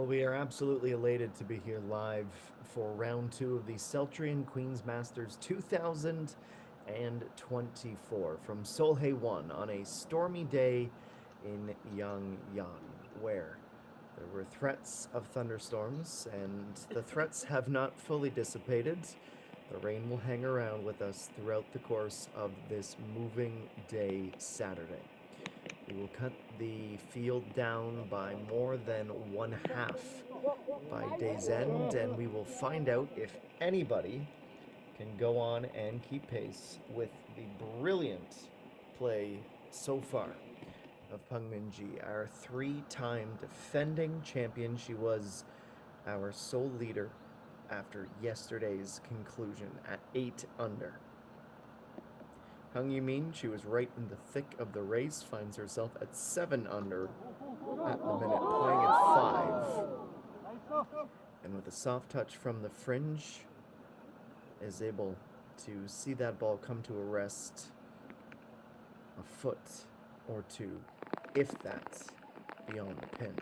Well, we are absolutely elated to be here live for round two of the Celltrion Queens Masters 2024 from Solhay 1 on a stormy day in Yangyang, where there were threats of thunderstorms, and the threats have not fully dissipated. The rain will hang around with us throughout the course of this moving day Saturday. We will cut the field down by more than one half by day's end, and we will find out if anybody can go on and keep pace with the brilliant play so far of Pengmin Ji, our three-time defending champion. She was our sole leader after yesterday's conclusion at 8 under. Hung Yumin, she was right in the thick of the race, finds herself at 7 under at the minute, playing at 5. And with a soft touch from the fringe, is able to see that ball come to a rest a foot or two, if that's beyond the pin.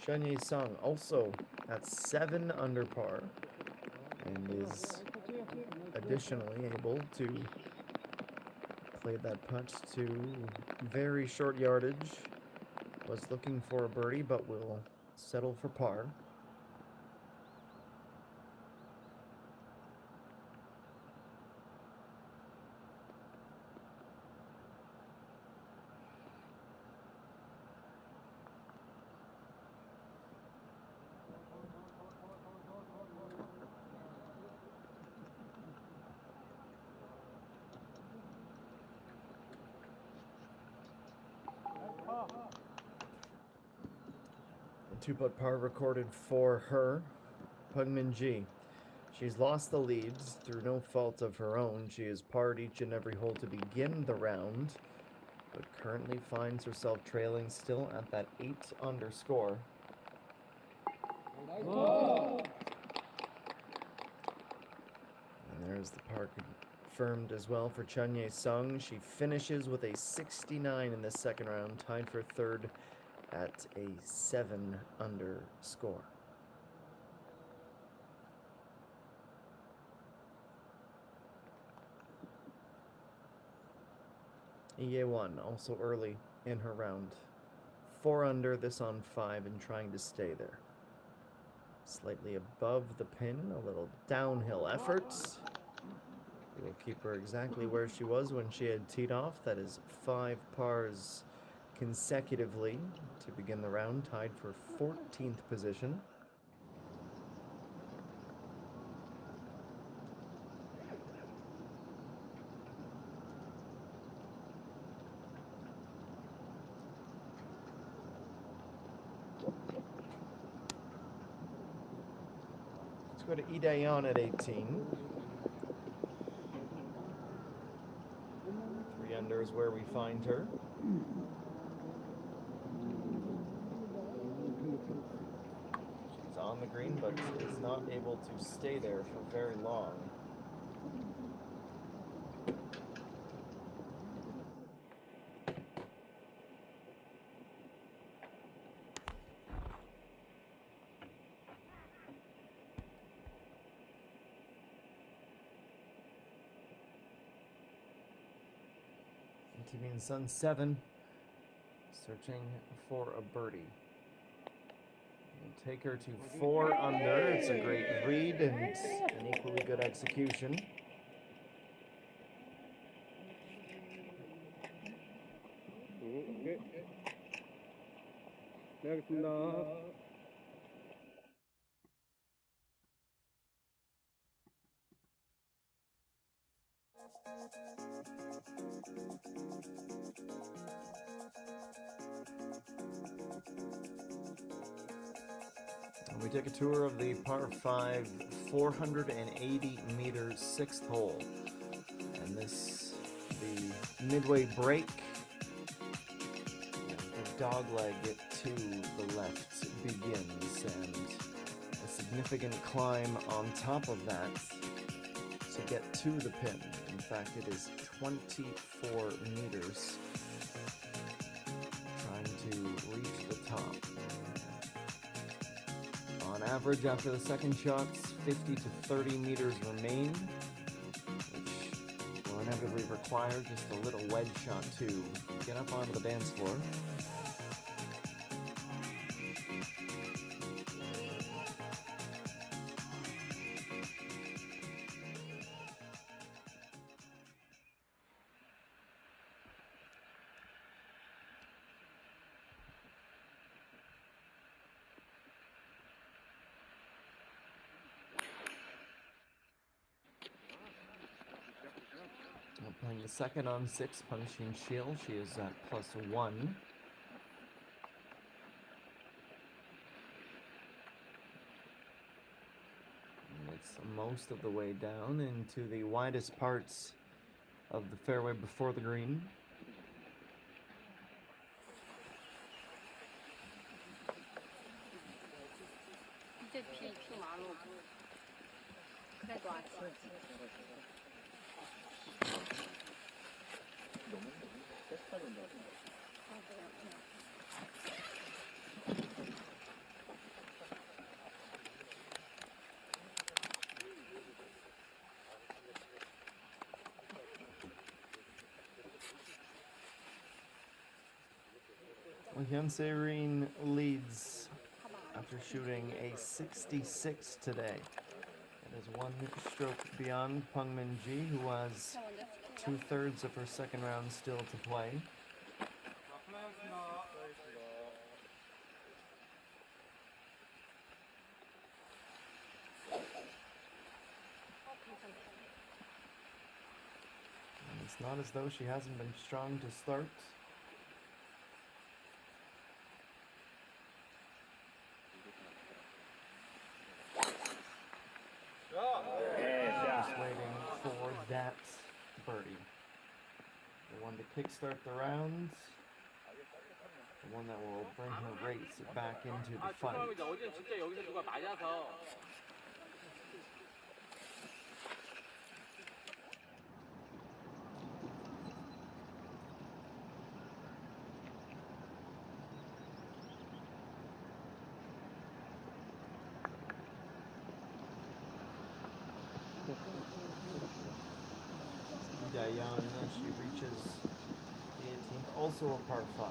Chanye Sung also at 7 under par and is additionally able to play that putt to very short yardage. Was looking for a birdie, but will settle for par. A 2-putt par recorded for her, Pengmin Ji. She's lost the leads through no fault of her own. She has parred each and every hole to begin the round, but currently finds herself trailing still at that 8 under score. And there's the par confirmed as well for Chanye Sung. She finishes with a 69 in the second round, tied for third at a 7 under score. EA1 also early in her round. 4 under, this on 5, and trying to stay there. Slightly above the pin, a little downhill effort. We will keep her exactly where she was when she had teed off. That is 5 pars consecutively to begin the round, tied for 14th position. Let's go to Idayon at 18. 3 under is where we find her. She's on the green, but is not able to stay there for very long. Timin Sun 7, searching for a birdie. We'll take her to 4 under. It's a great read and an equally good execution. We take a tour of the par 5, 480-meter 6th hole. And this, the midway break, the dogleg to the left begins, and a significant climb on top of that to get to the pin. In fact, it is 24 meters trying to reach the top. On average, after the second shots, 50 to 30 meters remain, which will inevitably require just a little wedge shot to get up onto the dance floor. Playing the second on 6, punishing Shield. She is at +1. And it's most of the way down into the widest parts of the fairway before the green. Hyun-Se leads after shooting a 66 today. It is one stroke beyond Peng Min-ji, who has 2/3 of her second round still to play. And it's not as though she hasn't been strong to start. Just waiting for that birdie. The one to kickstart the round. The one that will bring her race back into the fight. Dayan, she reaches the 18th, also a par 5.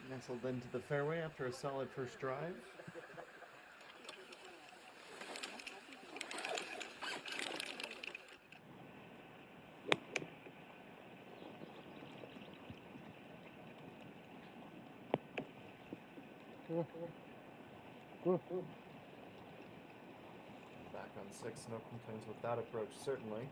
Nestled into the fairway after a solid first drive. Back on 6, no complaints with that approach, certainly.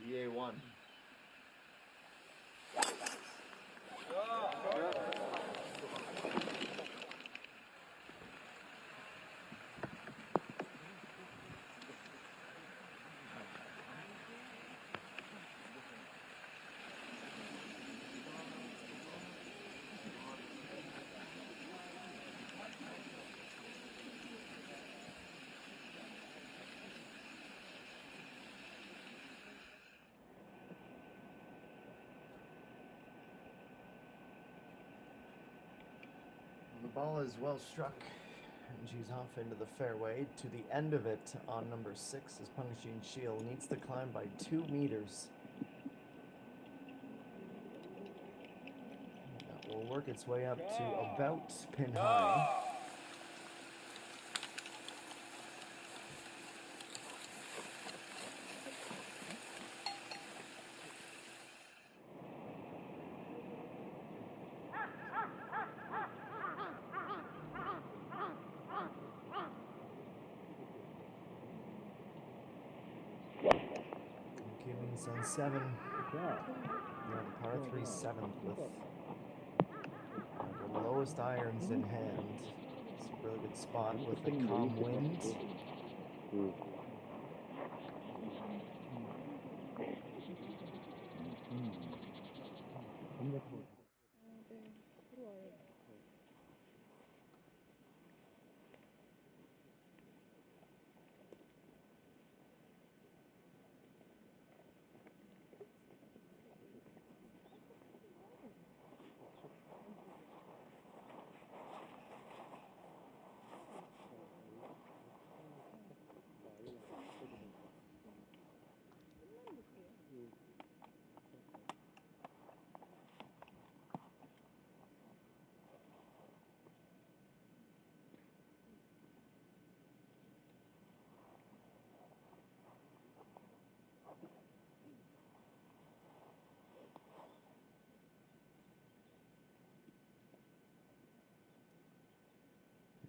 EA1. The ball is well struck, and she's off into the fairway. To the end of it on number 6 is Punishing Shield. Needs to climb by 2 meters. That will work its way up to about pin high. Keeping on 7. Yeah, the par 3 7th with the lowest irons in hand. It's a really good spot with a calm wind.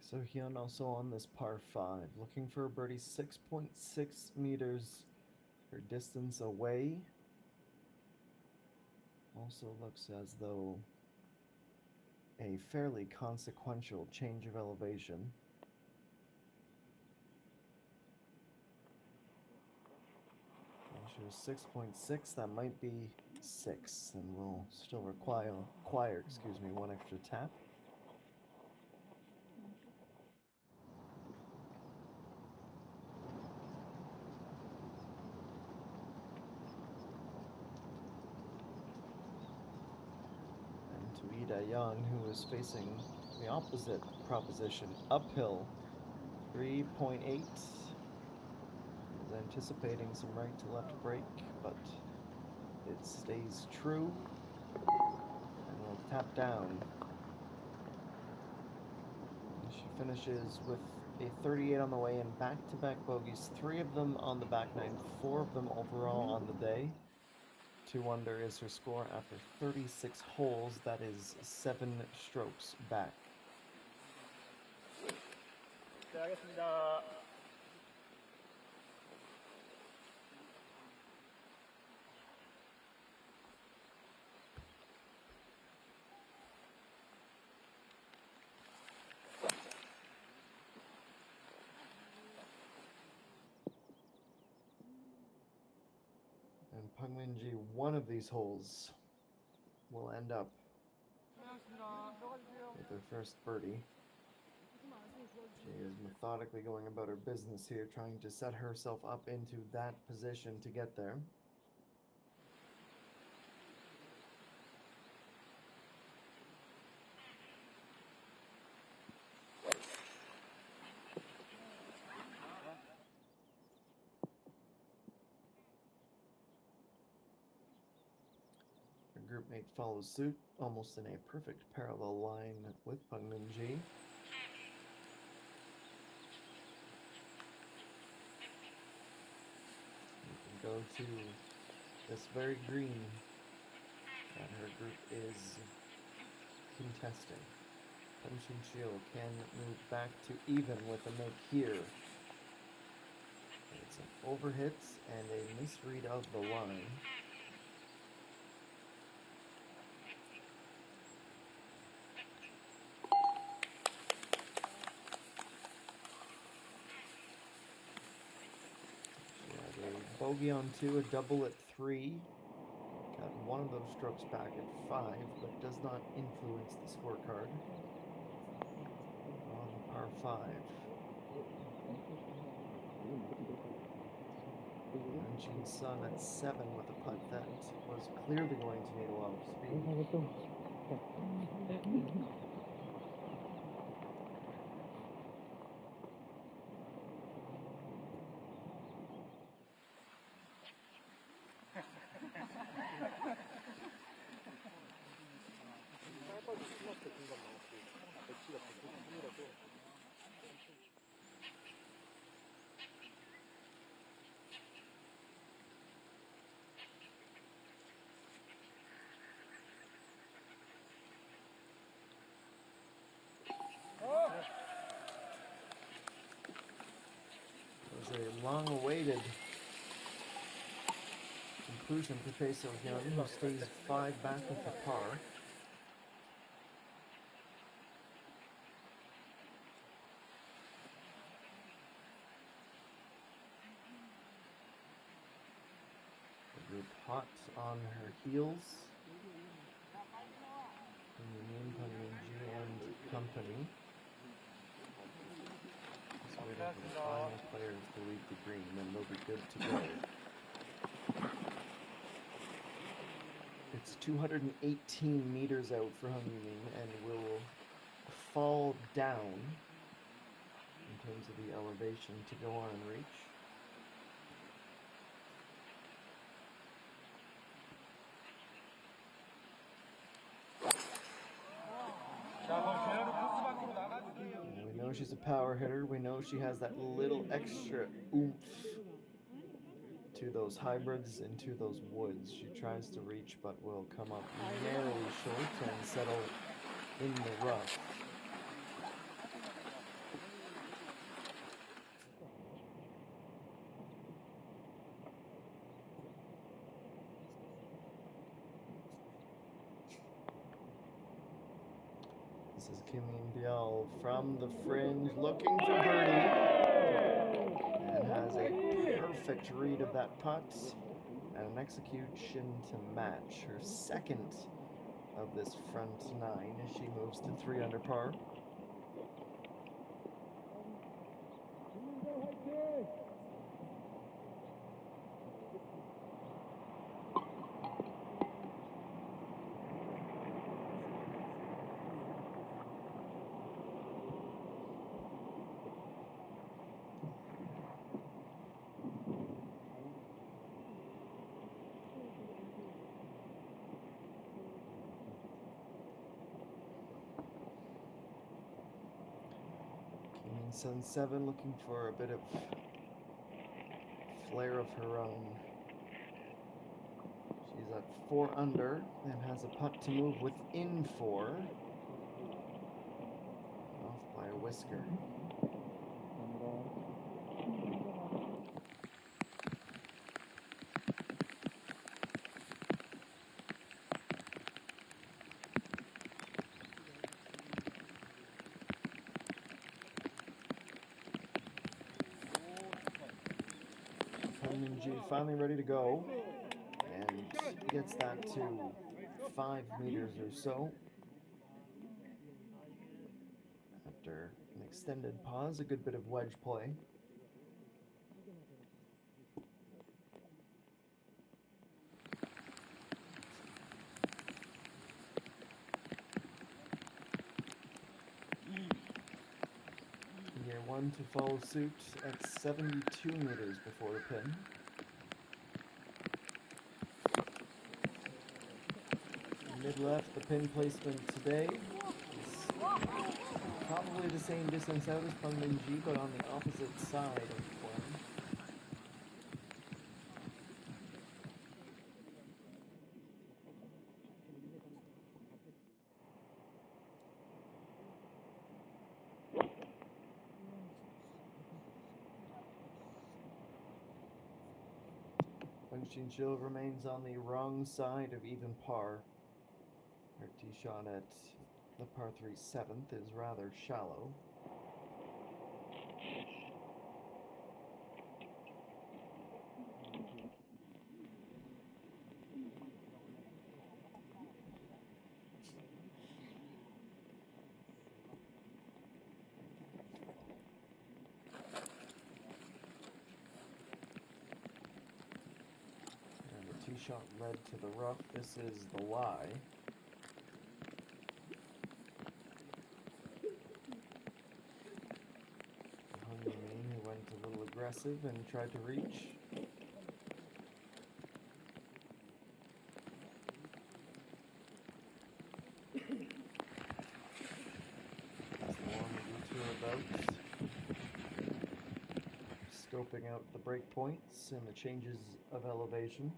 So Hyun also on this par 5, looking for a birdie 6.6 meters her distance away. Also looks as though a fairly consequential change of elevation. She was 6.6, that might be 6, and will still require one extra tap. And to Young, who is facing the opposite proposition, uphill, 3.8. Is anticipating some right to left break, but it stays true and will tap down. She finishes with a 38 on the way and back-to-back bogeys, 3 of them on the back nine, 4 of them overall on the day. 2 under is her score after 36 holes. That is 7 strokes back. And Pungmin-ji, one of these holes will end up with her first birdie. She is methodically going about her business here, trying to set herself up into that position to get there. Her groupmate follows suit, almost in a perfect parallel line with Pungmin-ji. Go to this very green that her group is contesting. Punishing Shield can move back to even with a make here. It's an overhit and a misread of the line. Bogey on 2, a double at 3. Got one of those strokes back at 5, but does not influence the scorecard. On par 5. Launching Sun at 7 with a putt that was clearly going to need a lot of speed. long-awaited conclusion for Peso Young, who stays 5 back with the par. The group hot on her heels. ENG and company. Just waiting for the final players to leave the green, and they'll be good to go. It's 218 meters out for Hung-Yiming and will fall down in terms of the elevation to go on and reach. And we know she's a power hitter. We know she has that little extra oomph to those hybrids and to those woods. She tries to reach but will come up narrowly short and settle in the rough. This is Kim-Yin Bial from the fringe looking for birdie and has a perfect read of that putt and an execution to match. Her second of this front 9 as she moves to 3 under par. Sun 7 looking for a bit of flair of her own. She's at 4 under and has a putt to move within 4. Off by a whisker. ENG finally ready to go and gets that to 5 meters or so. After an extended pause, a good bit of wedge play. Year 1 to follow suit at 72 meters before the pin. Mid-left, the pin placement today is probably the same distance out as ENG, but on the opposite side of the plane. Jill remains on the wrong side of even par. Her tee shot at the par 3 7th is rather shallow. Shot led to the rough. This is the lie. Hung-Yiming, who went a little aggressive and tried to reach. That's the one we do to about. Scoping out the break points and the changes of elevation.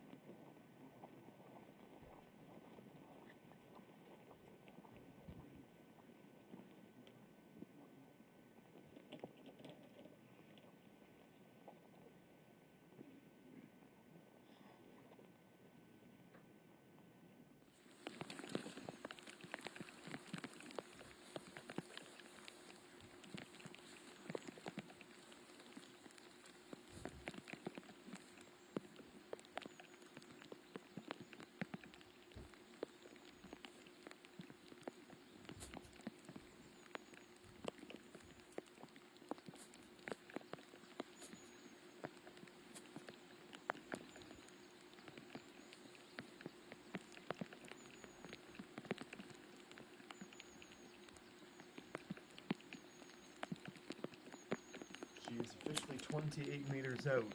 28 meters out.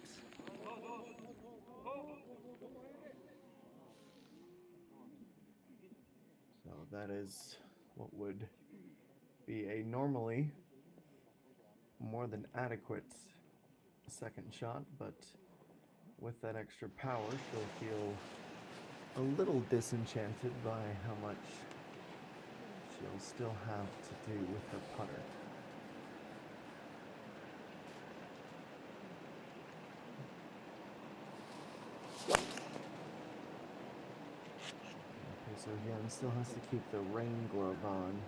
So that is what would be a normally more than adequate second shot, but with that extra power, she'll feel a little disenchanted by how much she'll still have to do with her putter. Okay, so again, still has to keep the rain glove on.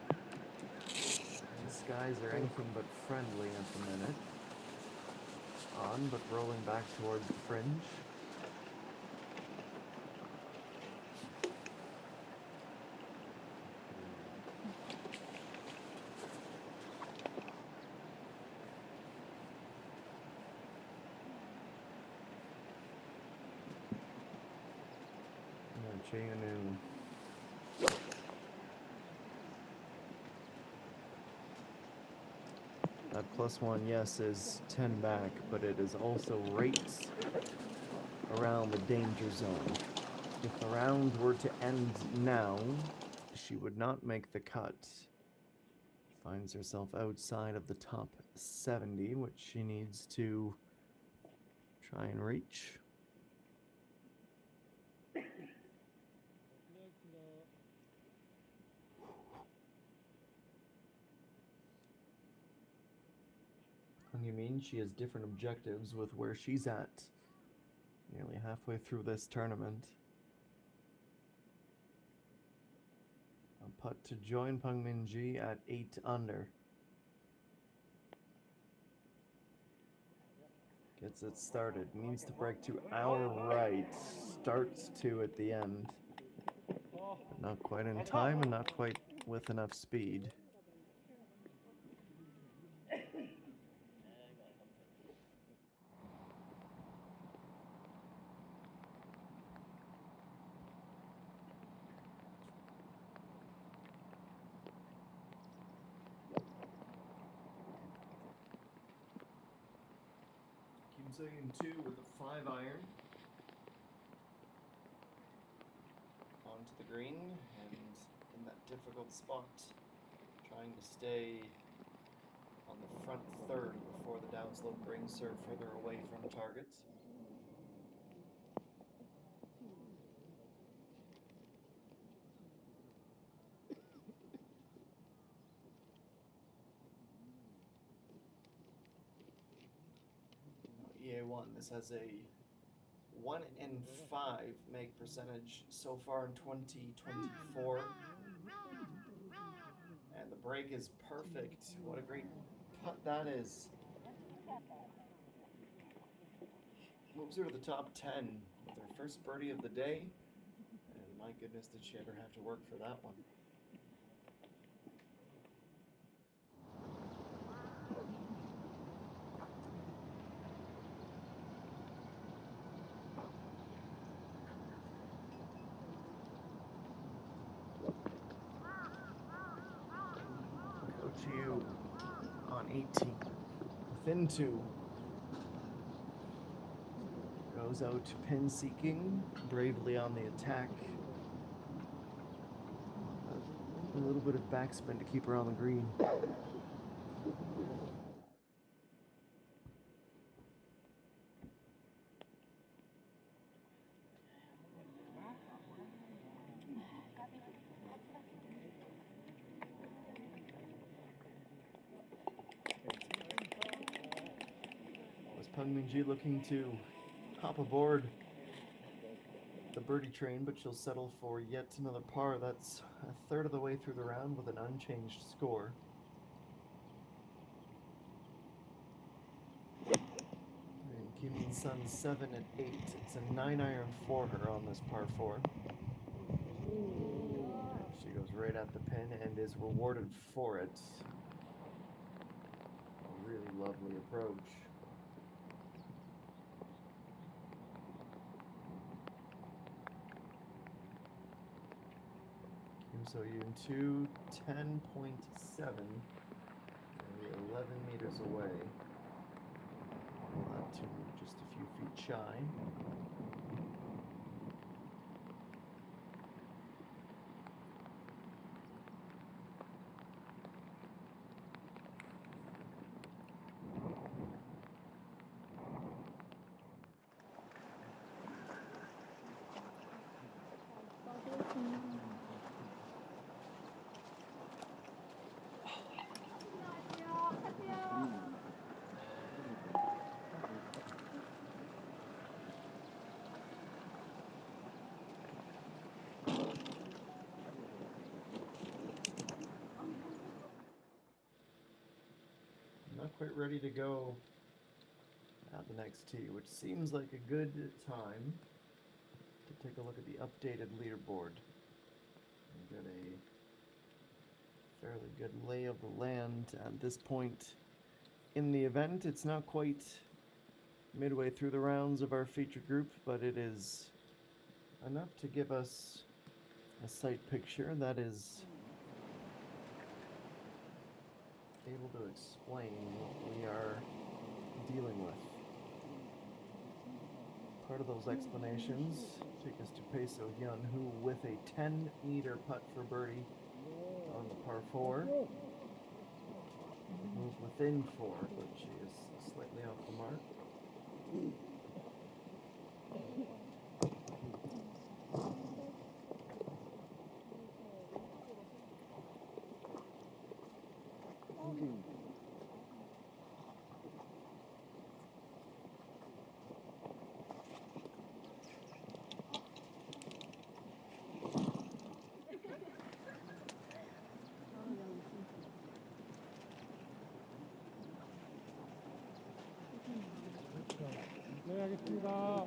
The skies are anything but friendly at the minute. On, but rolling back towards the fringe. That +1, yes, is 10 back, but it is also right around the danger zone. If the round were to end now, she would not make the cut. Finds herself outside of the top 70, which she needs to try and reach. You mean she has different objectives with where she's at nearly halfway through this tournament. A putt to join Peng Min-ji at 8 under. Gets it started. Needs to break to our right. Starts to at the end. But not quite in time and not quite with enough speed. Kim So-yoon 2 with a 5-iron. Onto the green and in that difficult spot, trying to stay on the front third before the downslope brings her further away from target. EA1, this has a 1 in 5 make percentage so far in 2024. And the break is perfect. What a great putt that is. Moves her to the top 10 with her first birdie of the day. And my goodness, did she ever have to work for that one. You on 18, within 2, goes out pin seeking, bravely on the attack. A little bit of backspin to keep her on the green. Peng Min-ji looking to hop aboard the birdie train, but she'll settle for yet another par. That's a third of the way through the round with an unchanged score. And Kim In-sun 7 at 8. It's a 9-iron for her on this par 4. She goes right at the pin and is rewarded for it. A really lovely approach. So you're in 10.7, maybe 11 meters away. to just a few feet shy. Not quite ready to go at the next tee, which seems like a good time to take a look at the updated leaderboard and get a fairly good lay of the land at this point in the event. It's not quite midway through the rounds of our feature group, but it is enough to give us a sight picture that is able to explain what we are dealing with. Part of those explanations take us to Peso Hyun, who with a 10-meter putt for birdie on the par 4, moved within 4, but she is slightly off the mark. 네, 알겠습니다.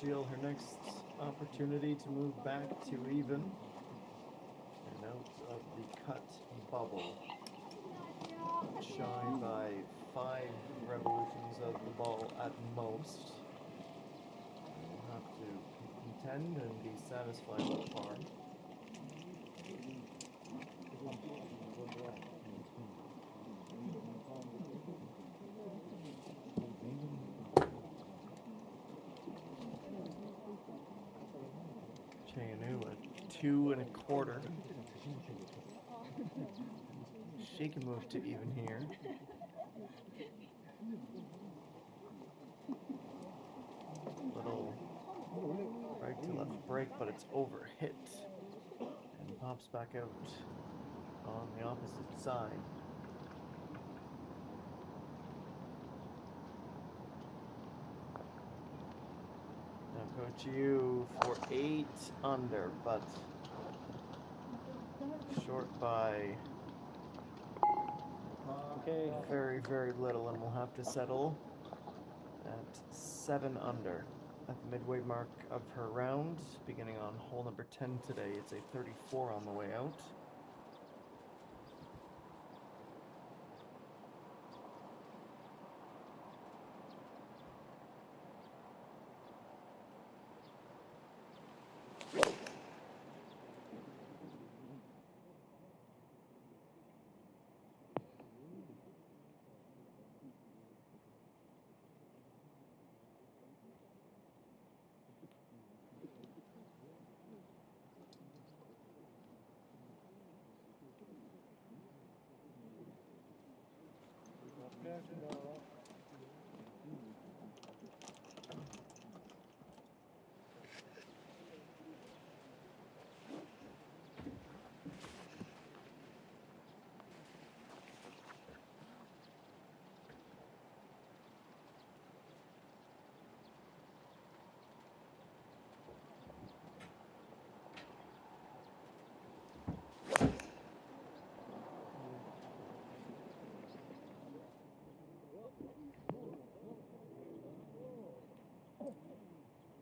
She'll her next opportunity to move back to even and out of the cut bubble. Shy by 5 revolutions of the ball at most. We'll have to contend and be satisfied with par. Chayanu at 2 1/4. She can move to even here. Little right to left break, but it's over hit and pops back out on the opposite side. Now Coach Yu for 8 under, but short by very, very little, and we'll have to settle at 7 under at the midway mark of her round, beginning on hole number 10 today. It's a 34 on the way out.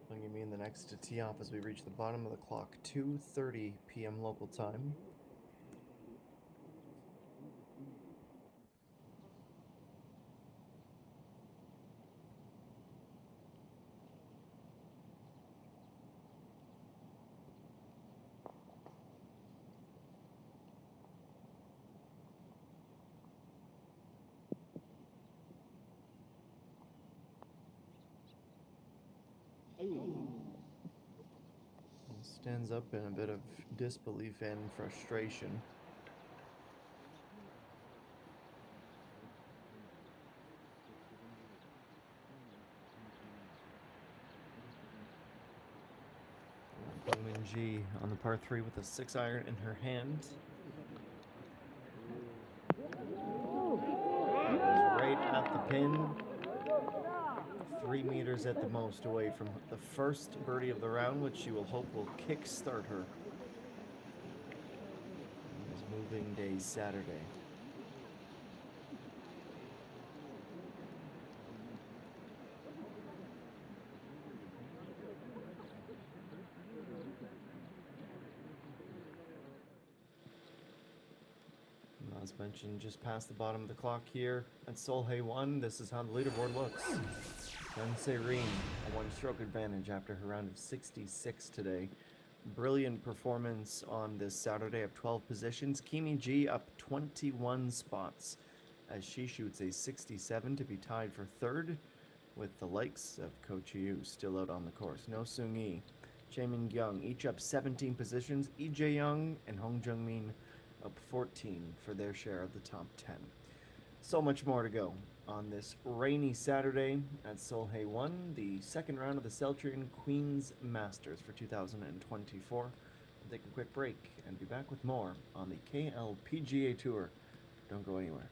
Bringing me in the next to tee off as we reach the bottom of the clock, 2:30 p.m. local time. Stands up in a bit of disbelief and frustration. ENG on the par 3 with a 6-iron in her hand. That was right at the pin. 3 meters at the most away from the first birdie of the round, which she will hope will kick-start her. It is moving day Saturday. As mentioned, just past the bottom of the clock here at Solheim 1. This is how the leaderboard looks. Celltrion, a one-stroke advantage after her round of 66 today. Brilliant performance on this Saturday of 12 positions. Kimi G up 21 spots as she shoots a 67 to be tied for third, with the likes of Ko Chiu still out on the course. No Sung Yi, Jaemin Young each up 17 positions. Lee Jae Young and Hong Jung Min up 14 for their share of the top 10. So much more to go on this rainy Saturday at Solheim 1, the second round of the Celltrion Queen's Masters for 2024. We'll take a quick break and be back with more on the KLPGA Tour. Don't go anywhere.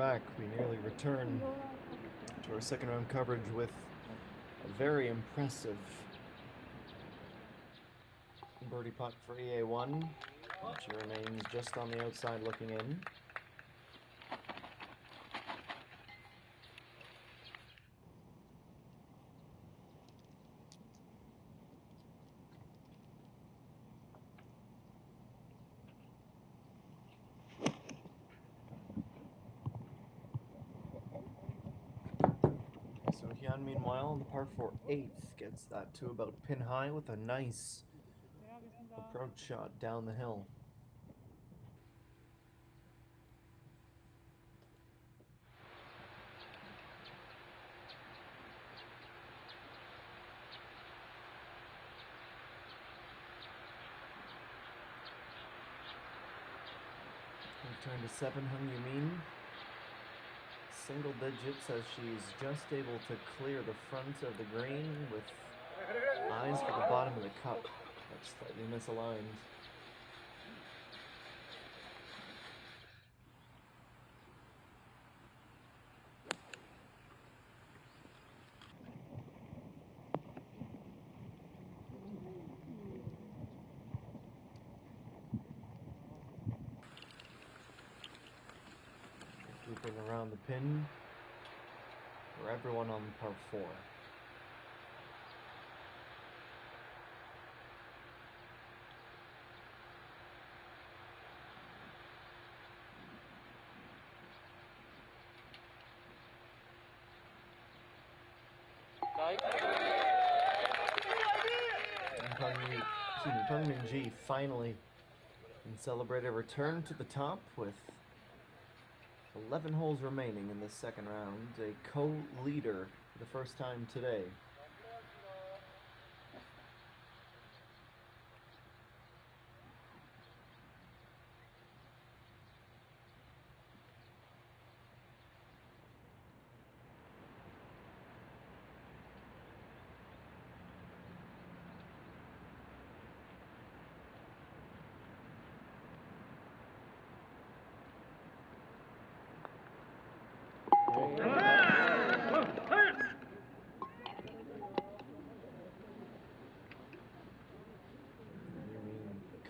back. We nearly return to our second round coverage with a very impressive birdie putt for EA1. She remains just on the outside looking in. So Hyun, meanwhile, on the par 4 8th, gets that to about pin high with a nice approach shot down the hill. Return to 7, Hung Yumin. Single digits as she's just able to clear the front of the green with eyes for the bottom of the cup. That's slightly misaligned. Looping around the pin for everyone on par 4. Peng Min-ji finally can celebrate a return to the top with 11 holes remaining in this second round, a co-leader for the first time today.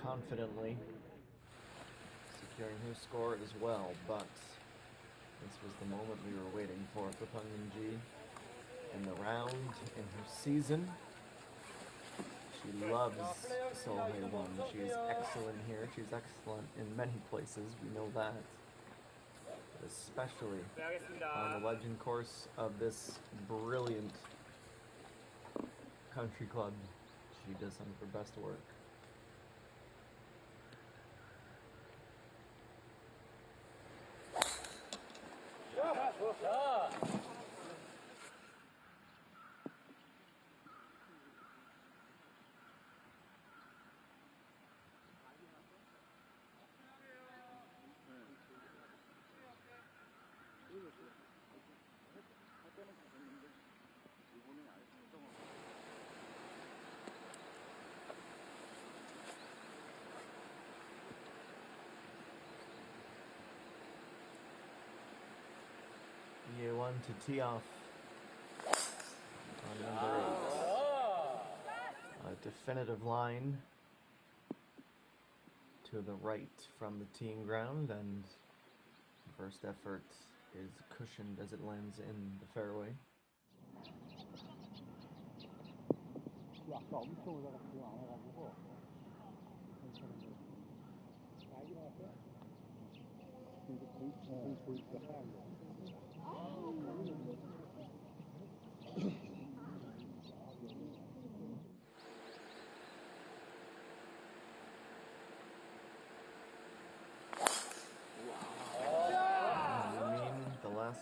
Confidently securing her score as well, but this was the moment we were waiting for Peng Min-ji in the round, in her season. She loves Seoul 1. She is excellent here. She's excellent in many places, we know that. But especially on the legend course of this brilliant country club, she does some of her best work. EA1 to tee off on number 8. A definitive line to the right from the teeing ground, and the first effort is cushioned as it lands in the fairway.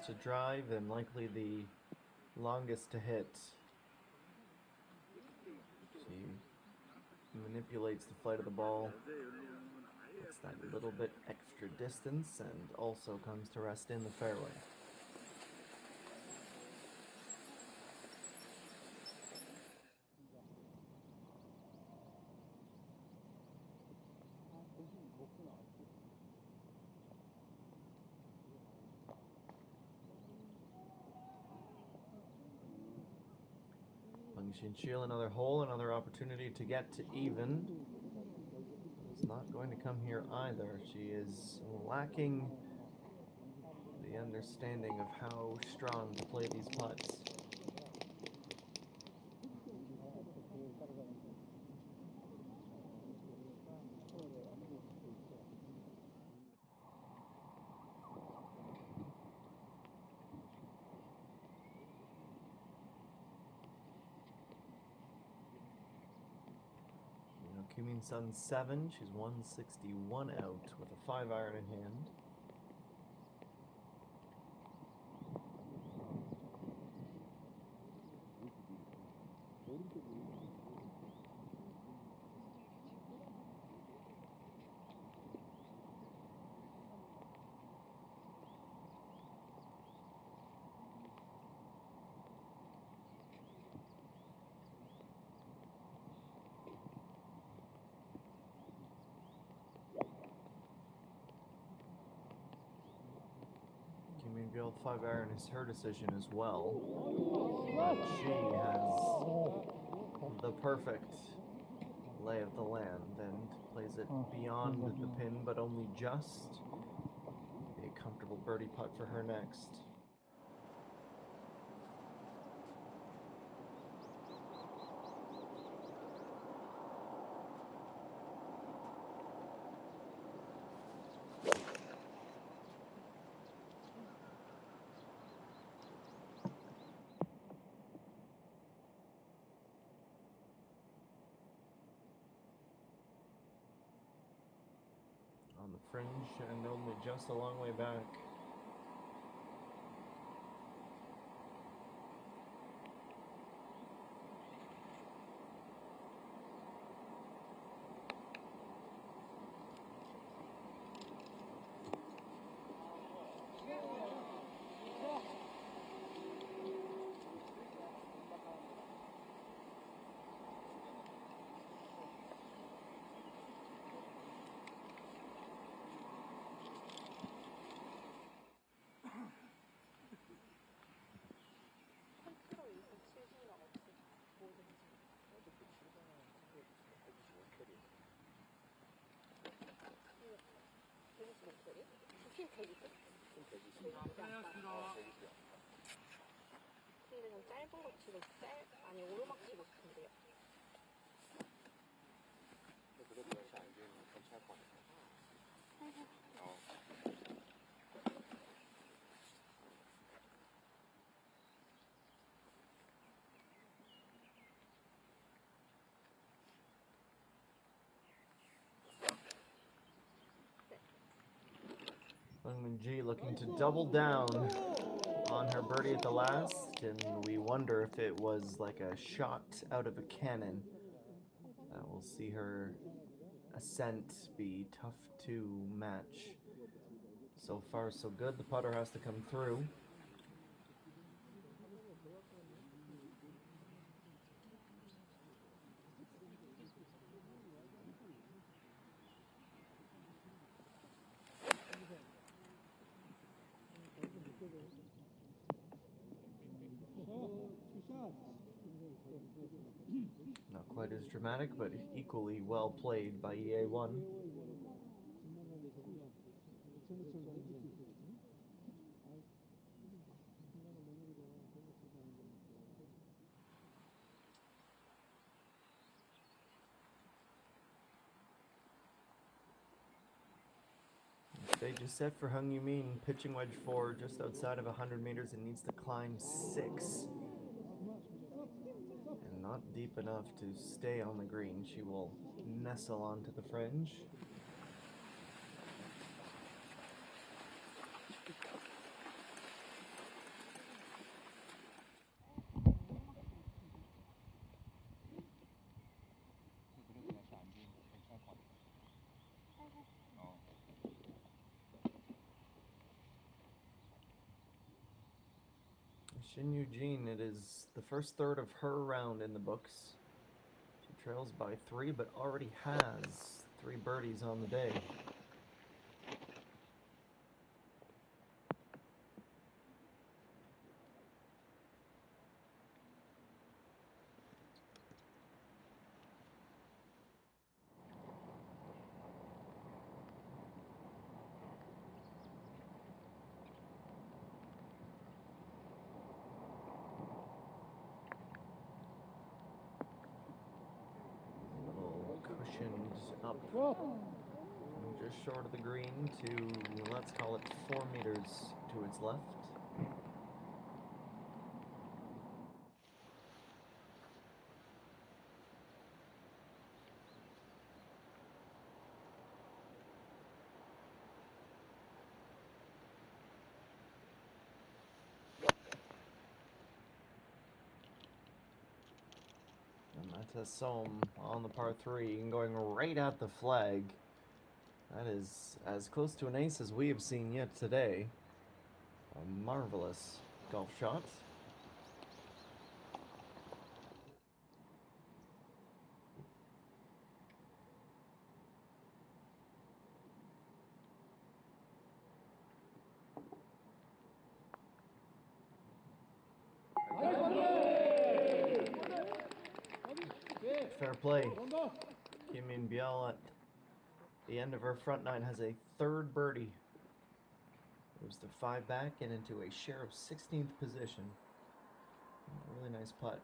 To drive and likely the longest to hit. She manipulates the flight of the ball, gets that little bit extra distance, and also comes to rest in the fairway. Chinchilla, another hole, another opportunity to get to even. It's not going to come here either. She is lacking the understanding of how strong to play these putts. Kumin Sun 7, she's 161 out with a 5-iron in hand. Bill 5-iron is her decision as well. But she has the perfect lay of the land and plays it beyond the pin, but only just. A comfortable birdie putt for her next. On the fringe and only just a long way back. 근데 전 짧은 거 치고 아니 오르막 치고 싶은데요. 그것도 역시 안 되면 괜찮을 것 같아요. G looking to double down on her birdie at the last, and we wonder if it was like a shot out of a cannon. We'll see her ascent be tough to match. So far, so good. The putter has to come through. Not quite as dramatic, but equally well played by EA1. Stage is set for Hung Yumin, pitching wedge 4 just outside of 100 meters and needs to climb 6. And not deep enough to stay on the green. She will nestle onto the fringe. Shin Eugene, it is the first third of her round in the books. She trails by 3, but already has 3 birdies on the day. up Well, just short of the green to, let's call it 4 meters to its left. And that's Sohm on the par 3 and going right at the flag. That is as close to an ace as we have seen yet today. A marvelous golf shot. Fair play. Kim Min Biel at the end of her front nine has a third birdie. Moves to 5 back and into a share of 16th position. Really nice putt.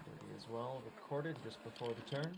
Birdie as well, recorded just before the turn.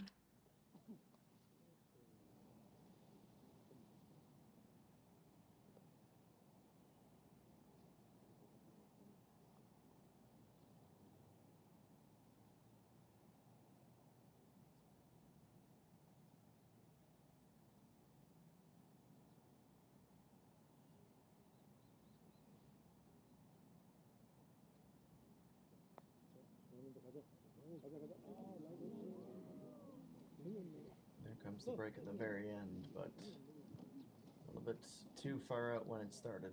There comes the break at the very end, but a little bit too far out when it started.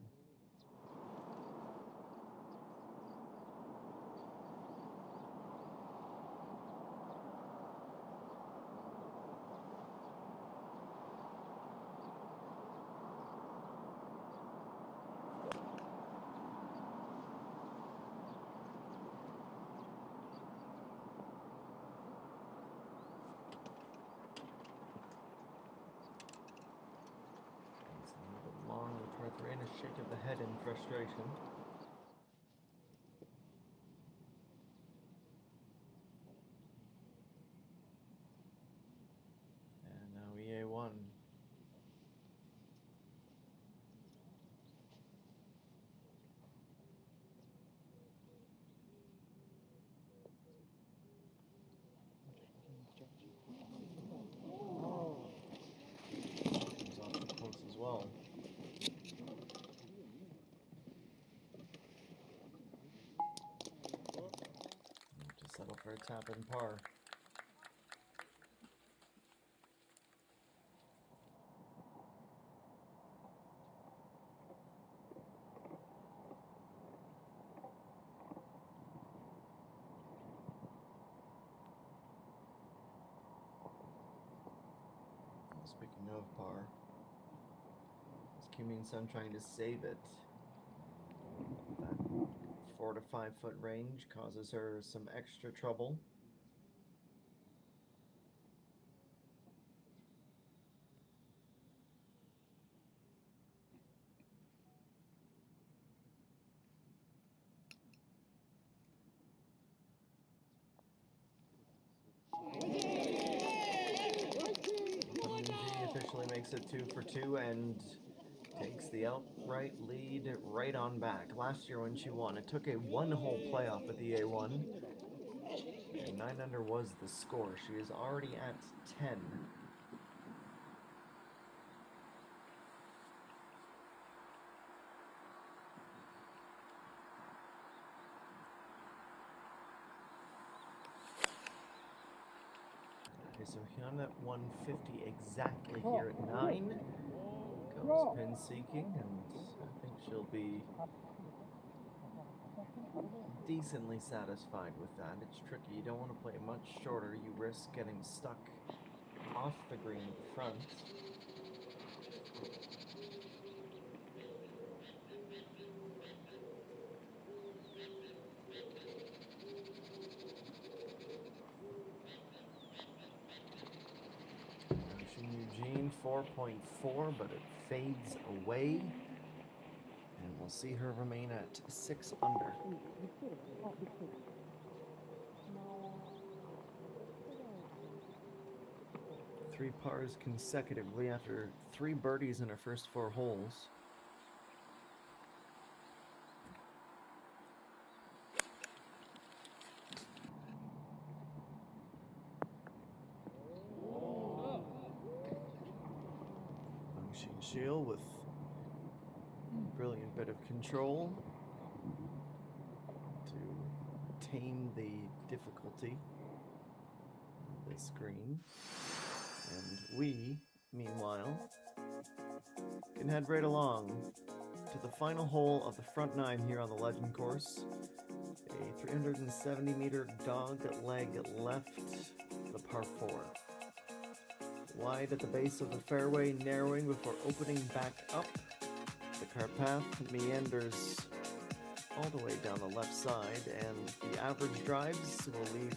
It's a little bit long with par 3 and a shake of the head in frustration. And now EA1. Comes off the post as well. To settle for a tap in par. Speaking of par, it's Kim Min Sun trying to save it. That 4 to 5 foot range causes her some extra trouble. ENG officially makes it 2 for 2 and takes the outright lead right on back. Last year when she won, it took a 1-hole playoff at the A1. And 9 under was the score. She is already at 10. Okay, so Hyun at 150 exactly here at 9. Goes pin seeking, and I think she'll be decently satisfied with that. It's tricky. You don't want to play much shorter. You risk getting stuck off the green at the front. 4.4, but it fades away. And we'll see her remain at 6 under. 3 pars consecutively after 3 birdies in her first 4 holes. Shield with a brilliant bit of control to tame the difficulty of this green. And we, meanwhile, can head right along to the final hole of the front 9 here on the Legend course. A 370-meter dog leg left, the par 4. Wide at the base of the fairway, narrowing before opening back up. The cart path meanders all the way down the left side, and the average drives will leave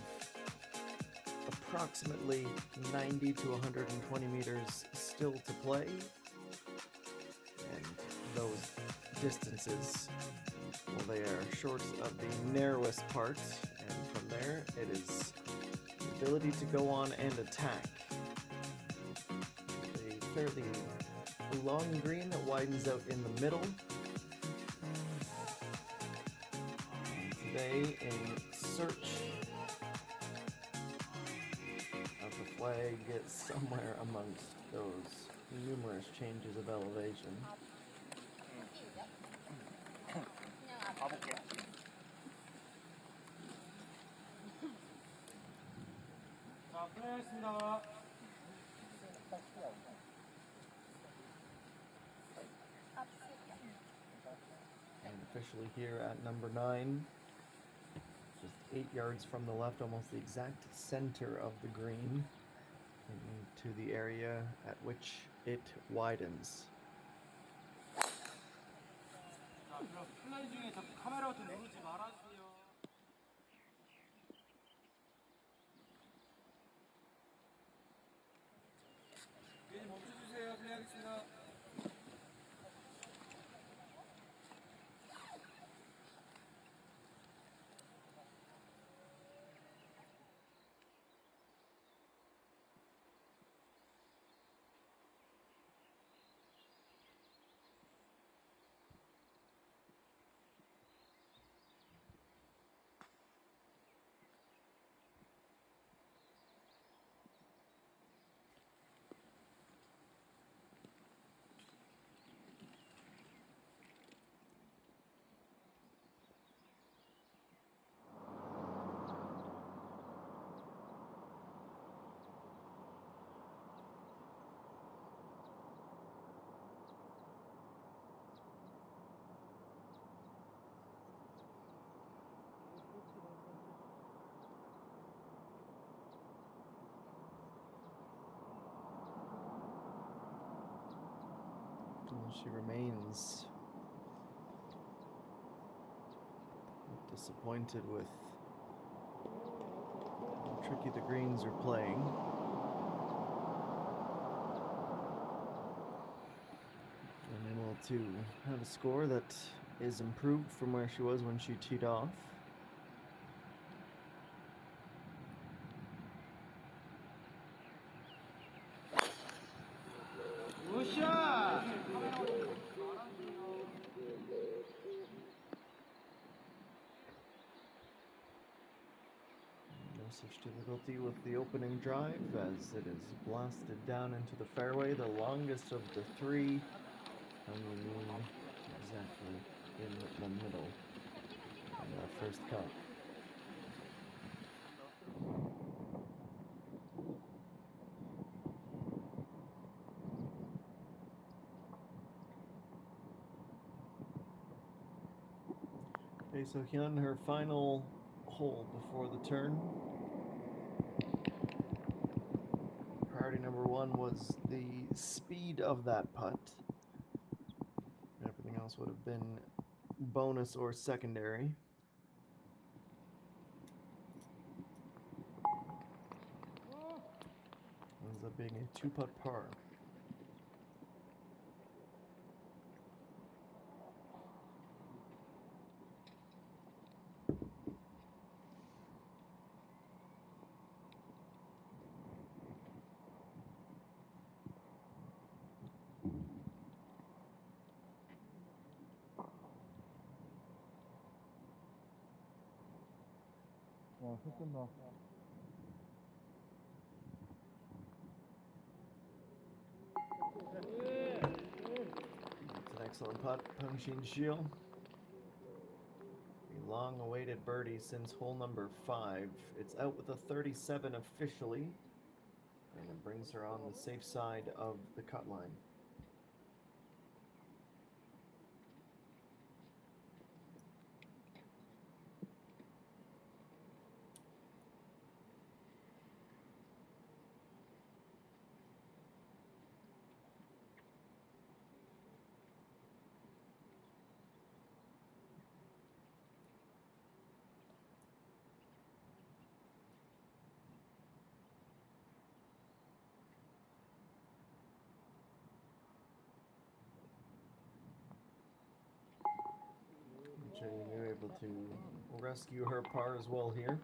approximately 90 to 120 meters still to play. And those distances, well, they are short of the narrowest part, and from there it is the ability to go on and attack. Fairly long green that widens out in the middle. And today, in search of the flag, somewhere amongst those numerous changes of elevation. Officially here at number 9, just 8 yards from the left, almost the exact center of the green, into the area at which it widens. She remains disappointed with how tricky the greens are playing. And able to have a score that is improved from where she was when she teed off. Such difficulty with the opening drive as it is blasted down into the fairway, the longest of the 3, coming exactly in the middle of that first cut. Okay, so Hyun, her final hole before the turn. Priority number 1 was the speed of that putt. Everything else would have been bonus or secondary. Ends up being a 2-putt par. 섞은다. It's an excellent putt, Peng Xiao. A long-awaited birdie since hole number 5. It's out with a 37 officially, and it brings her on the safe side of the cut line. You're able to rescue her par as well here.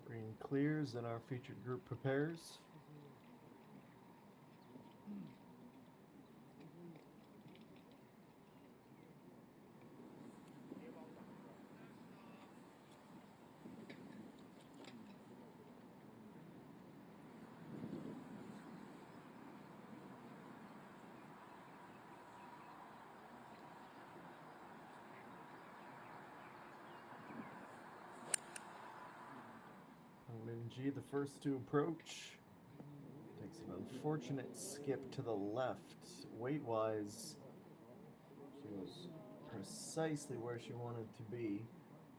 Green clears and our featured group prepares. ENG, the first to approach, takes an unfortunate skip to the left. Weight-wise, she was precisely where she wanted to be.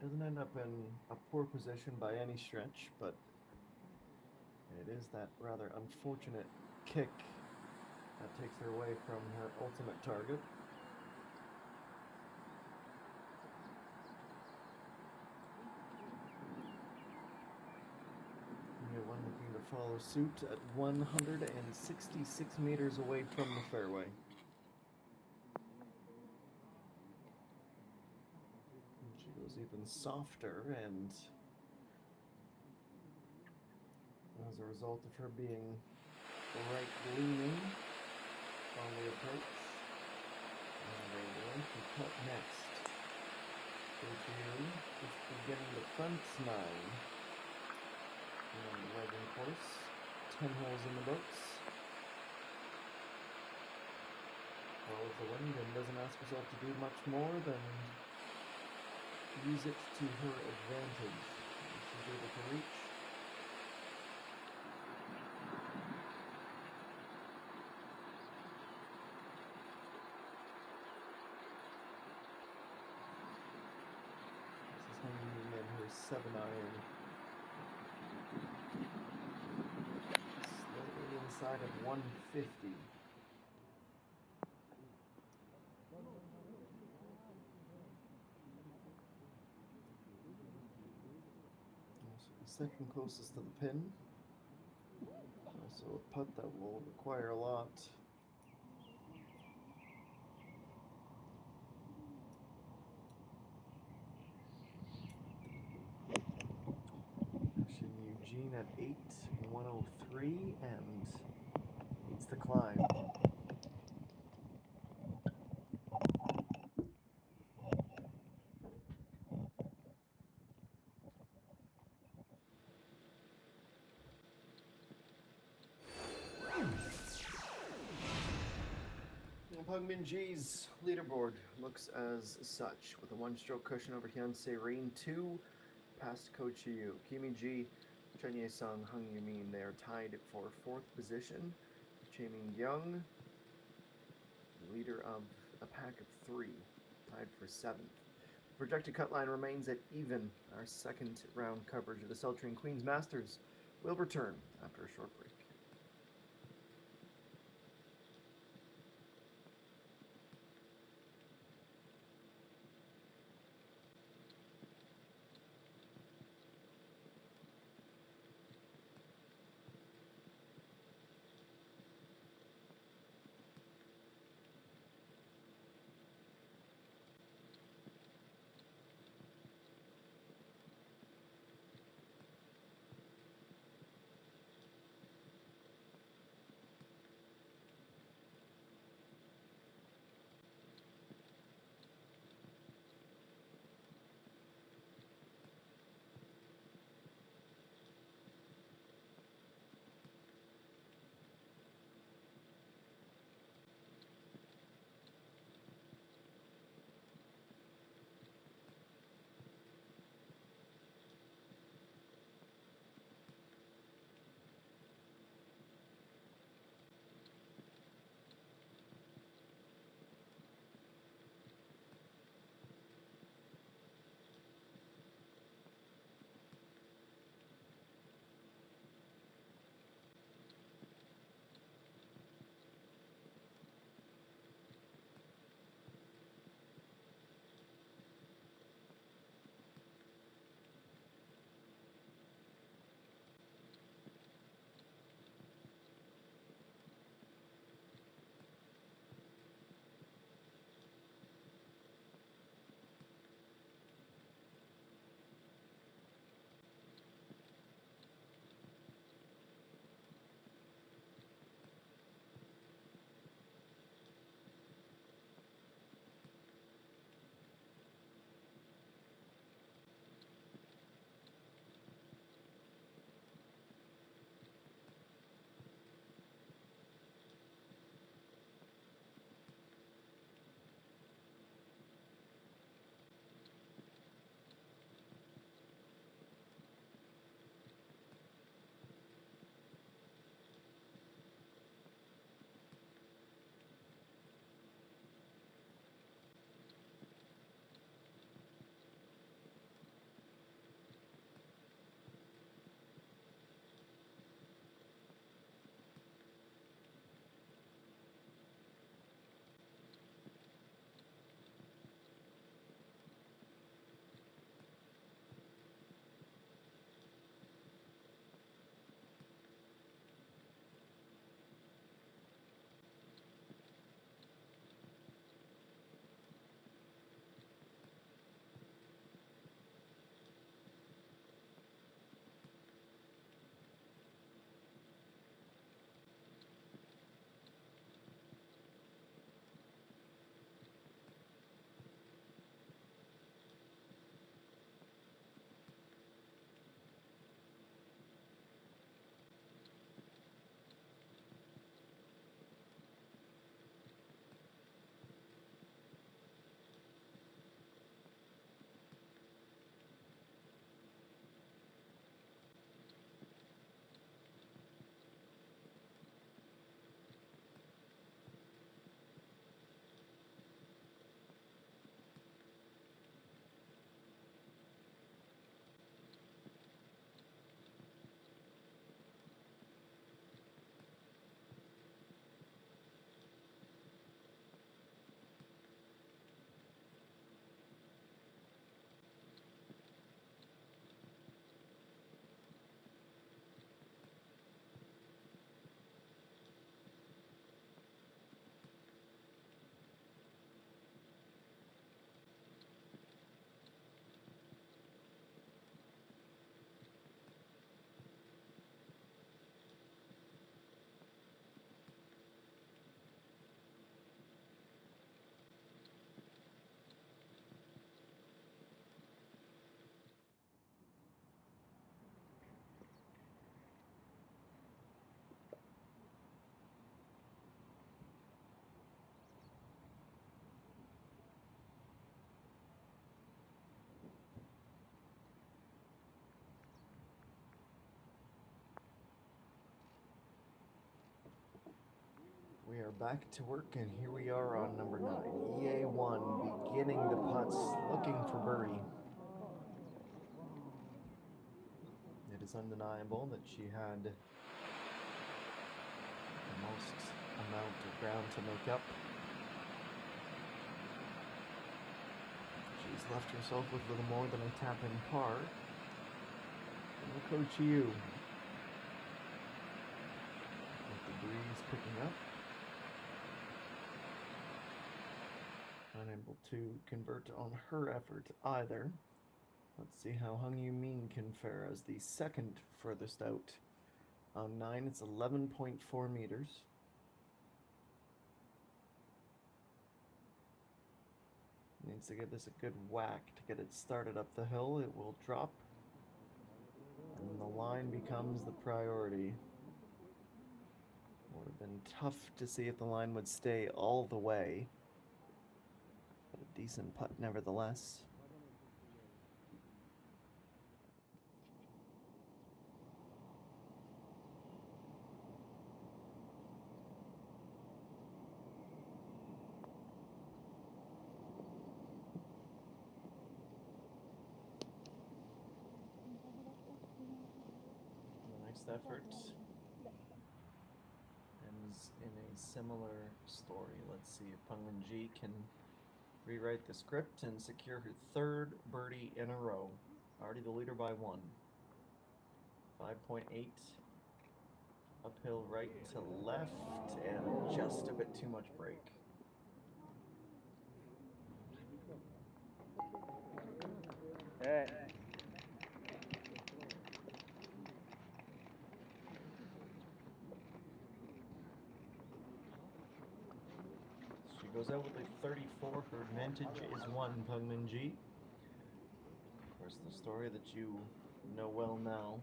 Doesn't end up in a poor position by any stretch, but it is that rather unfortunate kick that takes her away from her ultimate target. One looking to follow suit at 166 meters away from the fairway. And she goes even softer, and as a result of her being right leaning on the approach, and a lengthy putt next. Celltrion just beginning the front 9. On the Legend course, 10 holes in the books. Follows the wind and doesn't ask herself to do much more than use it to her advantage. She's able to reach. This is hanging in her 7-iron. Inside of 150. Second closest to the pin. Also a putt that will require a lot. Eugene at 8, 103, and needs to climb. Peng Minji's leaderboard looks as such, with a 1-stroke cushion over Hyun Se-rin, 2 past Ko Chi-yu. Kimi Ji, Chen Ye-sung, Hung Yu-min, they are tied for 4th position. Chae-min Young, leader of a pack of 3, tied for 7th. Projected cut line remains at even. Our second round coverage of the Celltrion Queens Masters will return after a short break. are back to work, and here we are on number 9. EA1 beginning to putt, looking for birdie. It is undeniable that she had the most amount of ground to make up. She's left herself with little more than a tap in par. And we'll go to you. With the breeze picking up. Unable to convert on her effort either. Let's see how Hung You Min can fare as the second furthest out. On 9, it's 11.4 meters. Needs to give this a good whack to get it started up the hill. It will drop. And the line becomes the priority. Would have been tough to see if the line would stay all the way. But a decent putt nevertheless. Effort ends in a similar story. Let's see if Pengwen can rewrite the script and secure her third birdie in a row. Already the leader by 1. 5.8 uphill right to left, and just a bit too much break. Hey. Goes out with a 34. Her advantage is 1, Pengwen. Of course, the story that you know well now.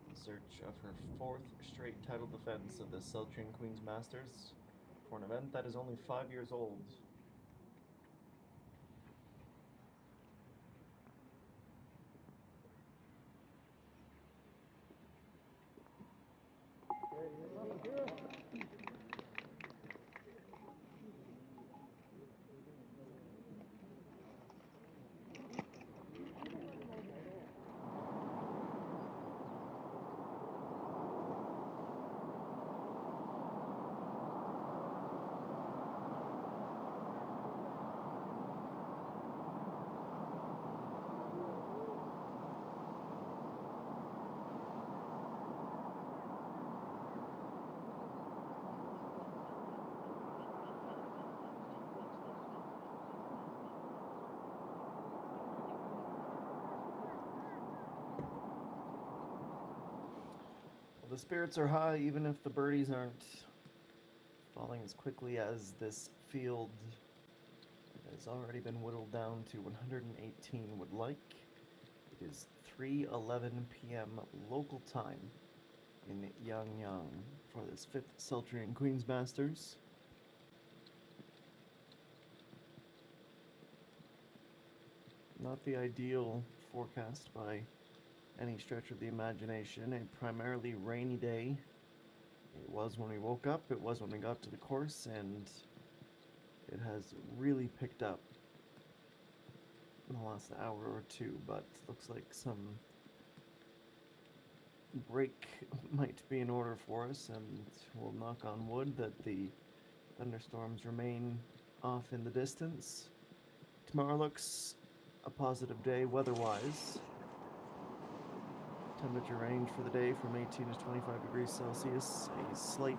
In search of her 4th straight title defense of the Celltrion Queen's Masters for an event that is only 5 years old. The spirits are high, even if the birdies aren't falling as quickly as this field has already been whittled down to 118 would like. It is 3:11 p.m. local time in Yangyang for this 5th Celltrion Queen's Masters. Not the ideal forecast by any stretch of the imagination. A primarily rainy day. It was when we woke up, it was when we got to the course, and it has really picked up in the last hour or two, but looks like some break might be in order for us, and we'll knock on wood that the thunderstorms remain off in the distance. Tomorrow looks a positive day weather-wise. Temperature range for the day from 18 to 25 degrees Celsius. A slight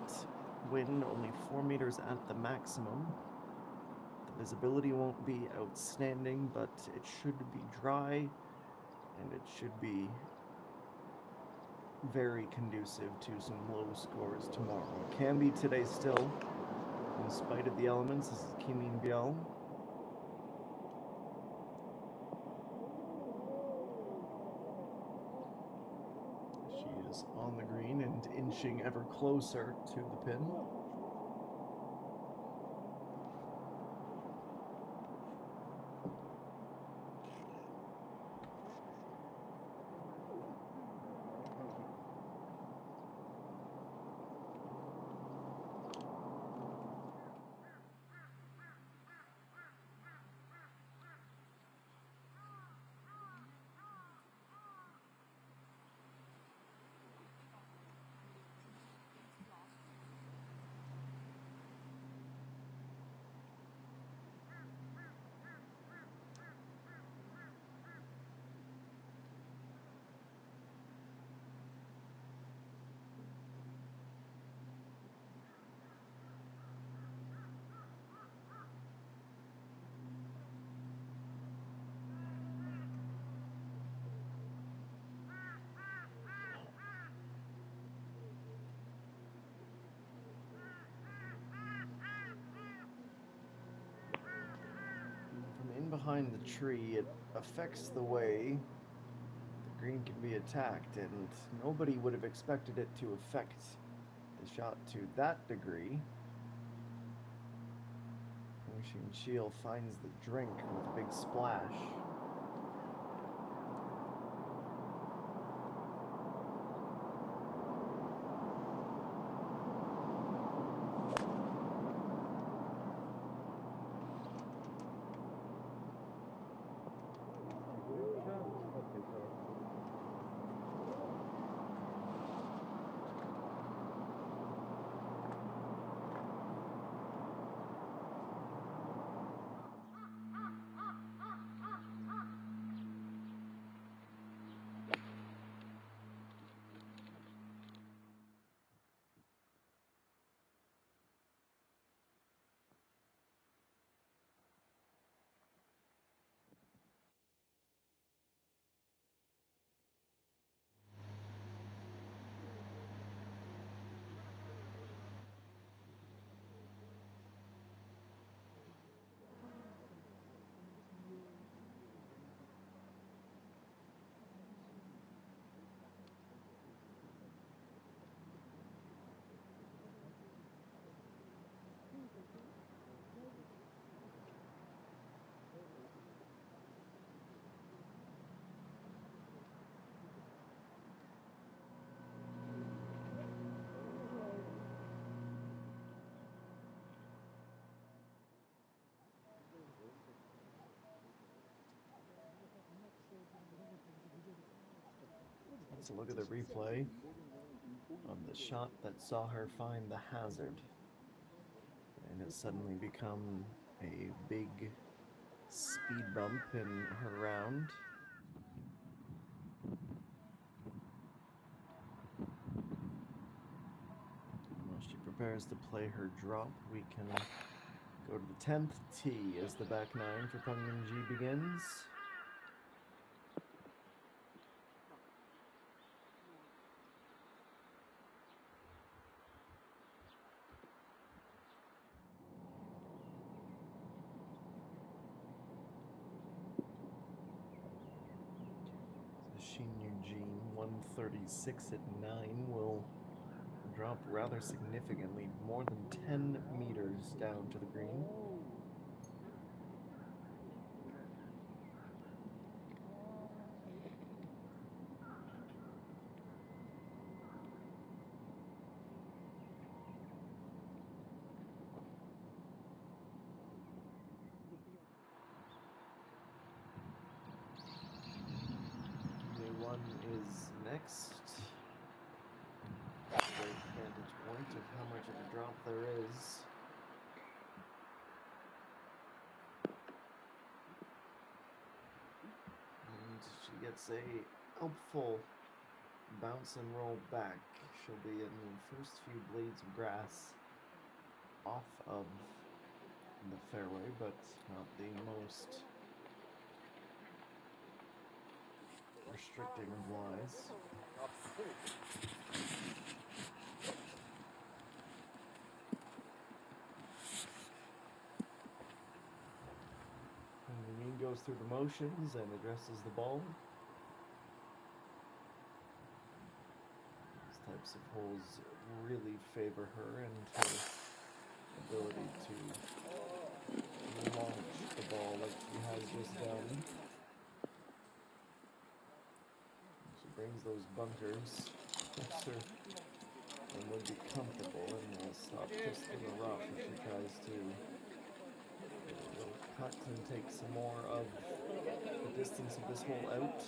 wind, only 4 meters at the maximum. The visibility won't be outstanding, but it should be dry, and it should be very conducive to some low scores tomorrow. It can be today still, in spite of the elements. This is Kimin Biao. On the green and inching ever closer to the pin. behind the tree, it affects the way the green can be attacked, and nobody would have expected it to affect the shot to that degree. Wishing Shield finds the drink with a big splash. Let's look at the replay of the shot that saw her find the hazard. And it suddenly become a big speed bump in her round. While she prepares to play her drop, we can go to the 10th tee as the back nine for Pengmin G begins. Shin Eugene, 136 at 9, will drop rather significantly, more than 10 meters down to the green. Is next. Great vantage point of how much of a drop there is. And she gets a helpful bounce and roll back. She'll be in the first few blades of grass off of the fairway, but not the most restricting of lies. And Yameen goes through the motions and addresses the ball. These types of holes really favor her and her ability to launch the ball like she has just done. Brings those bunkers closer and would be comfortable, and will stop just in the rough if she tries to get a little cut and take some more of the distance of this hole out.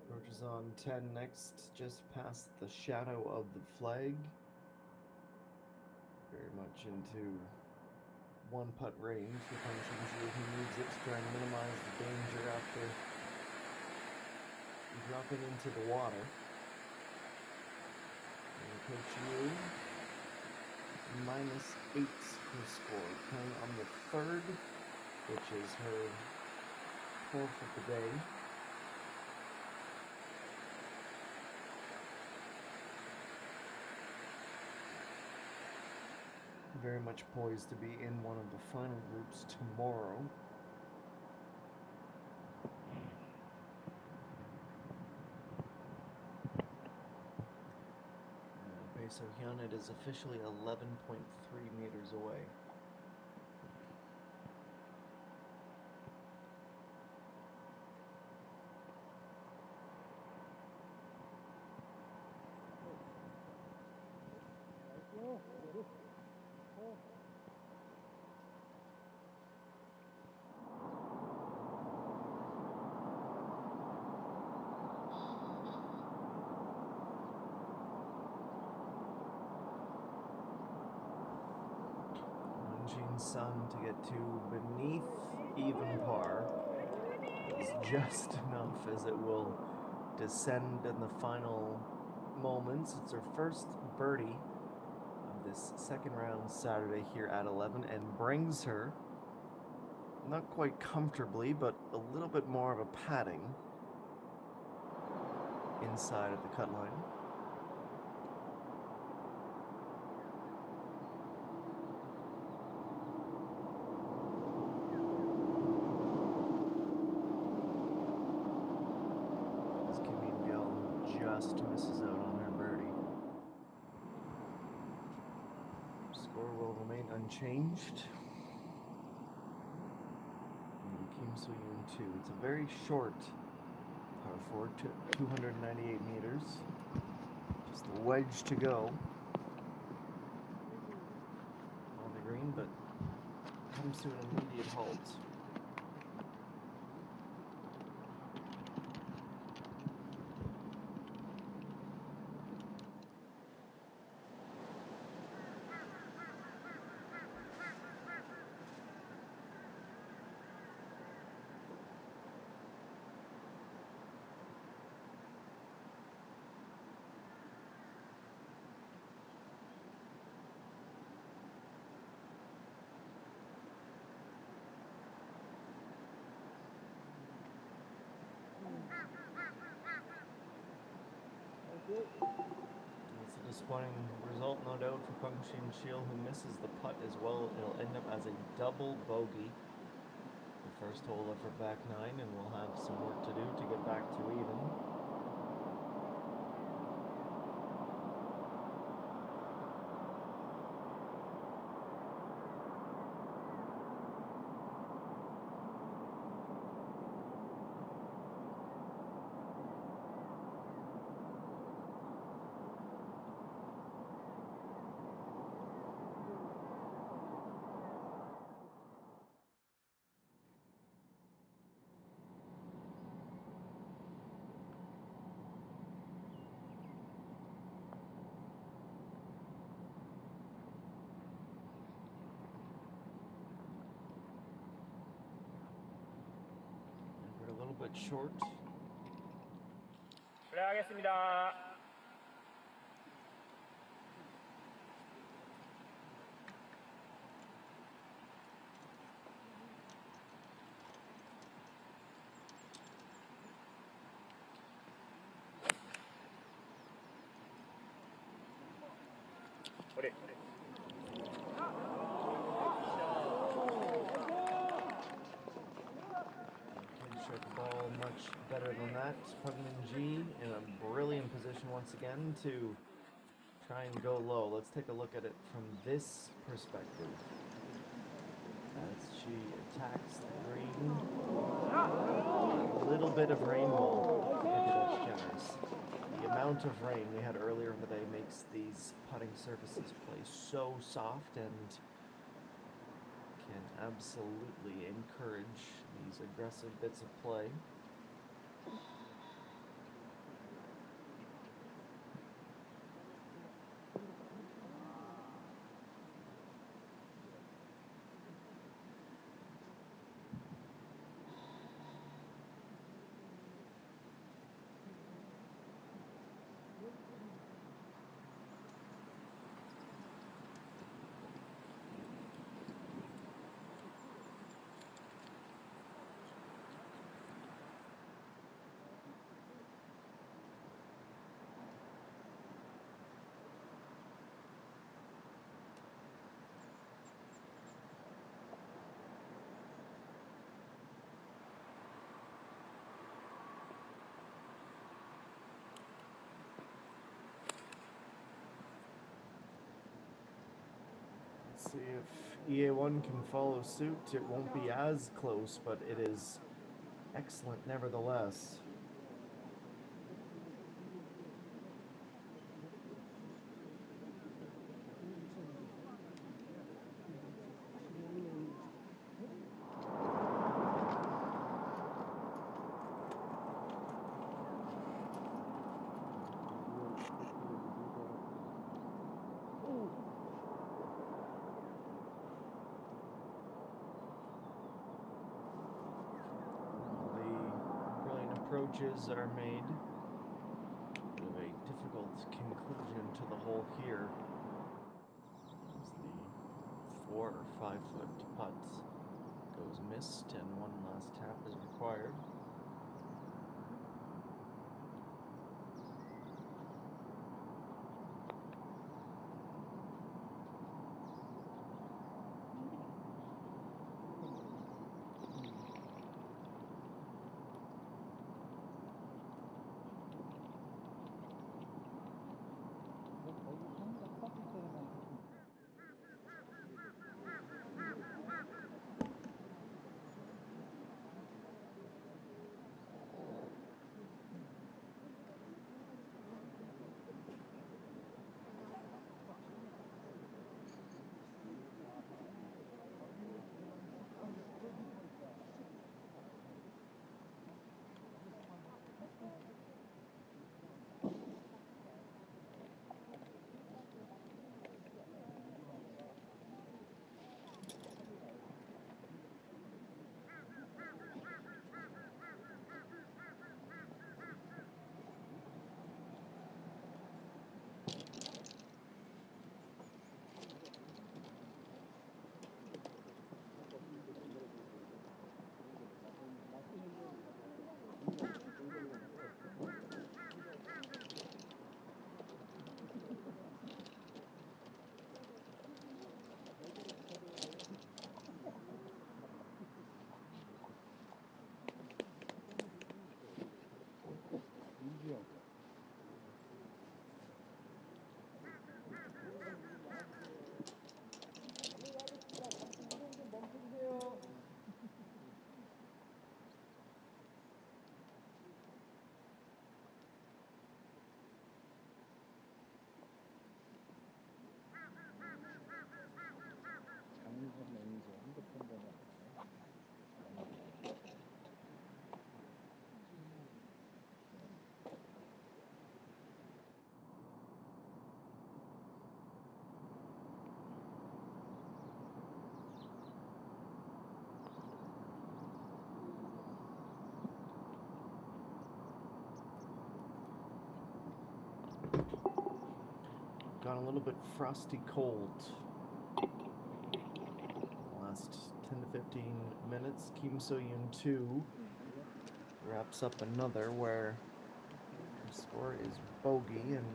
Approaches on 10 next, just past the shadow of the flag. Very much into one putt range for Pengmin G. He needs it to try and minimize the danger after dropping into the water. And Coach Yu -8 her score, playing on the third, which is her 4th of the day. Very much poised to be in one of the final groups tomorrow. Hyun, it is officially 11.3 meters away. Sun to get to beneath even par is just enough as it will descend in the final moments. It's her first birdie of this second round Saturday here at 11 and brings her not quite comfortably, but a little bit more of a padding inside of the cut line. Just misses out on her birdie. Score will remain unchanged. And Kim Soo-yoon 2. It's a very short par 4, 298 meters. Just a wedge to go on the green, but comes to an immediate halt. It's a disappointing result, no doubt, for Peng Shin-shil, who misses the putt as well. It'll end up as a double bogey. The first hole of her back nine, and we'll have some work to do to get back to even. A little bit short. 플레이하겠습니다. 우리. Shot the ball much better than that. Peng Min-ji in a brilliant position once again to try and go low. Let's take a look at it from this perspective. As she attacks the green. A little bit of rain will make it as generous. The amount of rain we had earlier in the day makes these putting surfaces play so soft and can absolutely encourage these aggressive bits of play. see if EA1 can follow suit. It won't be as close, but it is excellent nevertheless. Approaches are made with a difficult conclusion to the hole here as the 4 or 5 foot putt goes missed and one last tap is required. Gone a little bit frosty cold. Last 10 to 15 minutes, Kim So-yoon 2 wraps up another where the score is bogey, and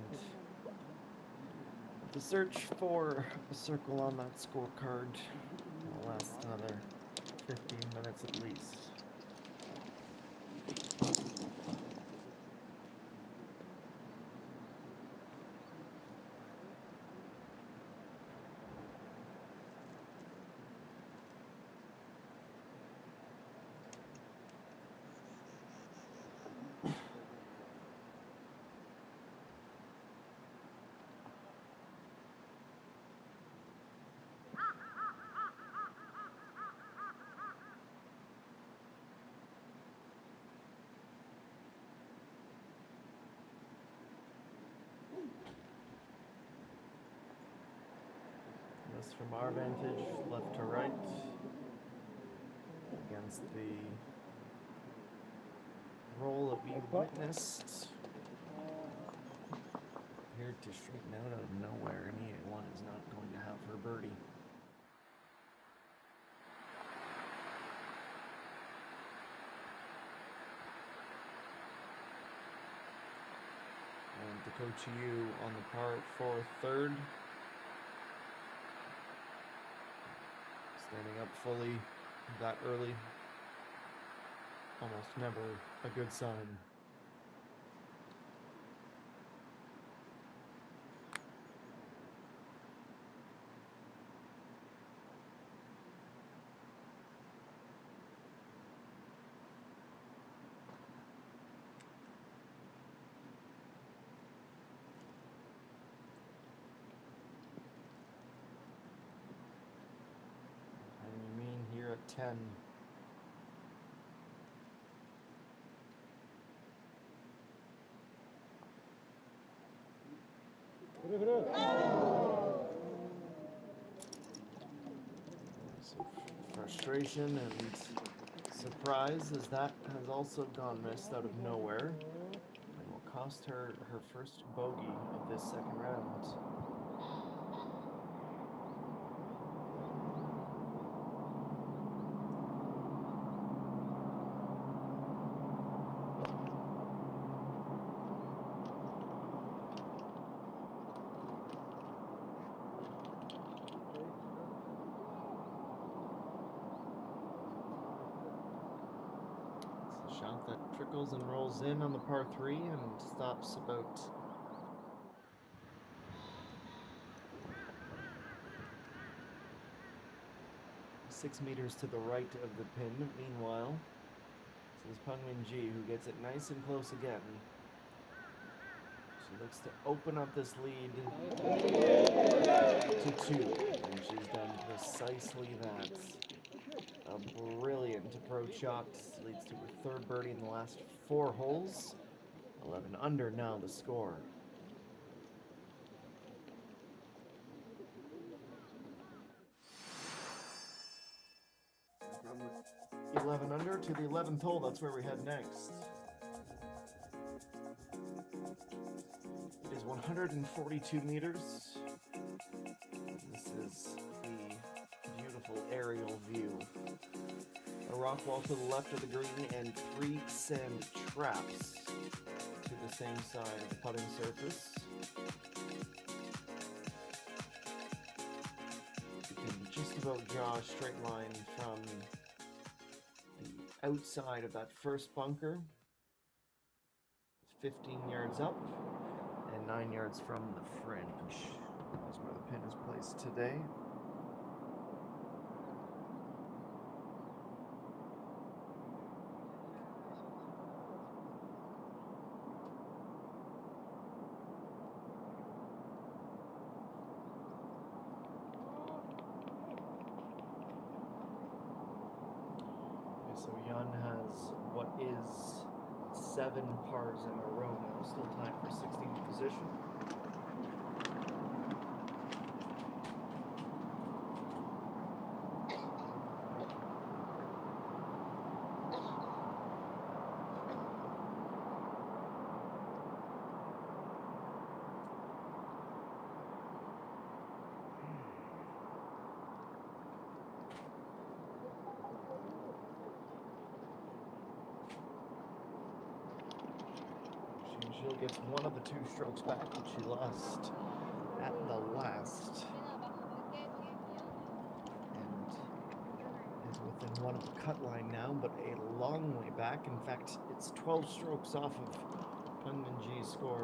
the search for a circle on that scorecard will last another 15 minutes at least. From our vantage, left to right, against the roll that we witnessed. Appeared to straighten out of nowhere, and EA1 is not going to have her birdie. And Dakota Yu on the par 4 third. Standing up fully that early, almost never a good sign. 10. 그래 그래. So frustration and surprise as that has also gone missed out of nowhere and will cost her her first bogey of this second round. Shot that trickles and rolls in on the par 3 and stops about 6 meters to the right of the pin. Meanwhile, this is Peng Min-ji who gets it nice and close again. She looks to open up this lead to 2, and she's done precisely that. A brilliant approach shot leads to her third birdie in the last 4 holes. 11 under now the score. From 11 under to the 11th hole, that's where we head next. It is 142 meters. This is the beautiful aerial view. A rock wall to the left of the green and 3 sand traps to the same side of the putting surface. You can just about draw a straight line from the outside of that first bunker, 15 yards up, and 9 yards from the fringe. That's where the pin is placed today. So Jan has what is 7 pars in a row now, still tied for 16th position. Jill gets one of the 2 strokes back that she lost at the last, and is within 1 of the cut line now, but a long way back. In fact, it's 12 strokes off of Peng Min-ji's score.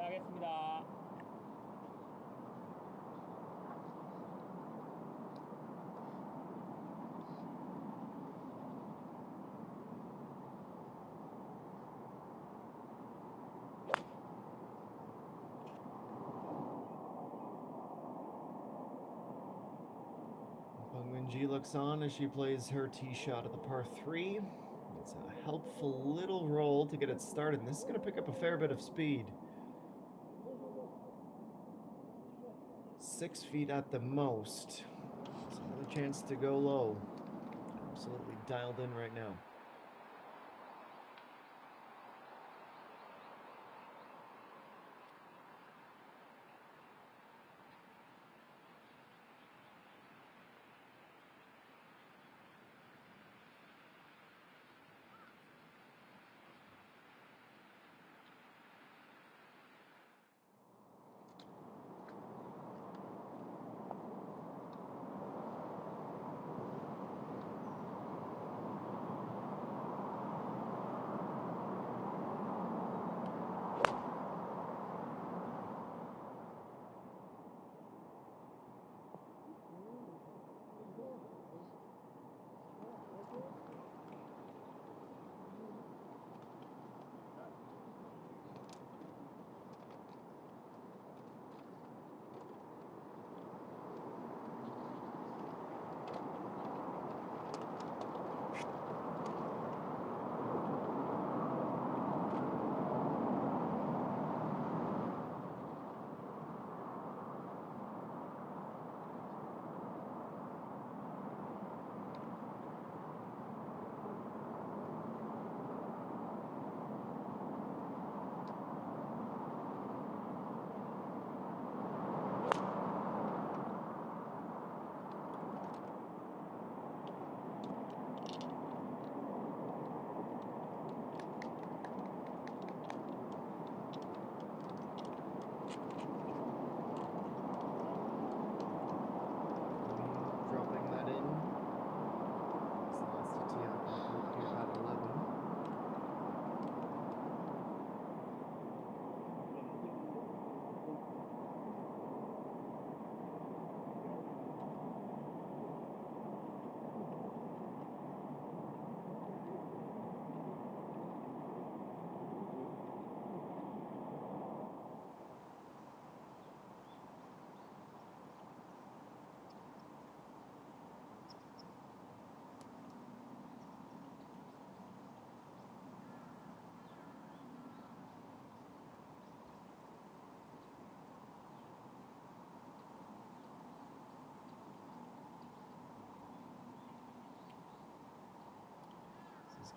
하겠습니다. Peng Min-ji looks on as she plays her tee shot at the par 3. It's a helpful little roll to get it started, and this is going to pick up a fair bit of speed. 6 feet at the most. It's another chance to go low. Absolutely dialed in right now.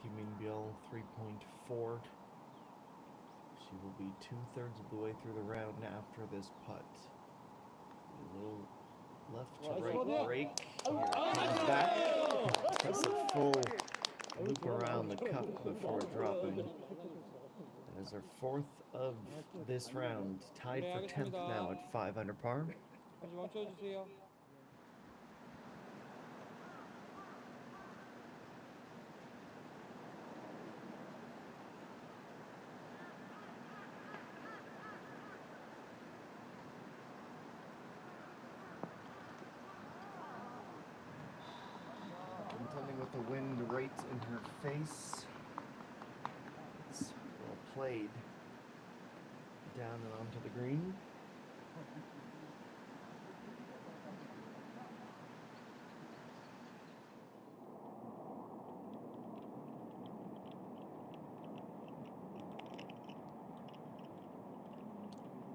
Minbiel 3.4. She will be 2/3 of the way through the round after this putt. A little left to right break. Here comes back. Takes a full loop around the cup before dropping. That is her 4th of this round. Tied for 10th now at 5 under par. 다시 멈춰주세요. Contending with the wind right in her face. It's well played down and onto the green.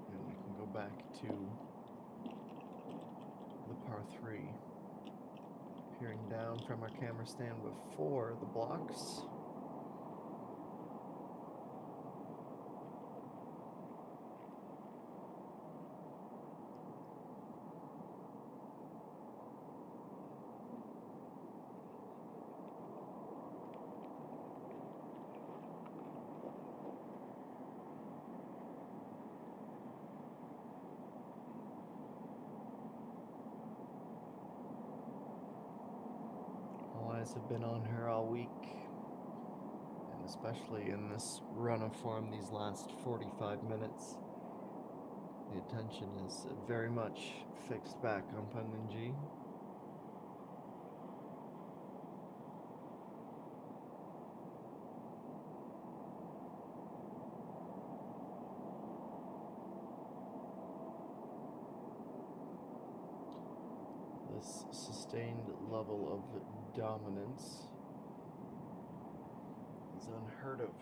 And we can go back to the par 3. Peering down from our camera stand before the blocks. Have been on her all week, and especially in this run of form these last 45 minutes. The attention is very much fixed back on Panninji. This sustained level of dominance is unheard of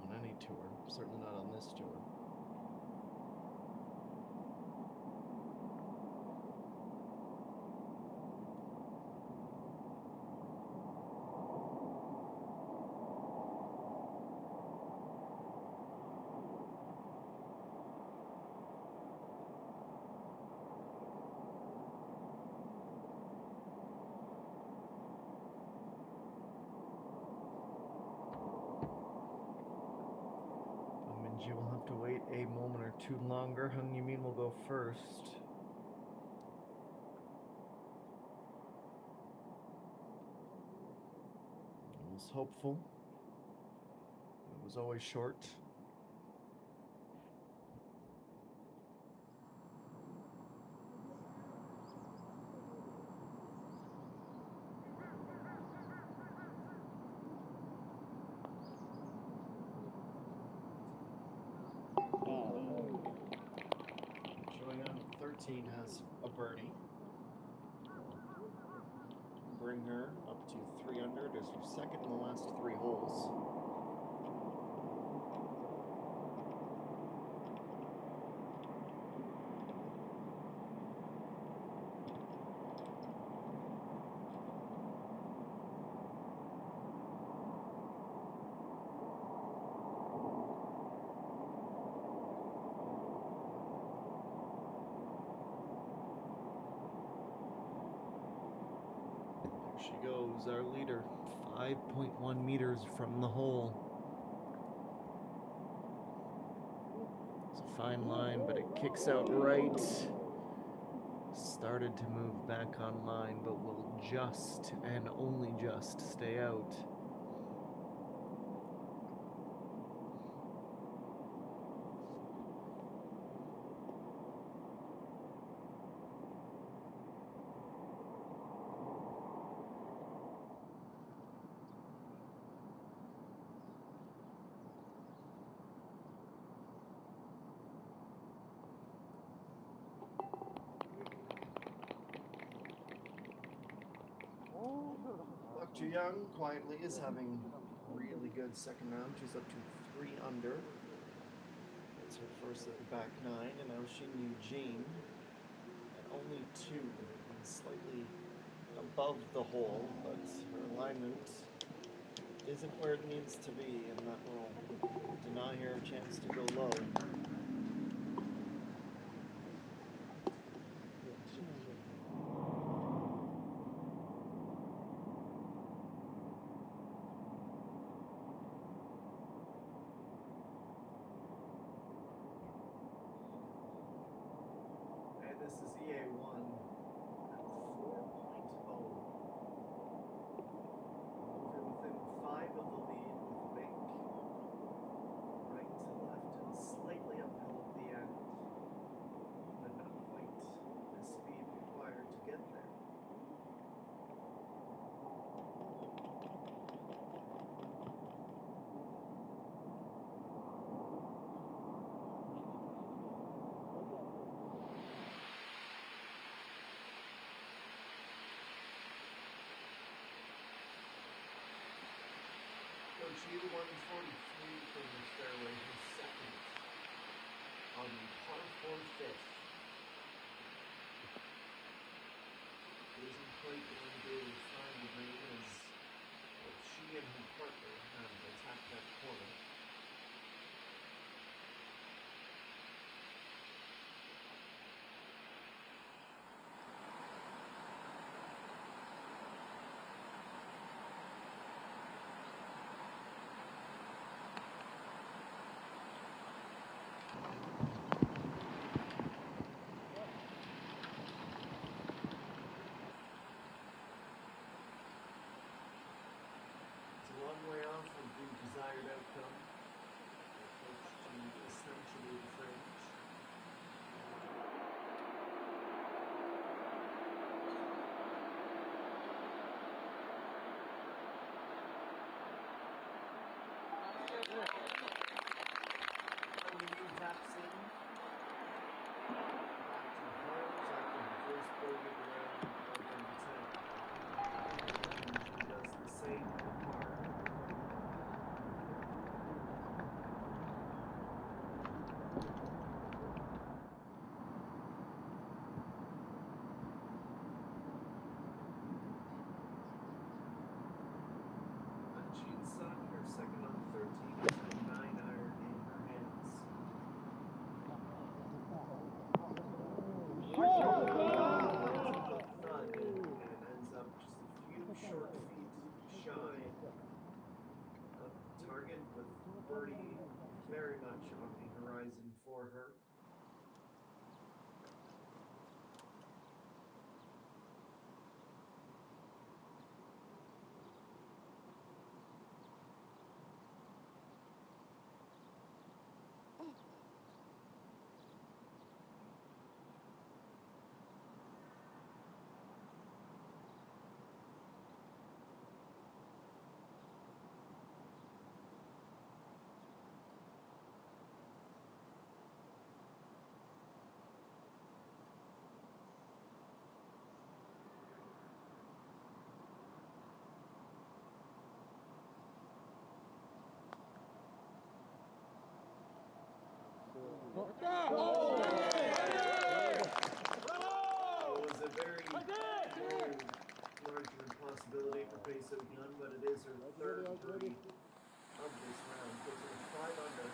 on any tour, certainly not on this tour. You will have to wait a moment or two longer. Hung Yumin will go first. It was hopeful. It was always short. Has a birdie. Bring her up to 3 under. It is her second in the last 3 holes. She goes, our leader, 5.1 meters from the hole. It's a fine line, but it kicks out right. Started to move back online, but will just and only just stay out. Too Young quietly is having a really good second round. She's up to 3 under. It's her first at the back 9, and now Shin Eugene at only 2, and slightly above the hole, but her alignment isn't where it needs to be, and that will deny her a chance to go low. And this is EA1 at 4.0. Over within 5 of the lead with a bank. Right to left and slightly uphill at the end, but not quite the speed required to get there. Coach U 143 from the fairway, his second on the par 4 fifth. It isn't quite going to be able to find the green as both she and her partner have attacked that corner. It's a long way off of the desired outcome. Approach to essentially the fringe. Taps in. Back to the pros after the first bogey round, open to 10. And does the same on the par. Jean Sun, her second on 13, with a 9-iron in her hands. Thud and ends up just a few short feet shy of the target, with birdie very much on the horizon for her. It was a very large responsibility for Pace of None, but it is her third birdie of this round. Puts her 5 under.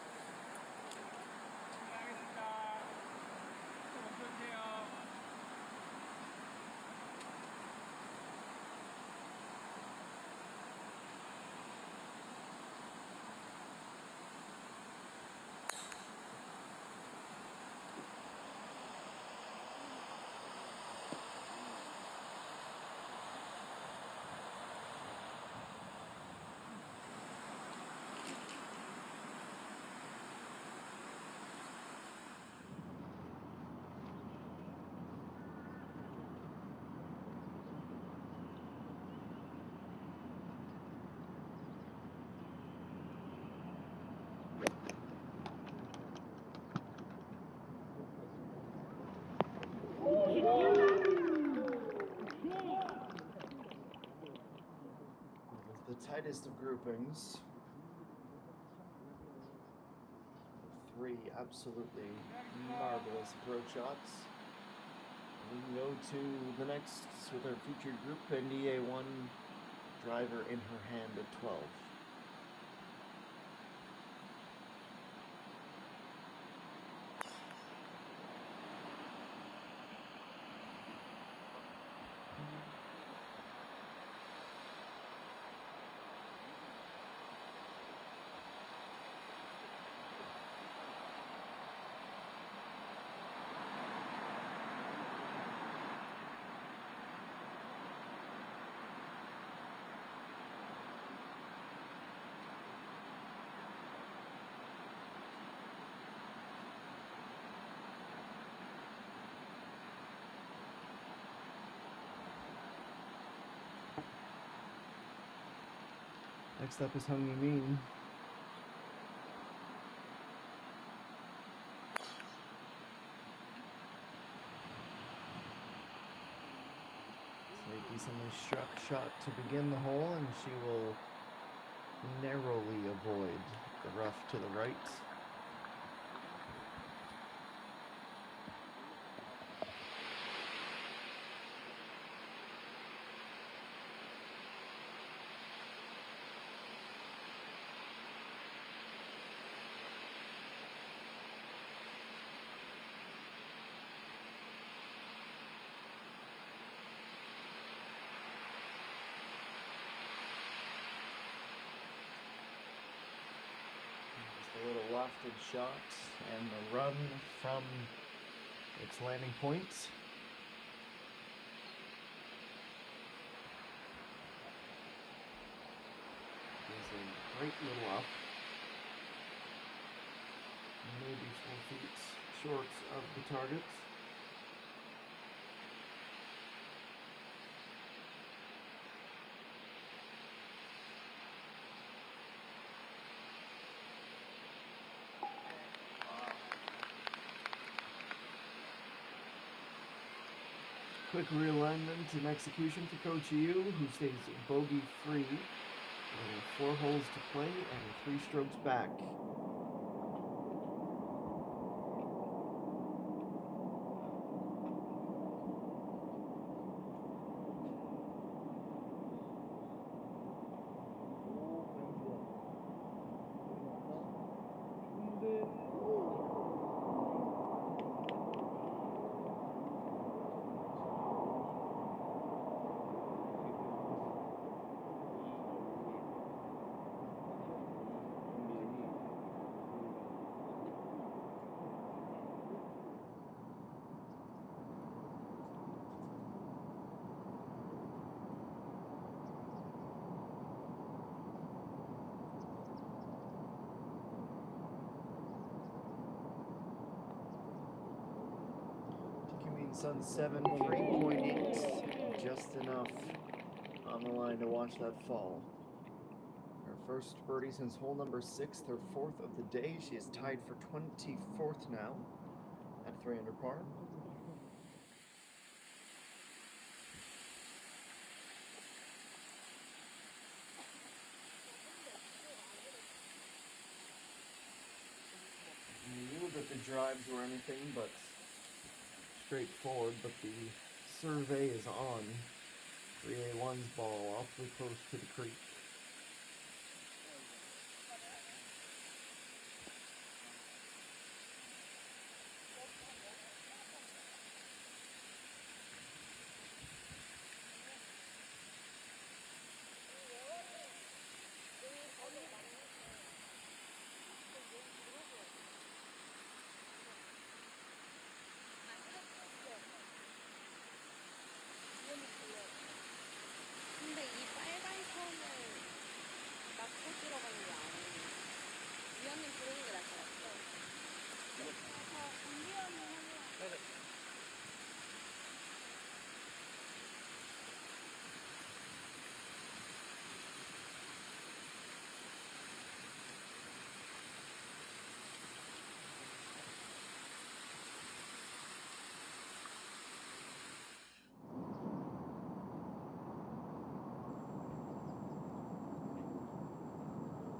The tightest of groupings. 3 absolutely marvelous approach shots. We can go to the next with our featured group, NDA1 driver in her hand at 12. Next up is Hung Min. A decently struck shot to begin the hole, and she will narrowly avoid the rough to the right. A little lofted shot and the run from its landing point. Is a great little up. Maybe 4 feet short of the target. Quick realignment and execution for Coach Yu, who stays bogey free. 4 holes to play and 3 strokes back. Sun 7, 3.8, just enough on the line to watch that fall. Her first birdie since hole number 6, her 4th of the day. She is tied for 24th now at 3 under par. A little bit the drives or anything, but straightforward, but the survey is on. 3A1's ball awfully close to the creek. 근데 이 빨간 선을 맞고 들어가는 게 아니에요. 위원님 들어오는 게 나을 것 같아요. 위원님 하면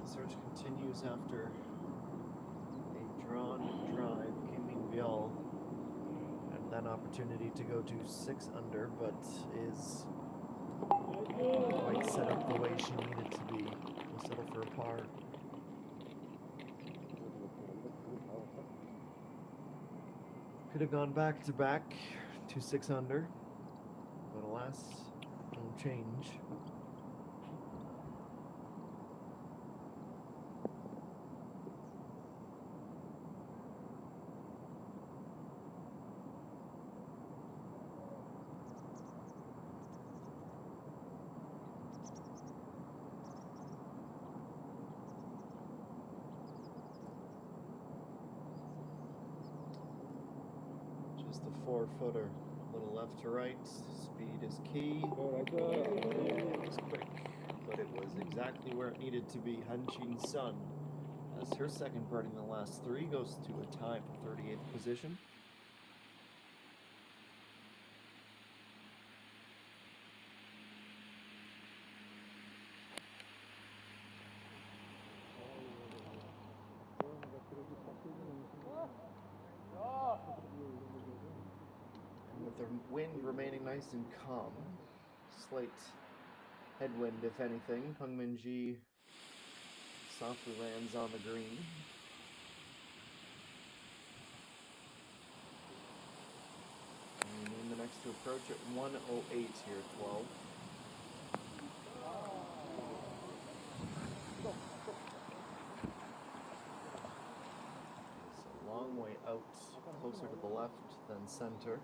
The search continues after a drawn drive. Kim Min-byul had an opportunity to go to 6 under, but is quite set up the way she needed to be. Will settle for a par. Could have gone back to back to 6 under, but alas, no change. Just a 4-footer, a little left to right. Speed is key. It was quick, but it was exactly where it needed to be. Han-Chin Sun, as her second birdie in the last 3, goes to a tie for 38th position. And with the wind remaining nice and calm, slight headwind if anything, Peng Min-ji softly lands on the green. And in the next to approach at 108 here, 12. It's a long way out, closer to the left than center.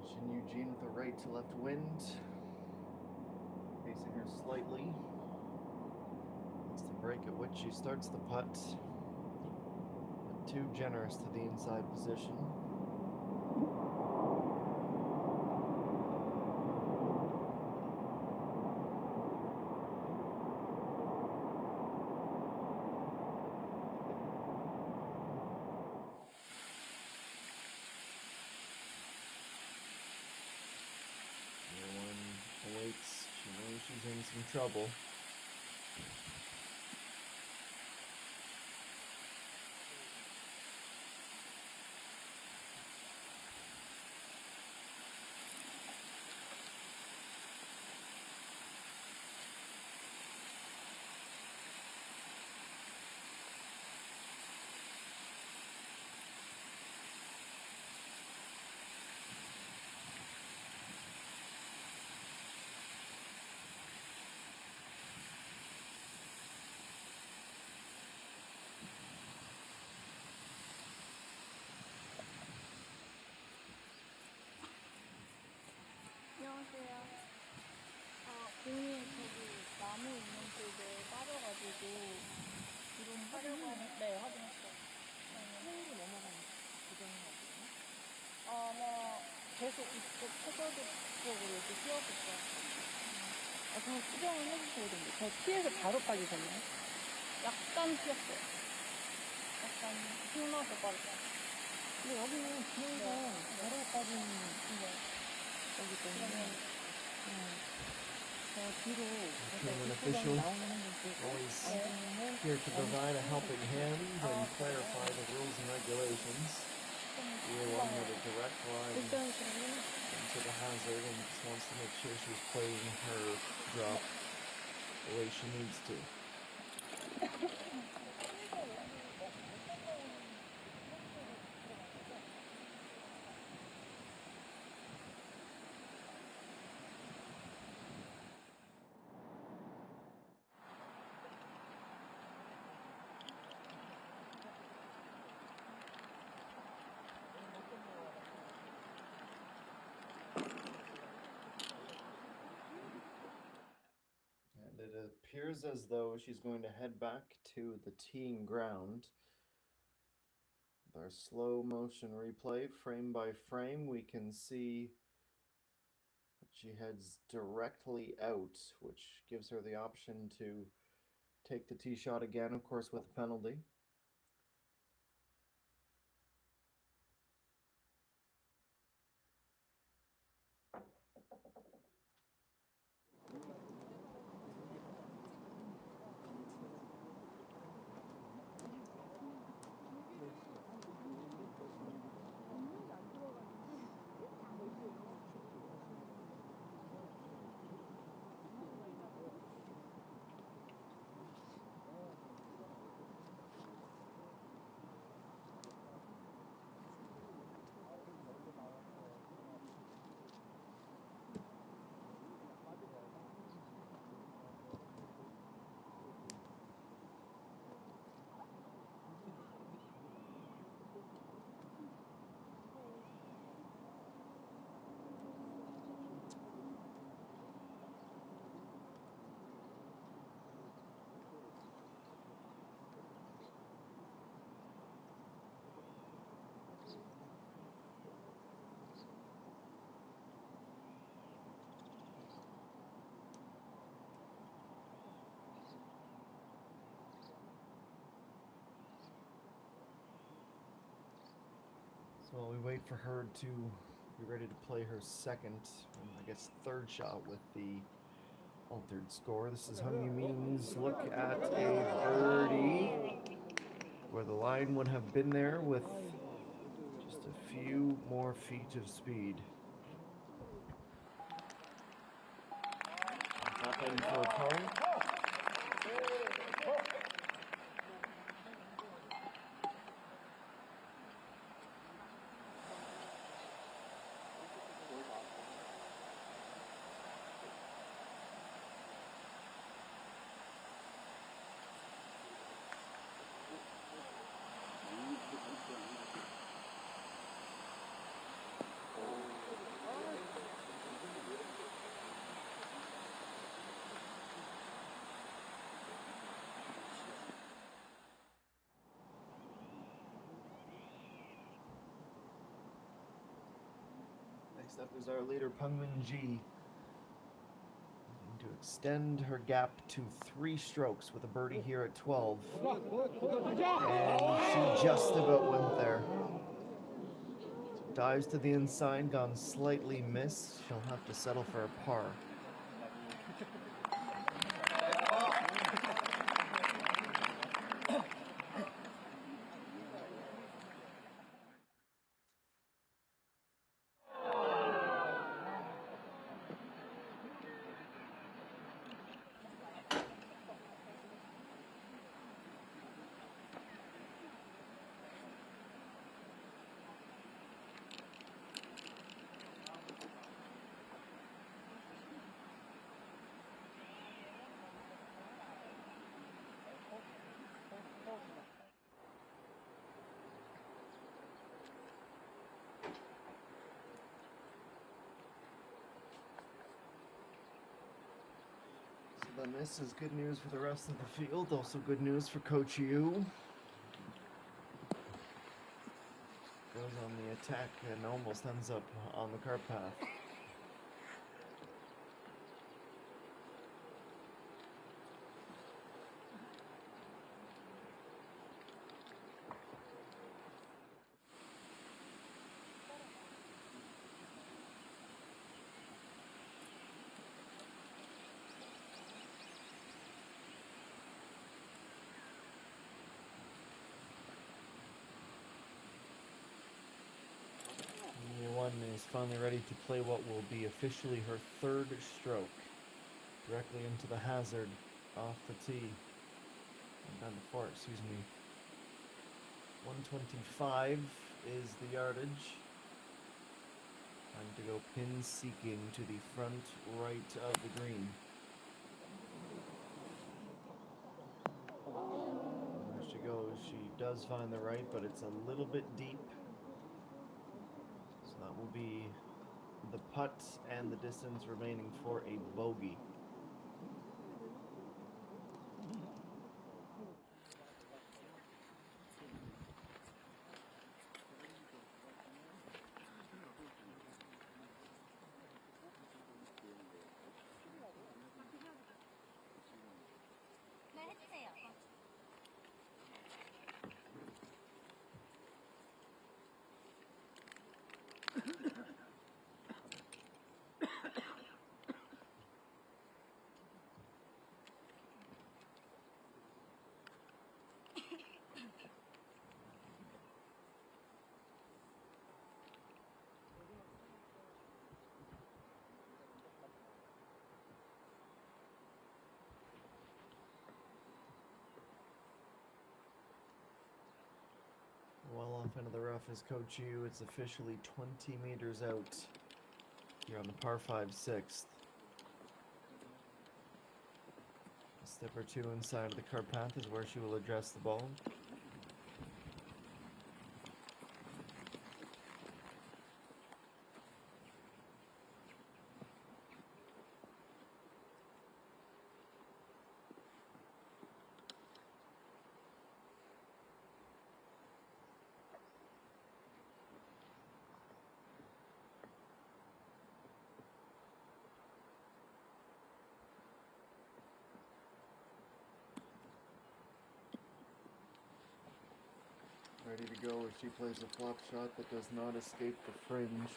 Shin Eugene with a right to left wind, facing her slightly. That's the break at which she starts the putt, but too generous to the inside position. Awaits. She knows she's in some trouble. 안녕하세요. 공이 저기 나무 있는 쪽에 빠져가지고 이런 하려고 네, 확인했어요. 헬기 넘어가는 구경하거든요. 아마 계속 이쪽 태설도 쪽으로 이렇게 휘어서 있어요. 그럼 수정을 해주셔야 됩니다. 저 피해서 바로 빠지셨나요? 약간 튀었어요. 약간 힘나서 빠졌어요. 근데 여기는 뒤에서 바로 빠지는 거기 때문에 뒤로 An official always here to provide a helping hand and clarify the rules and regulations. Rule one with a direct line into the hazard and just wants to make sure she's playing her drop the way she needs to. And it appears as though she's going to head back to the teeing ground. With our slow motion replay, frame by frame, we can see that she heads directly out, which gives her the option to take the tee shot again, of course, with a penalty. So while we wait for her to be ready to play her second, I guess third shot with the altered score, this is Hung Yiming's look at a birdie, where the line would have been there with just a few more feet of speed. Top end for a par. Next up is our leader, Pengmin Ji, to extend her gap to 3 strokes with a birdie here at 12. And she just about went there. Dives to the inside, gone slightly missed. She'll have to settle for a par. Then this is good news for the rest of the field. Also good news for Coach Yu. Goes on the attack and almost ends up on the cart path. Is finally ready to play what will be officially her 3rd stroke. Directly into the hazard off the tee. Down the far, excuse me. 125 is the yardage. Time to go pin seeking to the front right of the green. There she goes. She does find the right, but it's a little bit deep. That will be the putt and the distance remaining for a bogey. Well off into the rough is Coach Yu. It's officially 20 meters out here on the par 5 6th. A step or two inside of the cart path is where she will address the ball. Ready to go as she plays a flop shot that does not escape the fringe.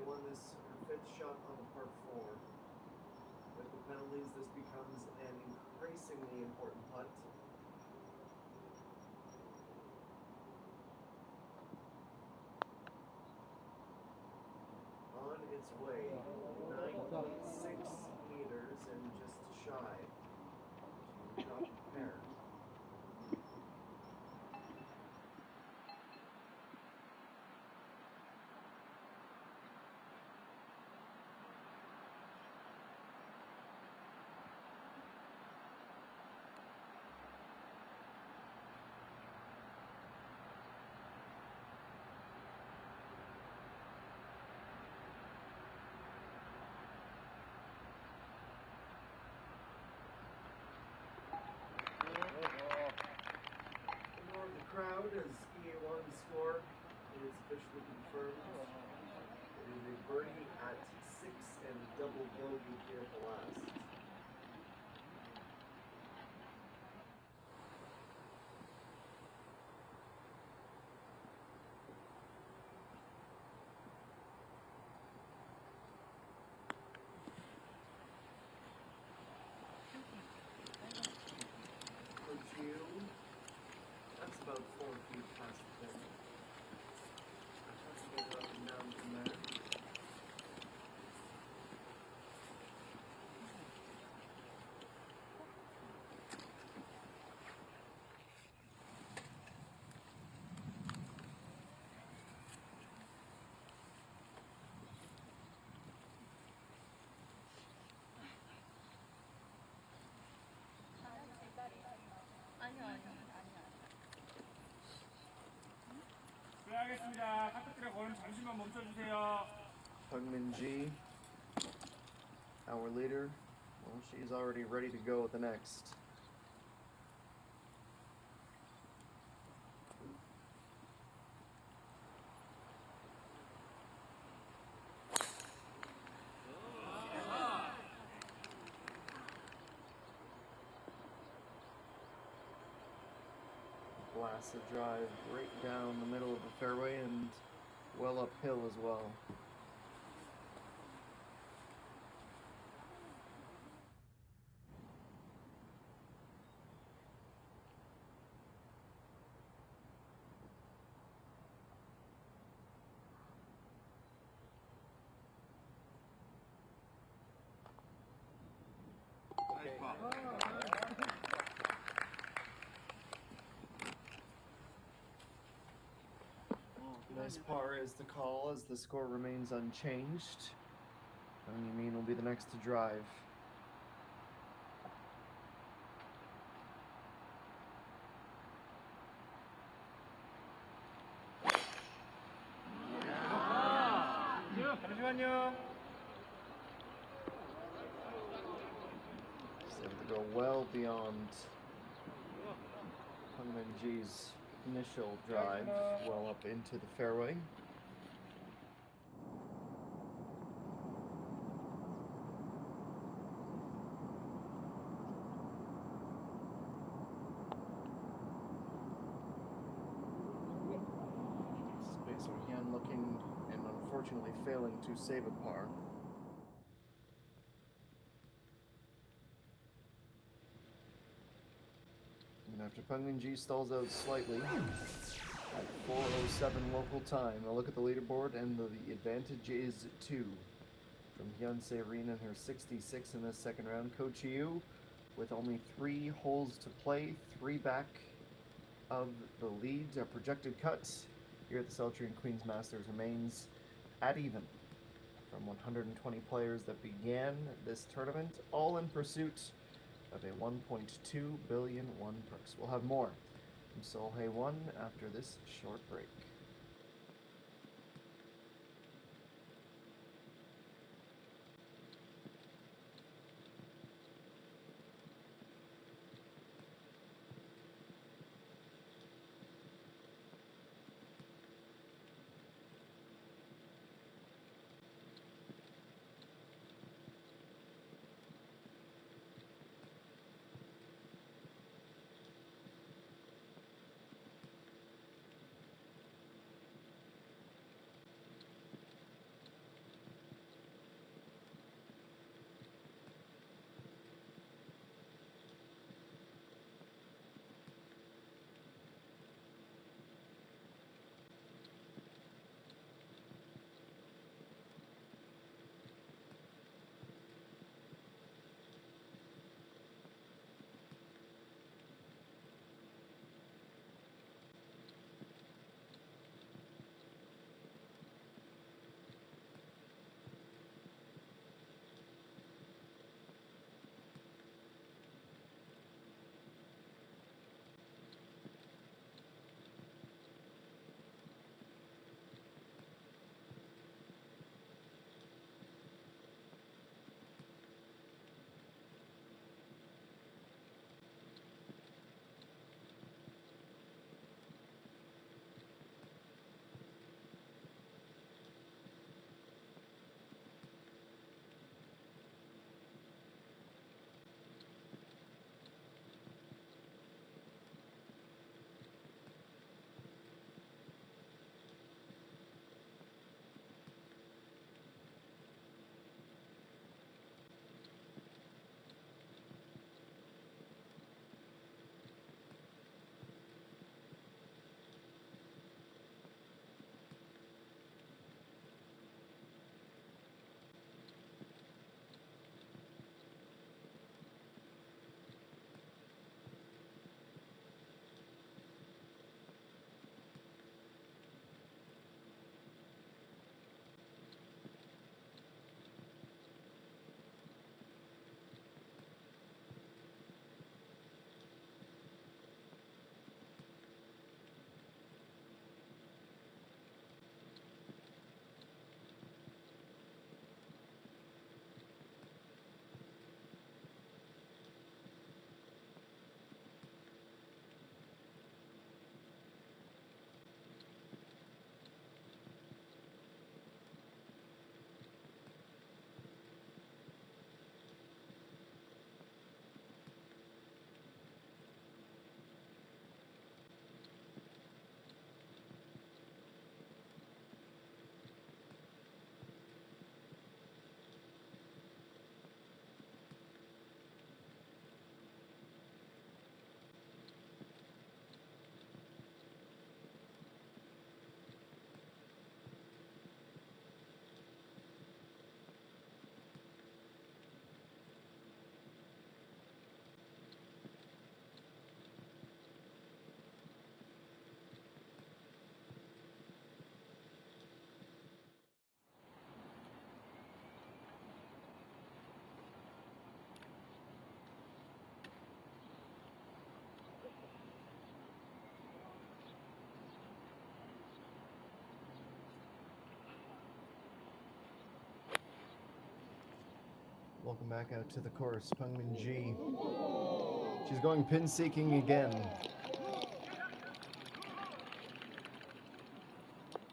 Won this her fifth shot on the par 4. With the penalties, this becomes an increasingly important putt. On its way, 9.6 meters and just shy to top pair. Crowd as EA1's score is officially confirmed. It is a birdie at 6 and double bogey here at the last. That's about 4 feet past the pin. Let's go up and down from there. 수고하겠습니다. 카트트랙 오늘 잠시만 멈춰주세요. Pungmin-G, our leader, well, she's already ready to go with the next. Blasts a drive right down the middle of the fairway and well uphill as well. Nice par is the call as the score remains unchanged. Pungmin will be the next to drive. 잠시만요. He's able to go well beyond Pungmin-G's initial drive, well up into the fairway. Spacer Hyun looking and unfortunately failing to save a par. And after Pungmin-G stalls out slightly at 4:07 local time, a look at the leaderboard and the advantage is 2 from Hyun Se-rin in her 66 in this second round. Ko Chi-yu with only 3 holes to play, 3 back of the lead, a projected cut, here at the Celltrion Queens Masters remains at even from 120 players that began this tournament, all in pursuit of a 1.2 billion won purse. We'll have more from Solheim 1 after this short break. Welcome back out to the course, Pungmin G. She's going pin seeking again.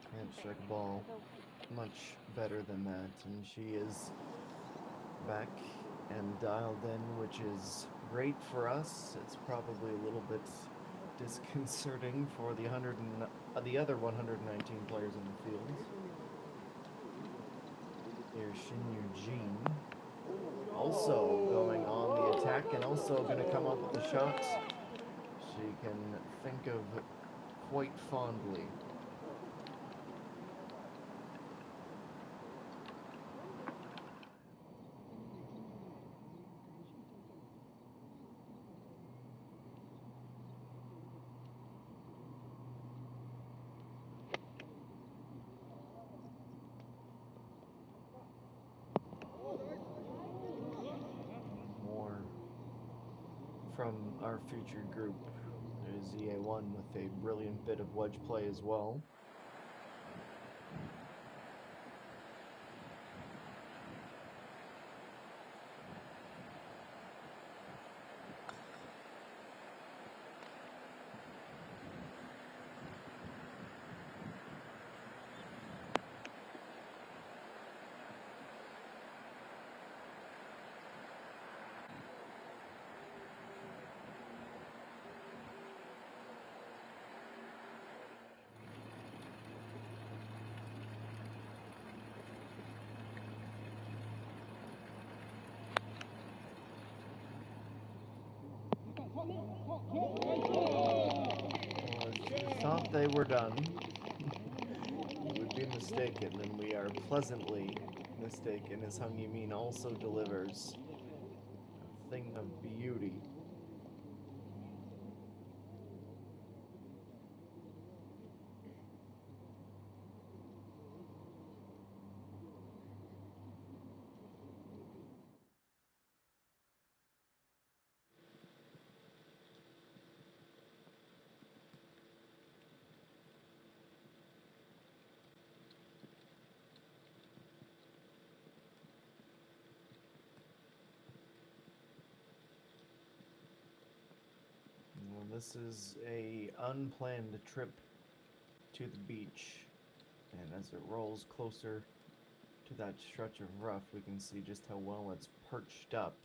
Can't strike a ball much better than that, and she is back and dialed in, which is great for us. It's probably a little bit disconcerting for the other 119 players in the field. Here's Shin Eugene, also going on the attack and also going to come up with the shots she can think of quite fondly. from our featured group. There's EA1 with a brilliant bit of wedge play as well. Well, if you thought they were done, you would be mistaken, and we are pleasantly mistaken, as Hung Yamin also delivers a thing of beauty. Well, this is a unplanned trip to the beach, and as it rolls closer to that stretch of rough, we can see just how well it's perched up.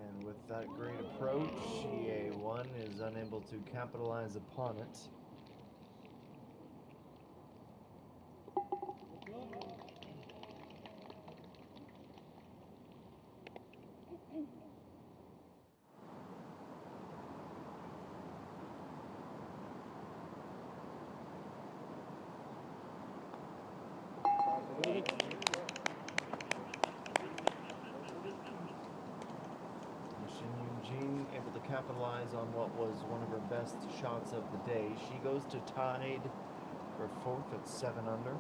And with that great approach, EA1 is unable to capitalize upon it. Eugene able to capitalize on what was one of her best shots of the day. She goes to tied for fourth at 7 under.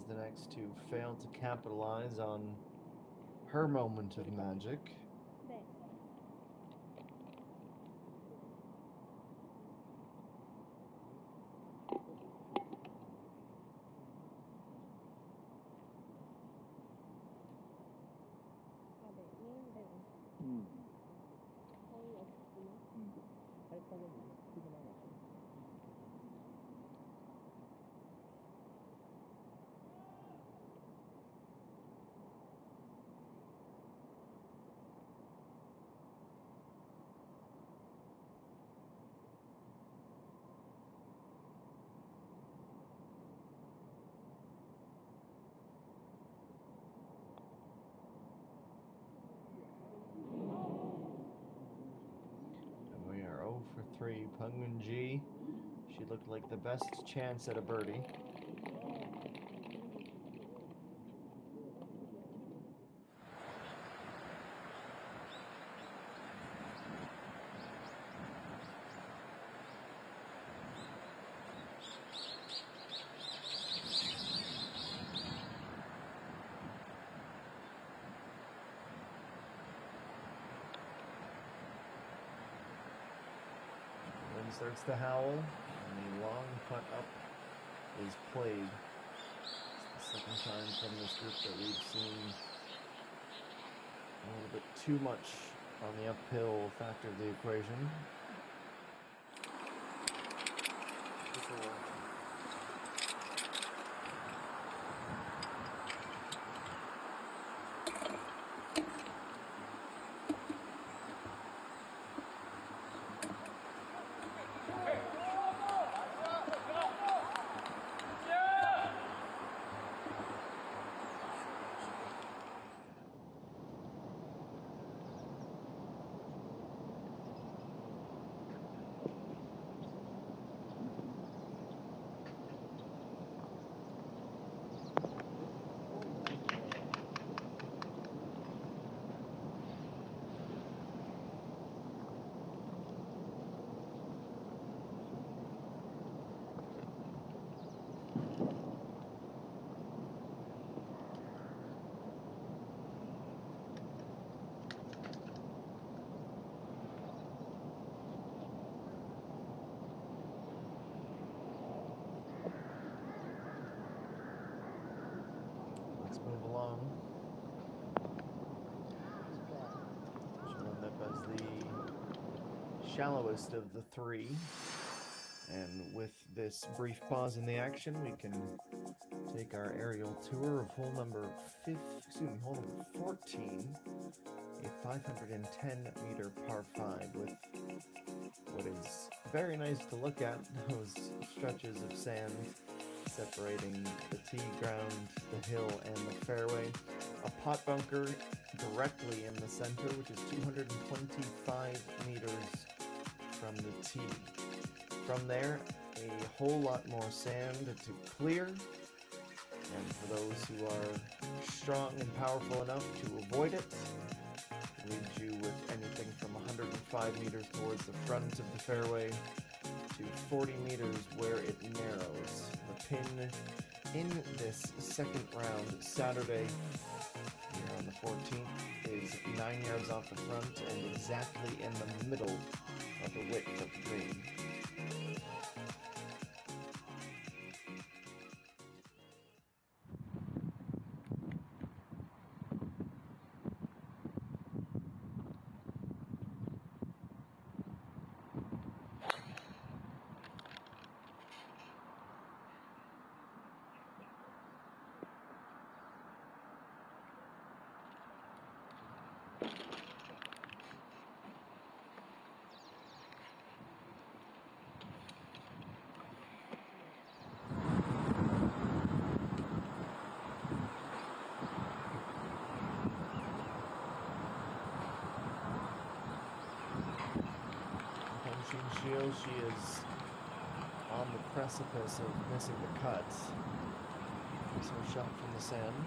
The next to fail to capitalize on her moment of magic. 네. 아, 네. 있는데 거의 없구나. 살짝은 크긴 하네. And we are 0 for 3. Pungmin G, she looked like the best chance at a birdie. Wind starts to howl, and the long putt up is played. It's the second time from this group that we've seen little bit too much on the uphill factor of the equation. Let's move along. Showing up as the shallowest of the three. And with this brief pause in the action, we can take our aerial tour of hole number 14, a 510-meter par 5 with what is very nice to look at, those stretches of sand separating the tee ground, the hill, and the fairway. A pot bunker directly in the center, which is 225 meters from the tee. From there, a whole lot more sand to clear, and for those who are strong and powerful enough to avoid it, leaves you with anything from 105 meters towards the front of the fairway to 40 meters where it narrows. The pin in this second round Saturday here on the 14th is 9 yards off the front and exactly in the middle of the width of the green. She is on the precipice of missing the cut. So a shot from the sand.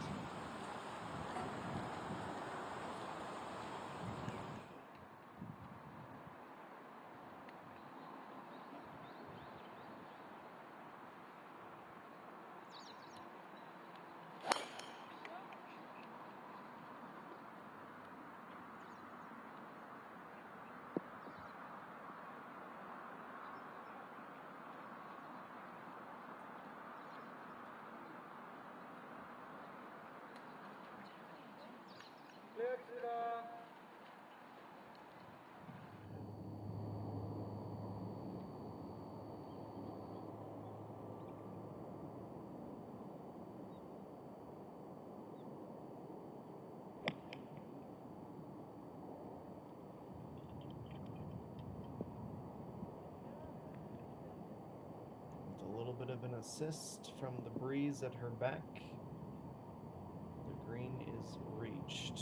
With a little bit of an assist from the breeze at her back, the green is reached.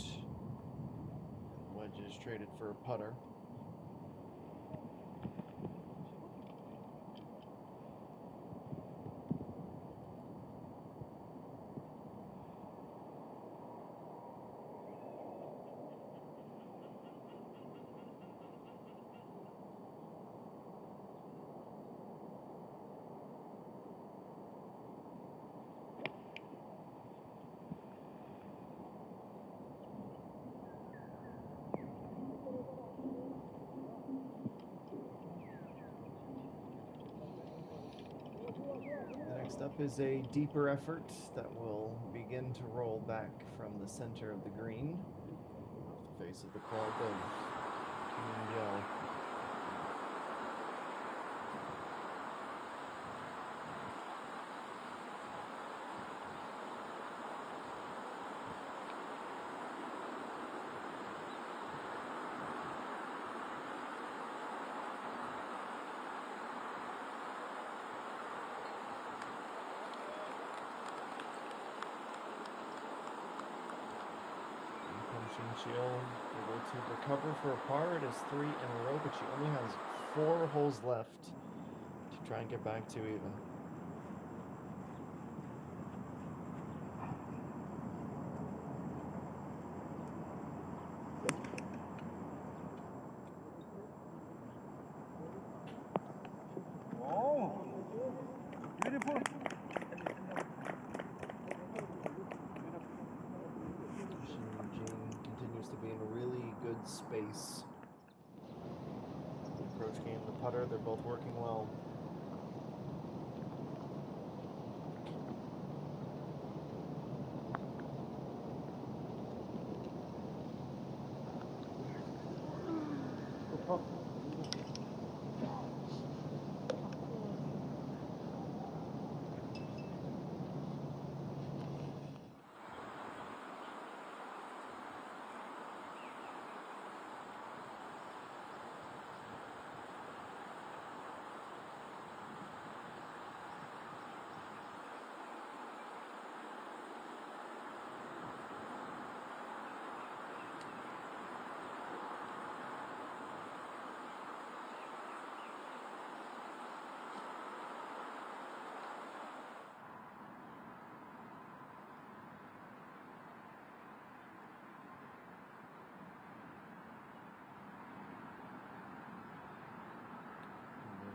Wedge is traded for a putter. Next up is a deeper effort that will begin to roll back from the center of the green. face of the club of ENG. She'll able to recover for a par. It is 3 in a row, but she only has 4 holes left to try and get back to even. Oh, beautiful. To be in a really good space. The approach game, the putter, they're both working well.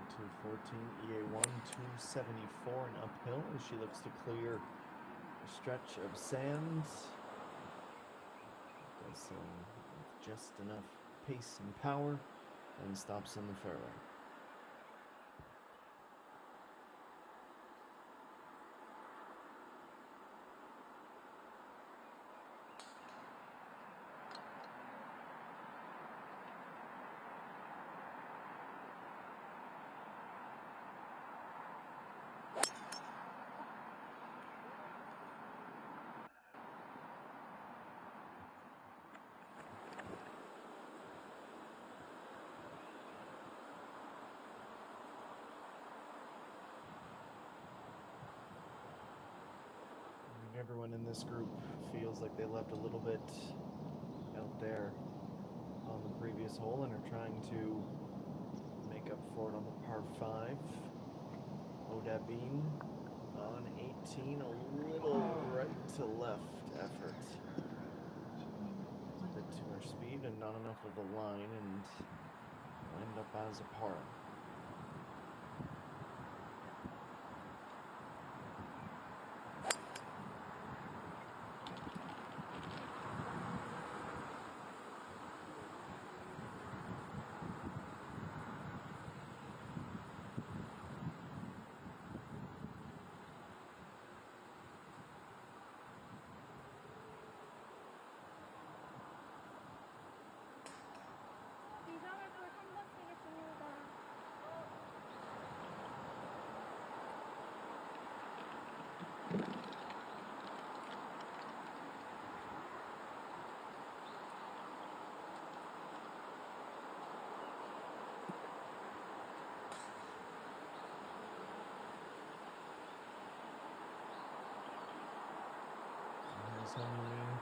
To 14, EA1, 274 and uphill as she looks to clear a stretch of sand. Does so with just enough pace and power and stops in the fairway. Everyone in this group feels like they left a little bit out there on the previous hole and are trying to make up for it on the par 5. Odabine on 18, a little right to left effort. A bit too much speed and not enough of the line, and will end up as a par. 이상할 걸 3번 치겠습니다.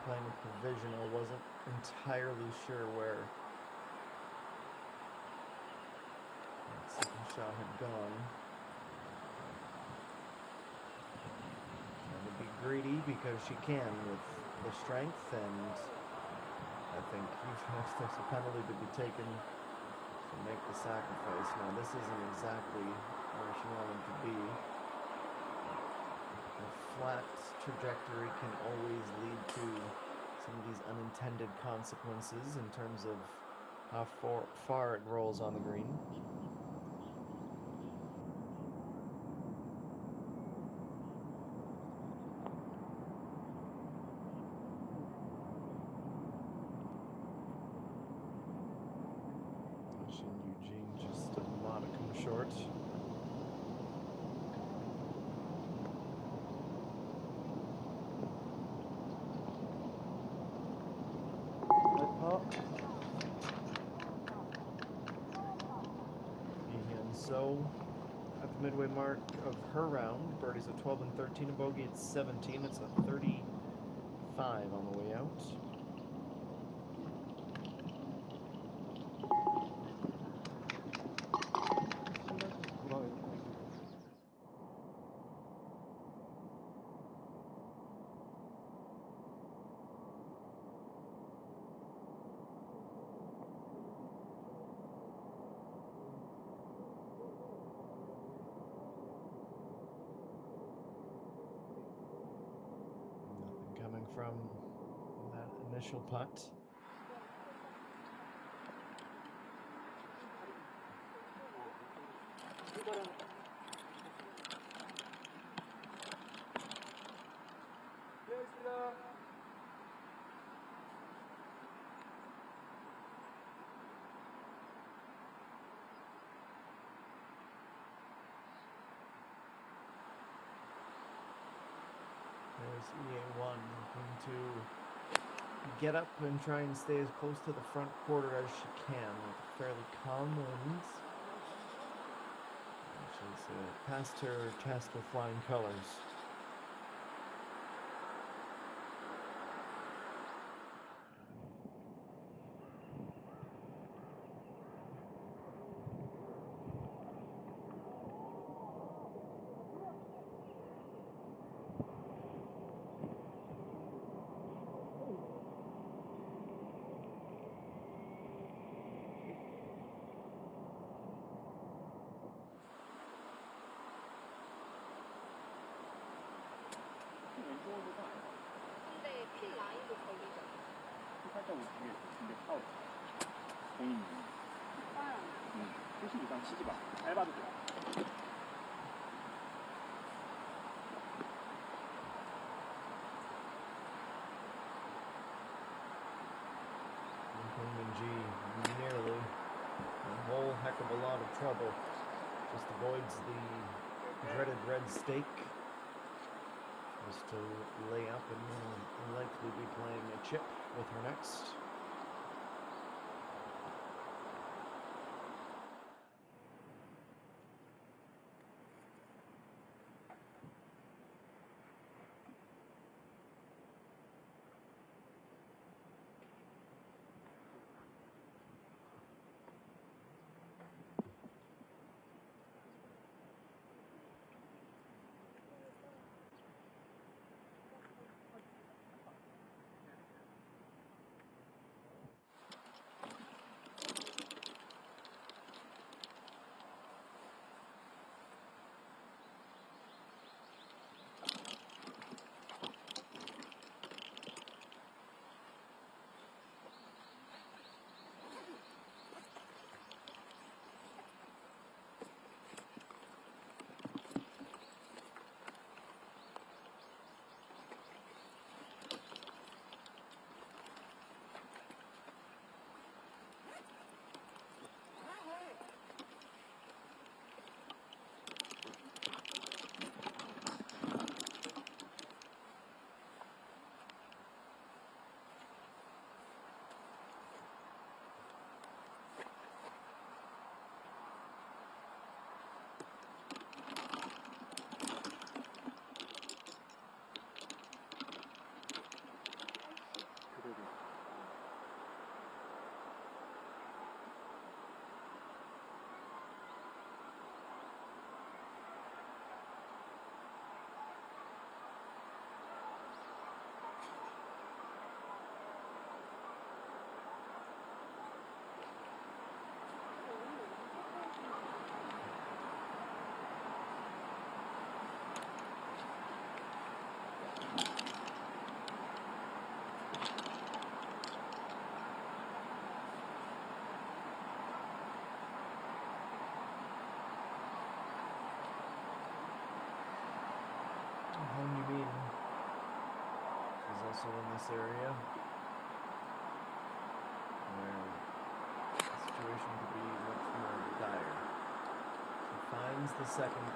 Playing a provisional, wasn't entirely sure where that second shot had gone. Trying to be greedy because she can with the strength, and I think even if there's a penalty to be taken, to make the sacrifice. Now this isn't exactly where she wanted to be. A flat trajectory can always lead to some of these unintended consequences in terms of how far it rolls on the green. So, at the midway mark of her round, birdies at 12 and 13, a bogey at 17. It's a 35 on the way out. Coming from that initial putt. There's EA1 looking to get up and try and stay as close to the front quarter as she can with fairly calm winds. She's passed her test with flying colors. 근데 핀 라인도 걸리잖아. 살짝 우측에 근데 파울. 공인. 오빠야. 70 이상 치지 마. 짧아도 돼. ENG nearly a whole heck of a lot of trouble. Just avoids the dreaded red stake. Just to lay up and will likely be playing a chip with her next. She's also in this area where the situation could be much more dire. She finds the second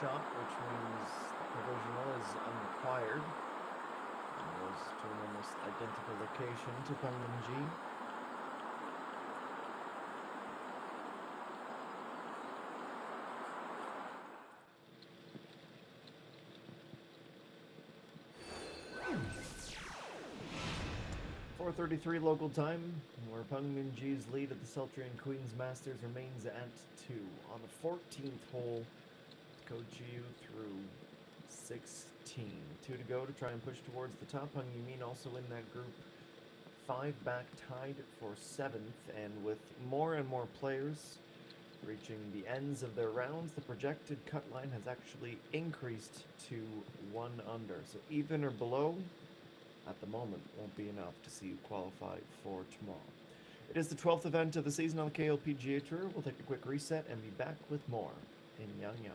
shot, which means the provisional is unrequired. And goes to an almost identical location to Pengmanji. 4:33 local time, where ENG's lead at the Celltrion Queens Masters remains at 2. On the 14th hole, Kochiu through 16. 2 to go to try and push towards the top. Min also in that group. 5 back, tied for 7th, and with more and more players reaching the ends of their rounds, the projected cut line has actually increased to 1 under. So even or below, at the moment, won't be enough to see you qualify for tomorrow. It is the 12th event of the season on the KLPGA Tour. We'll take a quick reset and be back with more in Yangyang.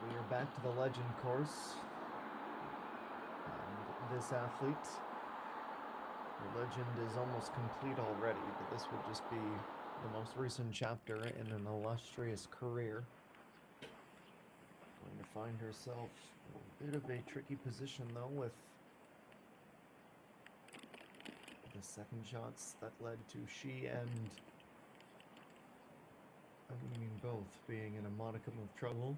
We are back to the Legend course. And this athlete, the legend is almost complete already, but this would just be the most recent chapter in an illustrious career. Going to find herself a bit of a tricky position though, with the second shots that led to she and I mean, both being in a modicum of trouble.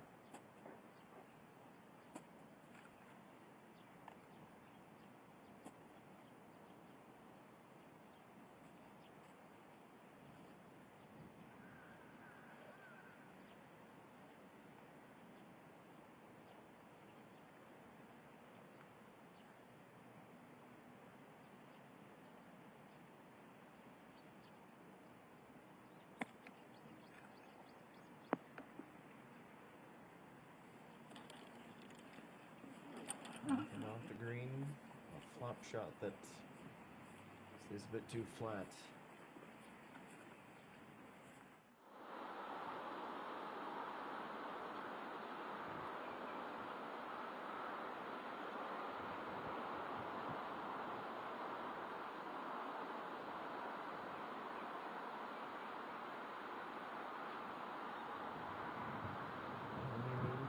Nothing off the green. A flop shot that is a bit too flat.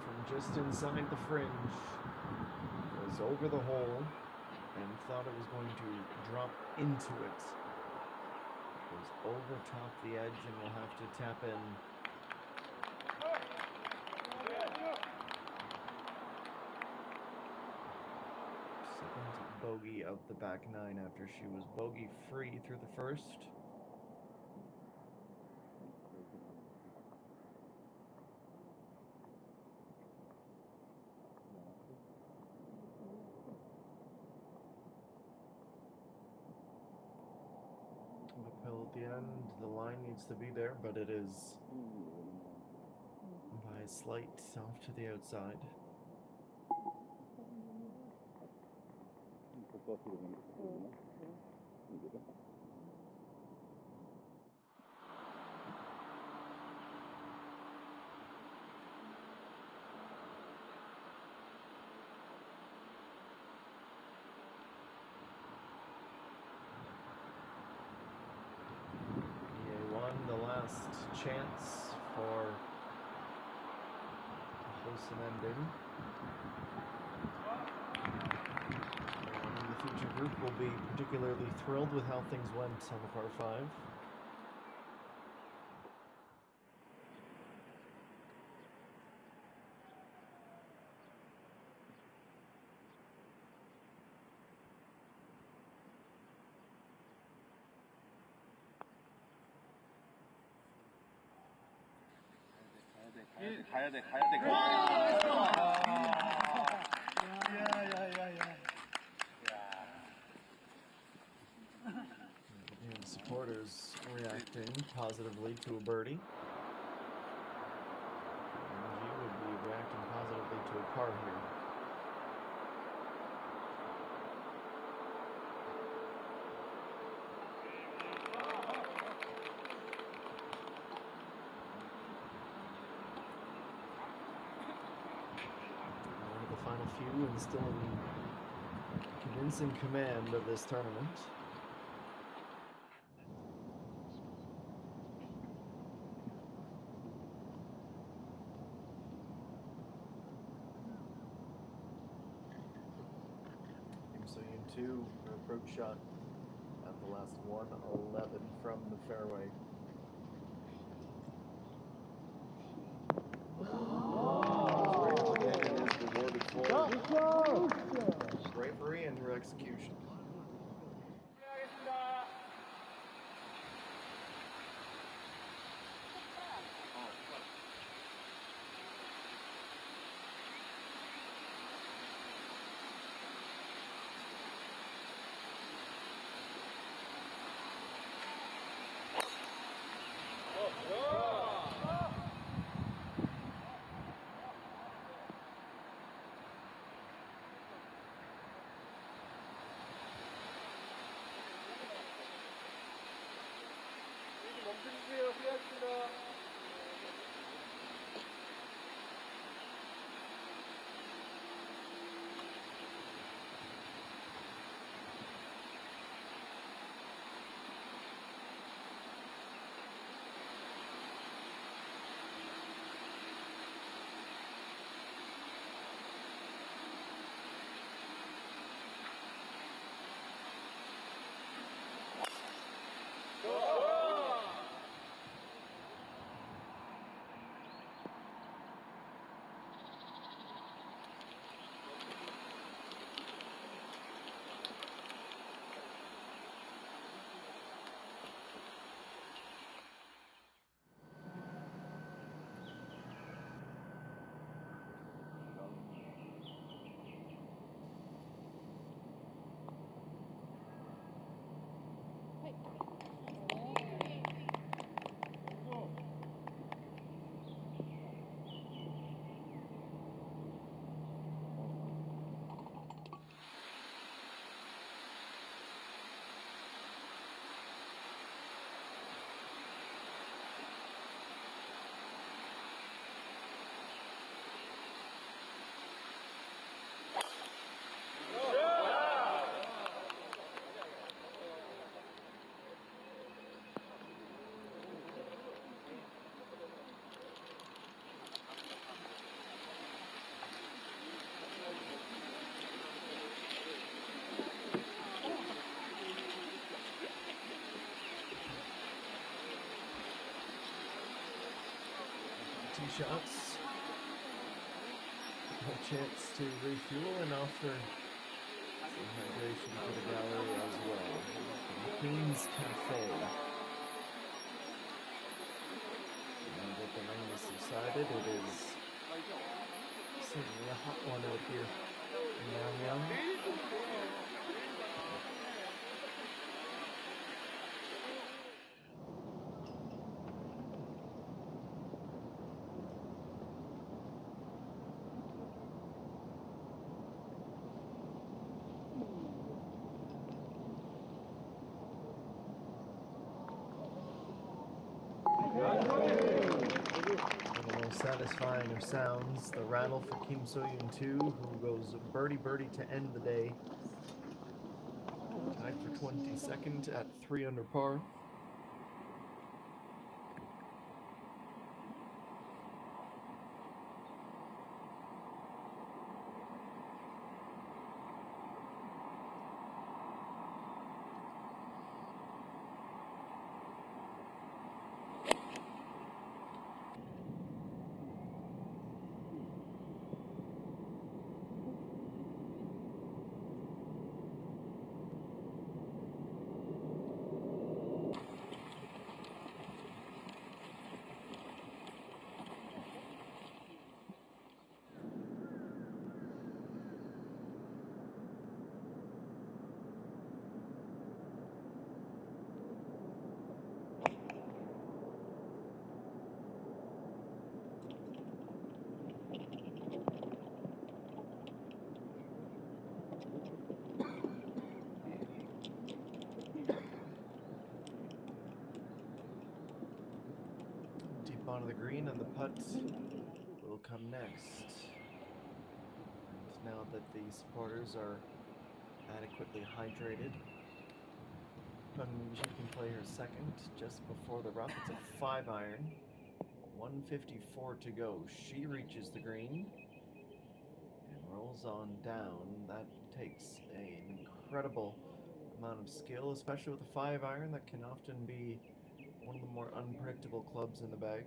From just inside the fringe. Was over the hole and thought it was going to drop into it. It was over top the edge and will have to tap in. Second bogey of the back nine after she was bogey free through the first. Uphill at the end, the line needs to be there, but it is by a slight off to the outside. The last chance for a wholesome ending. And the future group will be particularly thrilled with how things went on the par 5. 가야 돼. And supporters reacting positively to a birdie. ENG would be reacting positively to a par here. Final few and still in convincing command of this tournament. So you approach shot at the last 111 from the fairway. Bravery and her execution. tee shots. A chance to refuel and offer some hydration for the gallery as well. The Queen's Cafe. Now that the rain has subsided, it is certainly a hot one out here in Yanyang. The most satisfying of sounds, the rattle for Kim So-yoon 2, who goes birdie to end the day. Tied for 22nd at 3 under par. Deep onto the green, and the putt will come next. And now that the supporters are adequately hydrated, Peng Minji can play her second just before the rough. It's a 5-iron. 154 to go. She reaches the green and rolls on down. That takes an incredible amount of skill, especially with a 5-iron. That can often be one of the more unpredictable clubs in the bag.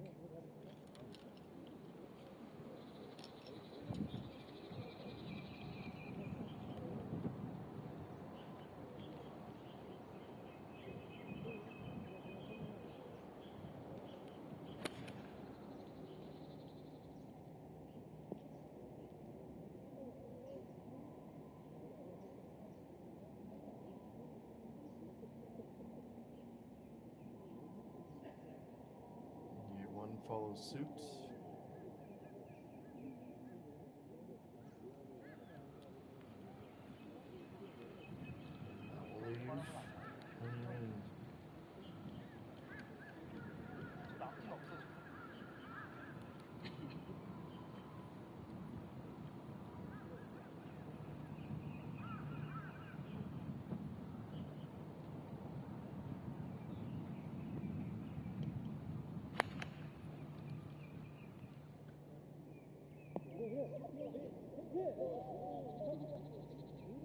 One follows suit. That will leave. What do you mean?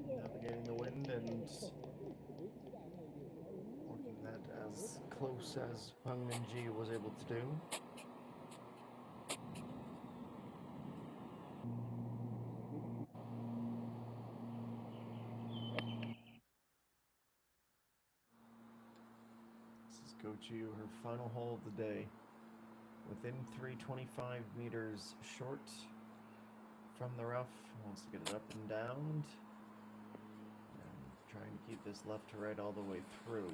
Navigating the wind and working that as close as Peng Minji was able to do. This is Gochu, her final hole of the day. Within 325 meters short from the rough. Wants to get it up and down. And trying to keep this left to right all the way through.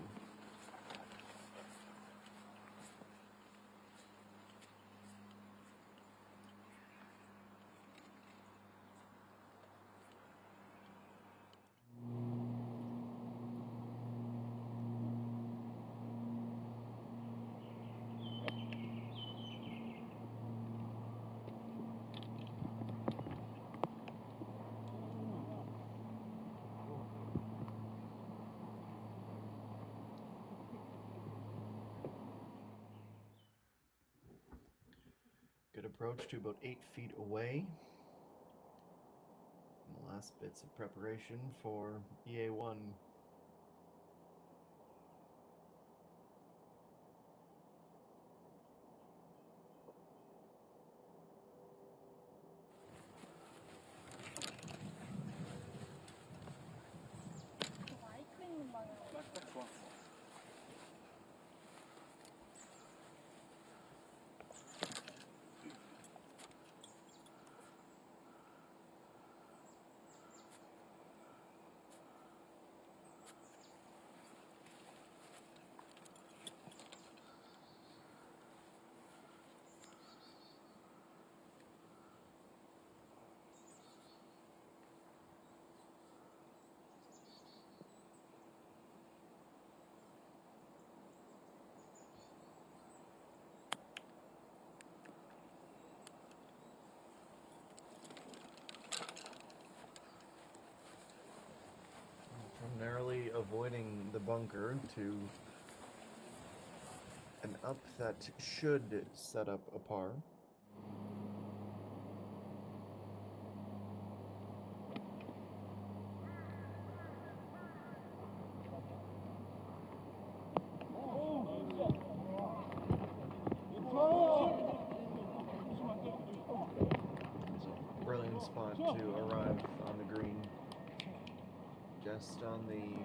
Good approach to about 8 feet away. And the last bits of preparation for EA1. hitting the bunker to an up that should set up a par. Brilliant spot to arrive on the green, just on the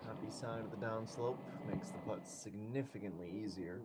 happy side of the downslope, makes the putt significantly easier.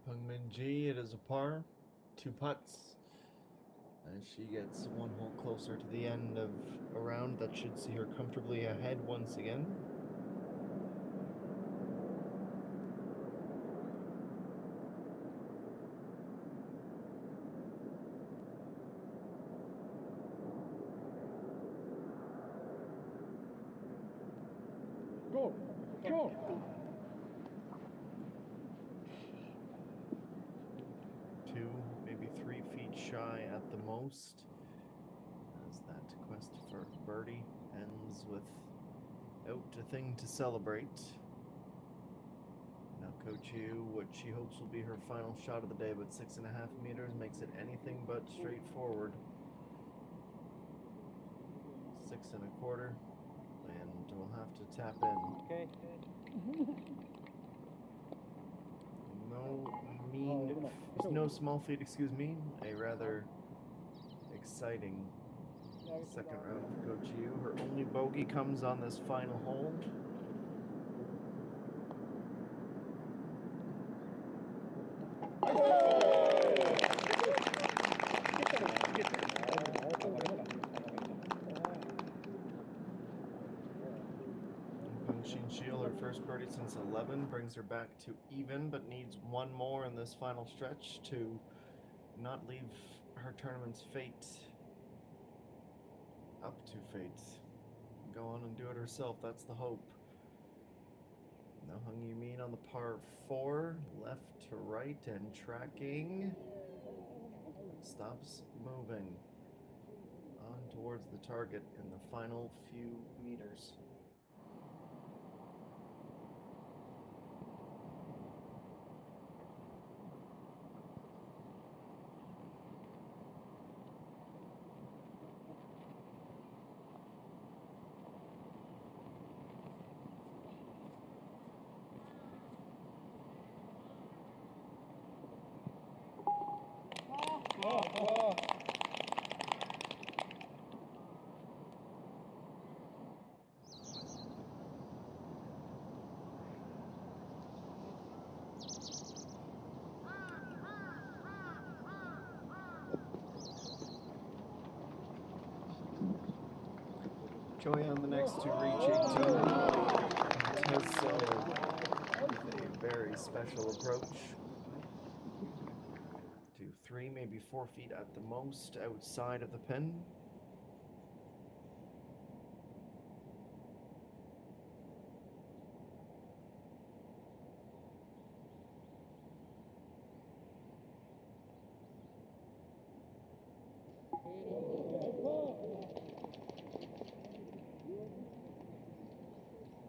Pungmin G, it is a par, 2 putts, as she gets one hole closer to the end of a round that should see her comfortably ahead once again. Go! Go! 2, maybe 3 feet shy at the most, as that quest for birdie ends without a thing to celebrate. Now Coach Yu, what she hopes will be her final shot of the day, but 6.5 meters makes it anything but straightforward. 6 1/4, and we'll have to tap in. Okay. No small feat, excuse me. A rather exciting second round for Coach Yu. Her only bogey comes on this final hole. Her first birdie since 11 brings her back to even, but needs one more in this final stretch to not leave her tournament's fate up to fate. Go on and do it herself, that's the hope. Now Hung Yumin on the par 4, left to right and tracking. Stops moving on towards the target in the final few meters. Joey on the next to reach 18. Does so with a very special approach. To 3, maybe 4 feet at the most outside of the pin.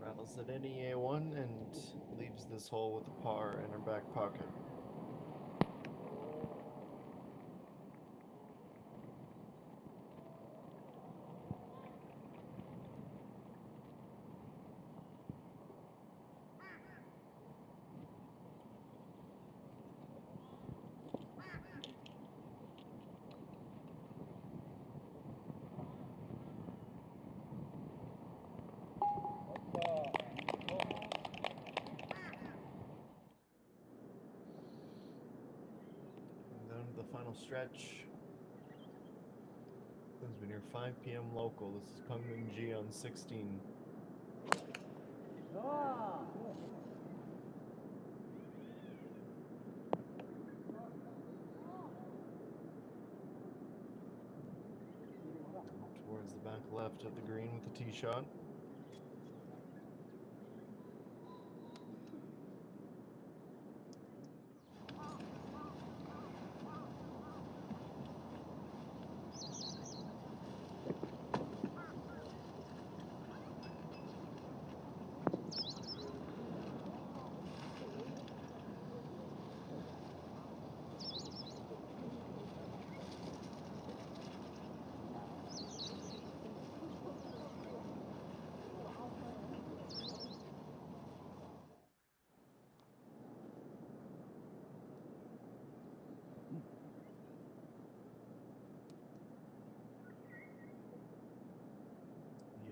Rattles it in EA1 and leaves this hole with a par in her back pocket. final stretch. As we near 5 p.m. local, this is Pengming G on 16. Towards the back left of the green with the tee shot.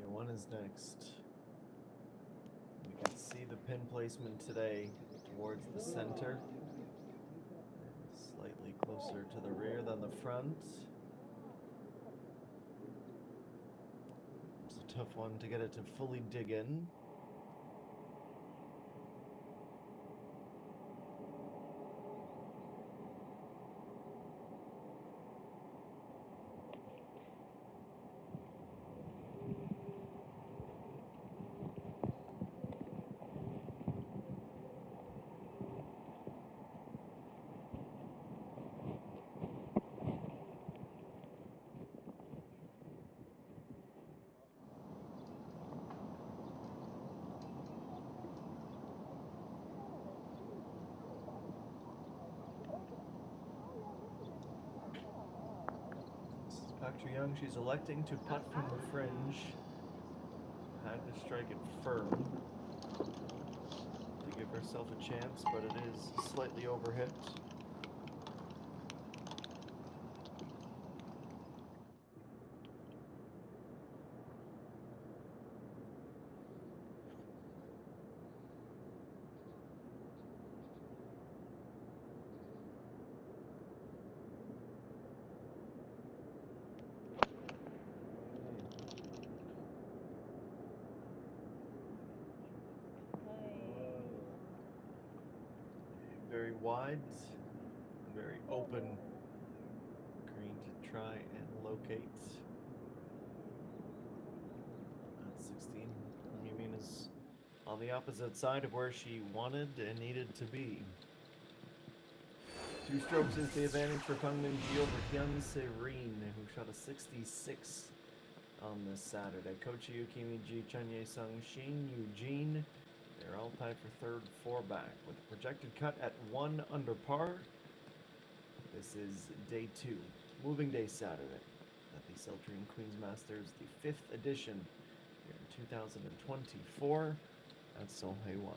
One is next. We can see the pin placement today towards the center. Slightly closer to the rear than the front. It's a tough one to get it to fully dig in. Dr. Young, she's electing to putt from the fringe. Had to strike it firm to give herself a chance, but it is slightly overhit. Very wide, very open green to try and locate. At 16, Yumin is on the opposite side of where she wanted and needed to be. 2 strokes is the advantage for Pengming Ji over Hyun Se-rin, who shot a 66 on this Saturday. Kochi Yukimi Ji, Chunye Sung Shin, Eugene. They're all tied for third, 4 back, with a projected cut at 1 under par. This is day 2, moving day Saturday, at the Celltrion Queens Masters, the 5th edition here in 2024 at Seoul-hae 1.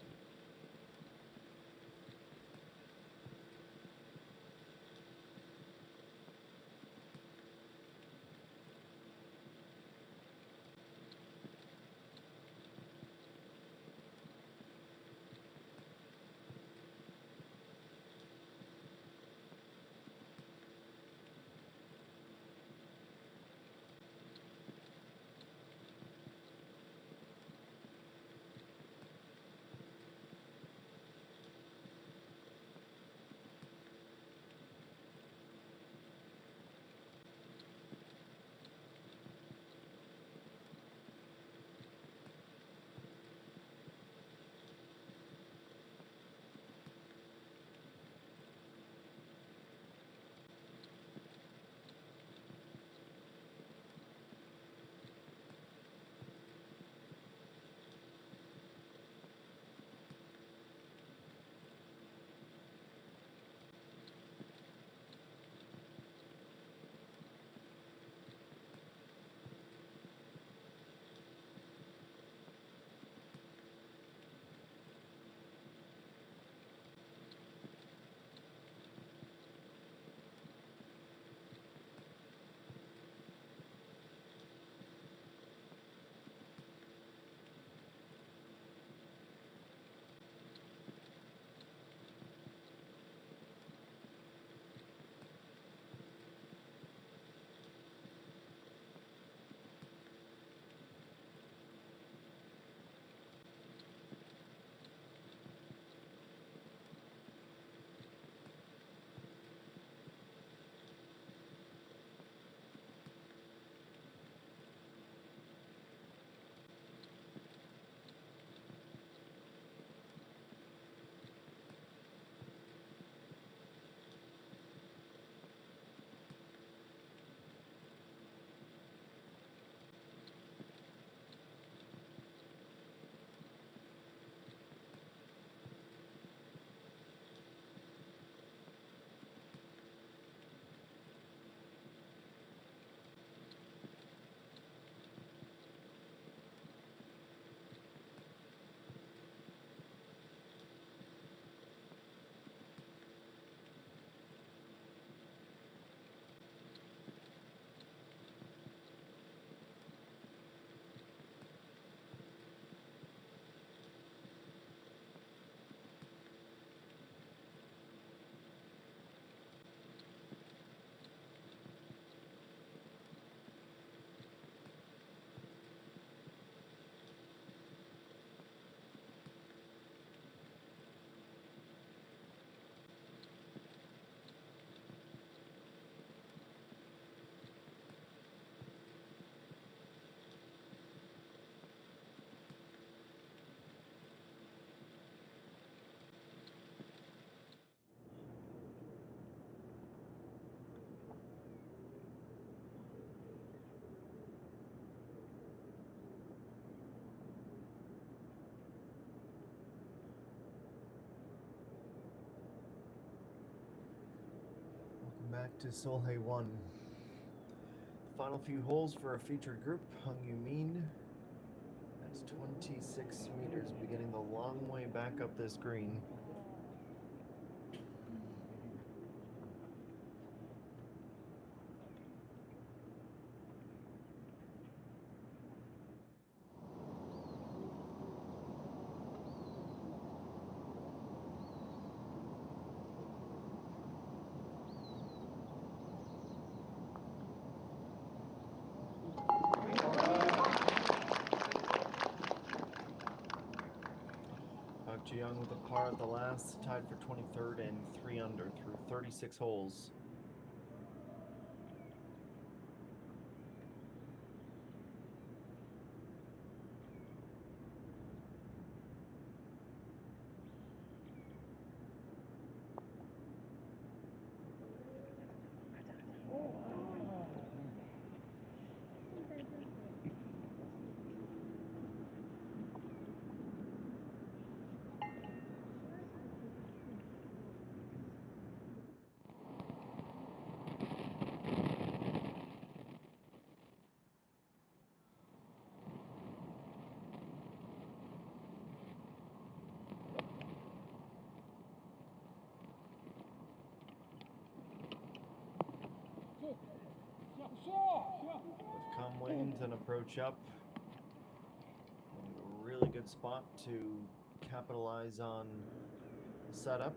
Back to Solheim 1. Final few holes for a featured group, Hung Yu Min. That's 26 meters, beginning the long way back up this green. Young with a par at the last, tied for 23rd and 3 under through 36 holes. With calm winds and approach up, a really good spot to capitalize on the setup.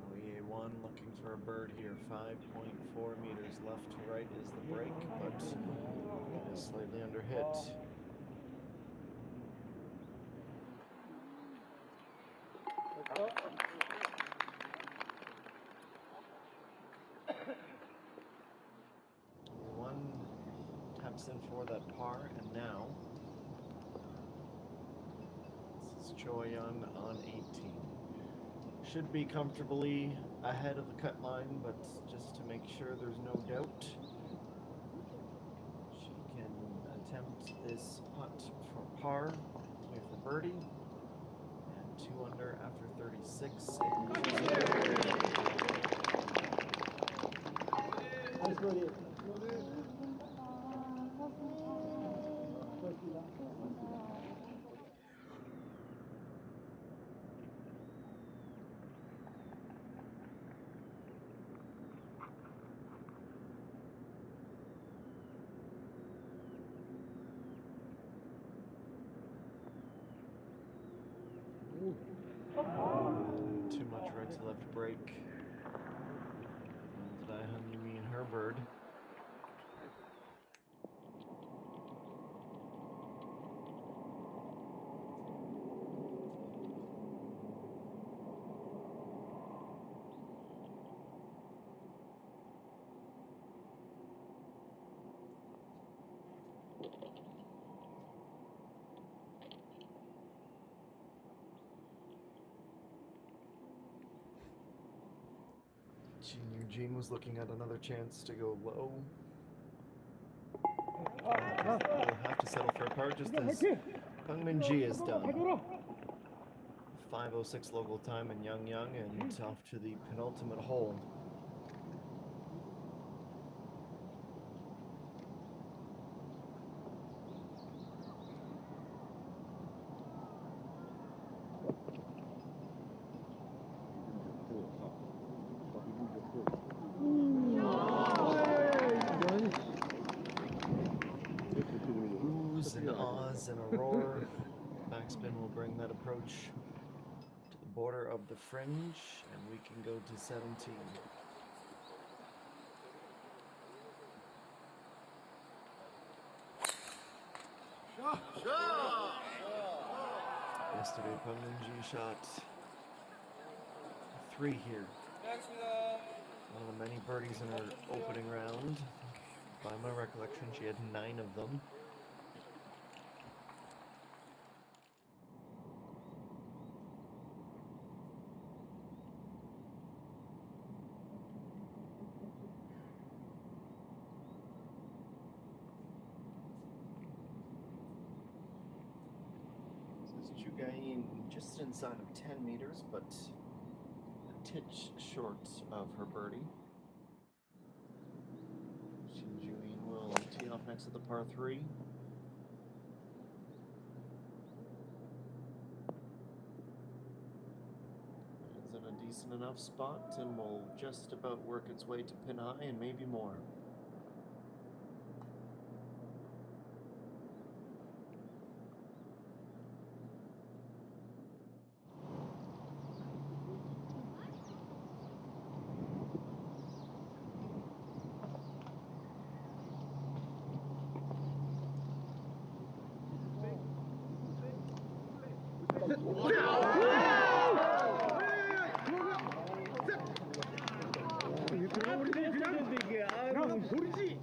Now EA1 looking for a bird here, 5.4 meters left to right is the break, but it is slightly under hit. One taps in for that par, and now this is Choyan on 18. Should be comfortably ahead of the cut line, but just to make sure there's no doubt, she can attempt this putt for par with the birdie, and 2 under after 36. Nice birdie. Too much right to left break. Did I Hung Yu Min her bird? Eugene was looking at another chance to go low. We'll have to settle for a par just as Hung Min Ji is done. 5:06 local time in Yang, and off to the penultimate hole. Oohs and ahs and a roar. Backspin will bring that approach to the border of the fringe, and we can go to 17. Yesterday, Hung Min Ji shot 3 here. One of the many birdies in her opening round. By my recollection, she had 9 of them. This is Gain just inside of 10 meters, but a titch short of her birdie. Shinjuin will tee off next to the par 3. It's in a decent enough spot and will just about work its way to pin high and maybe more. 그냥 버리지.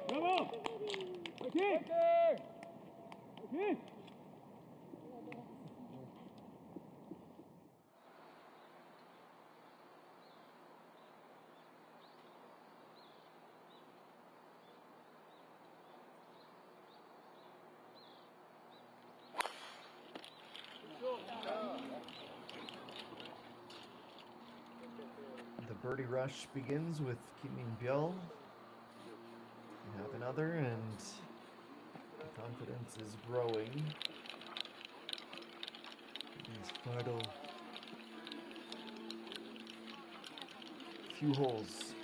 브라보! 화이팅! 화이팅! The birdie rush begins with Kim Min-byul. We have another, and confidence is growing. These final few holes.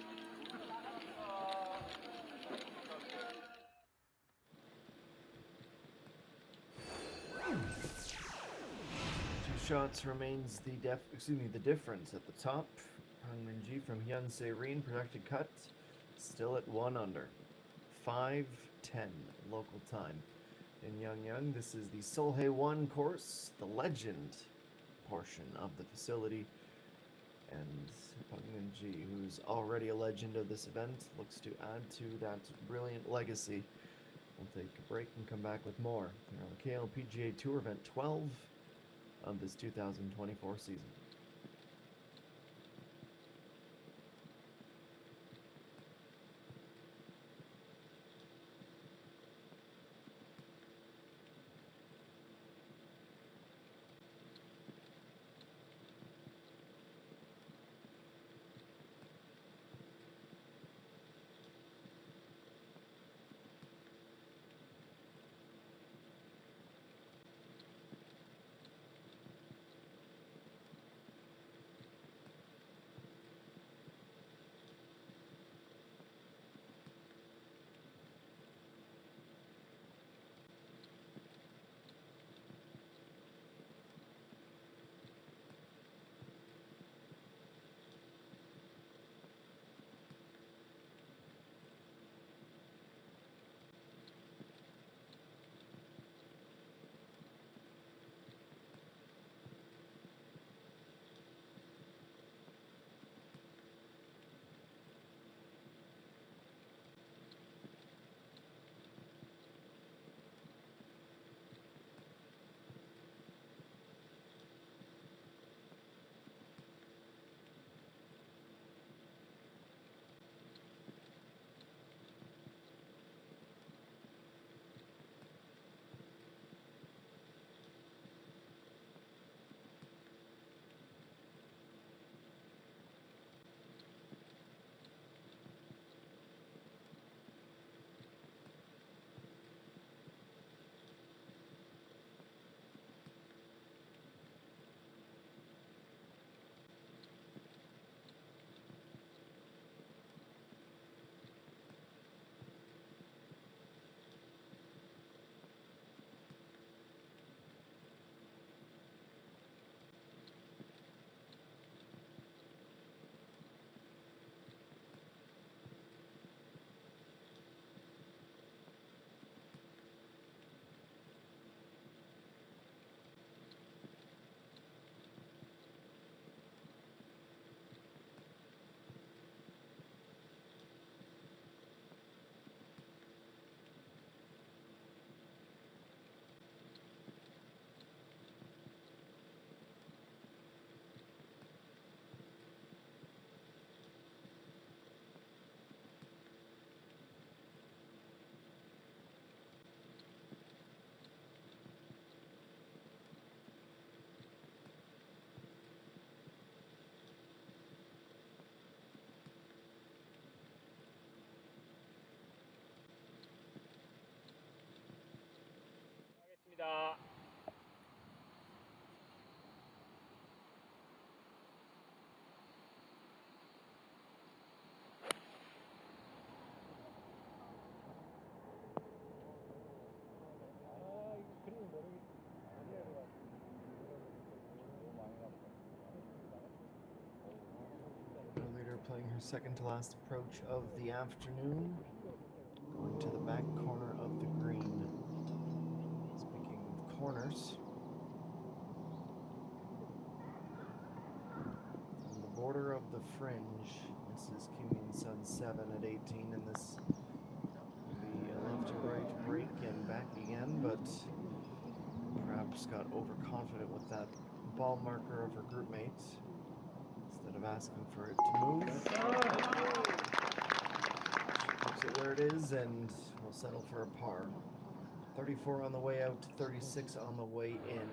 Two shots remains the difference at the top. Hang Min-ji from Hyun Se-rin, projected cut, still at 1 under. 5:10 local time. In Yangyang, this is the Seolhae 1 course, the legend portion of the facility. And Hang Min-ji, who's already a legend of this event, looks to add to that brilliant legacy. We'll take a break and come back with more here on the KLPGA Tour Event 12 of this 2024 season. 자. The leader playing her second to last approach of the afternoon, going to the back corner of the green. Speaking of corners, from the border of the fringe, Mrs. Kim Min-sun 7 at 18, and this will be a left to right break and back again, but perhaps got overconfident with that ball marker of her group mate. Instead of asking for it to move, she keeps it where it is and will settle for a par. 34 on the way out, 36 on the way in.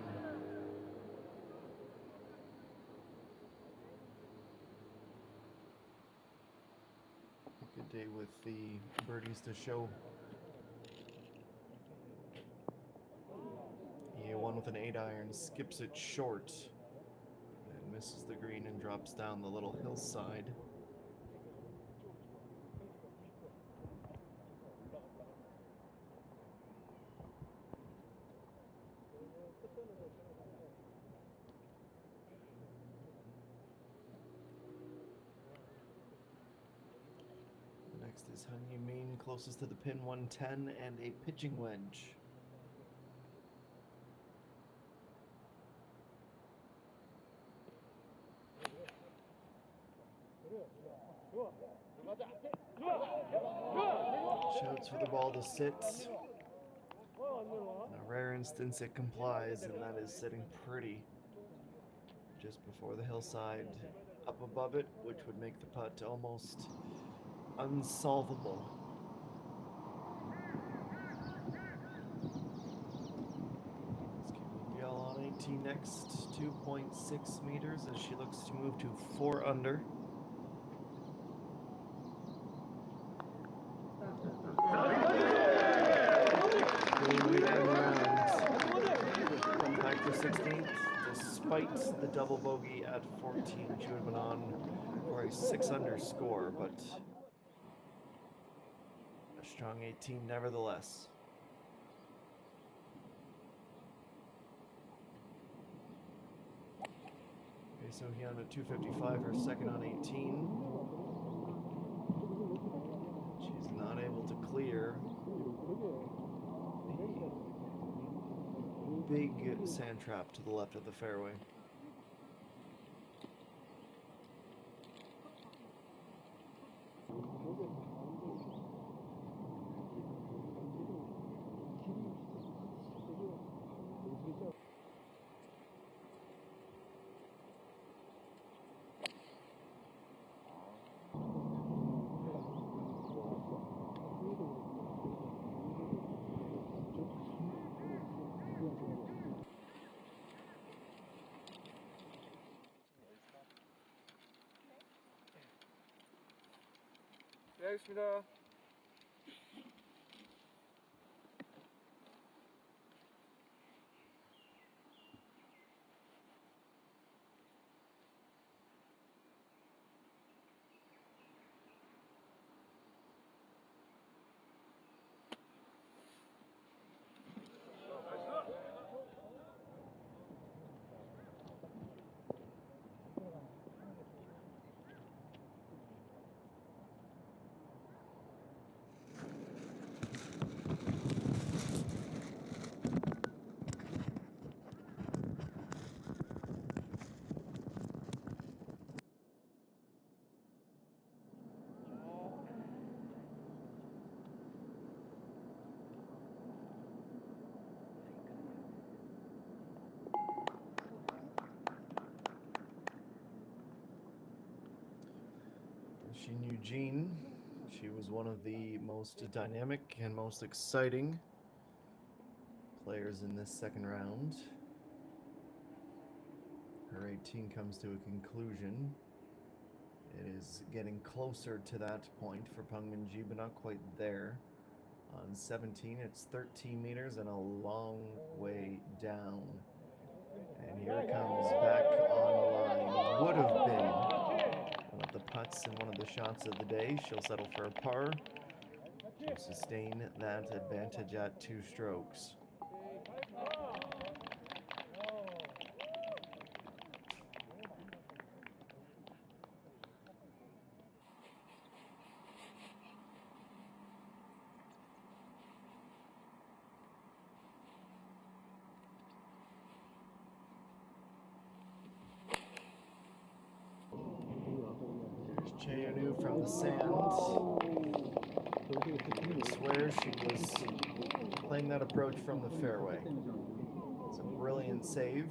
A good day with the birdies to show. EA1 with an 8-iron, skips it short. Misses the green and drops down the little hillside. Next is Han Yu-min, closest to the pin, 110, and a pitching wedge. Shouts for the ball to sit. In a rare instance, it complies, and that is sitting pretty just before the hillside, up above it, which would make the putt almost unsolvable. Yell on 18 next, 2.6 meters as she looks to move to 4 under. Back for 16th, despite the double bogey at 14, she would have been on for a 6 under score, but a strong 18 nevertheless. Okay, so Hyun at 255, her second on 18. She's not able to clear the big sand trap to the left of the fairway. 네, 알겠습니다. She knew Jean. She was one of the most dynamic and most exciting players in this second round. Her 18 comes to a conclusion. It is getting closer to that point for Peng Min-ji, but not quite there. On 17, it's 13 meters and a long way down. And here it comes back on the line. Would have been one of the putts and one of the shots of the day. She'll settle for a par to sustain that advantage at 2 strokes. Cheonu from the sand. I swear she was playing that approach from the fairway. It's a brilliant save.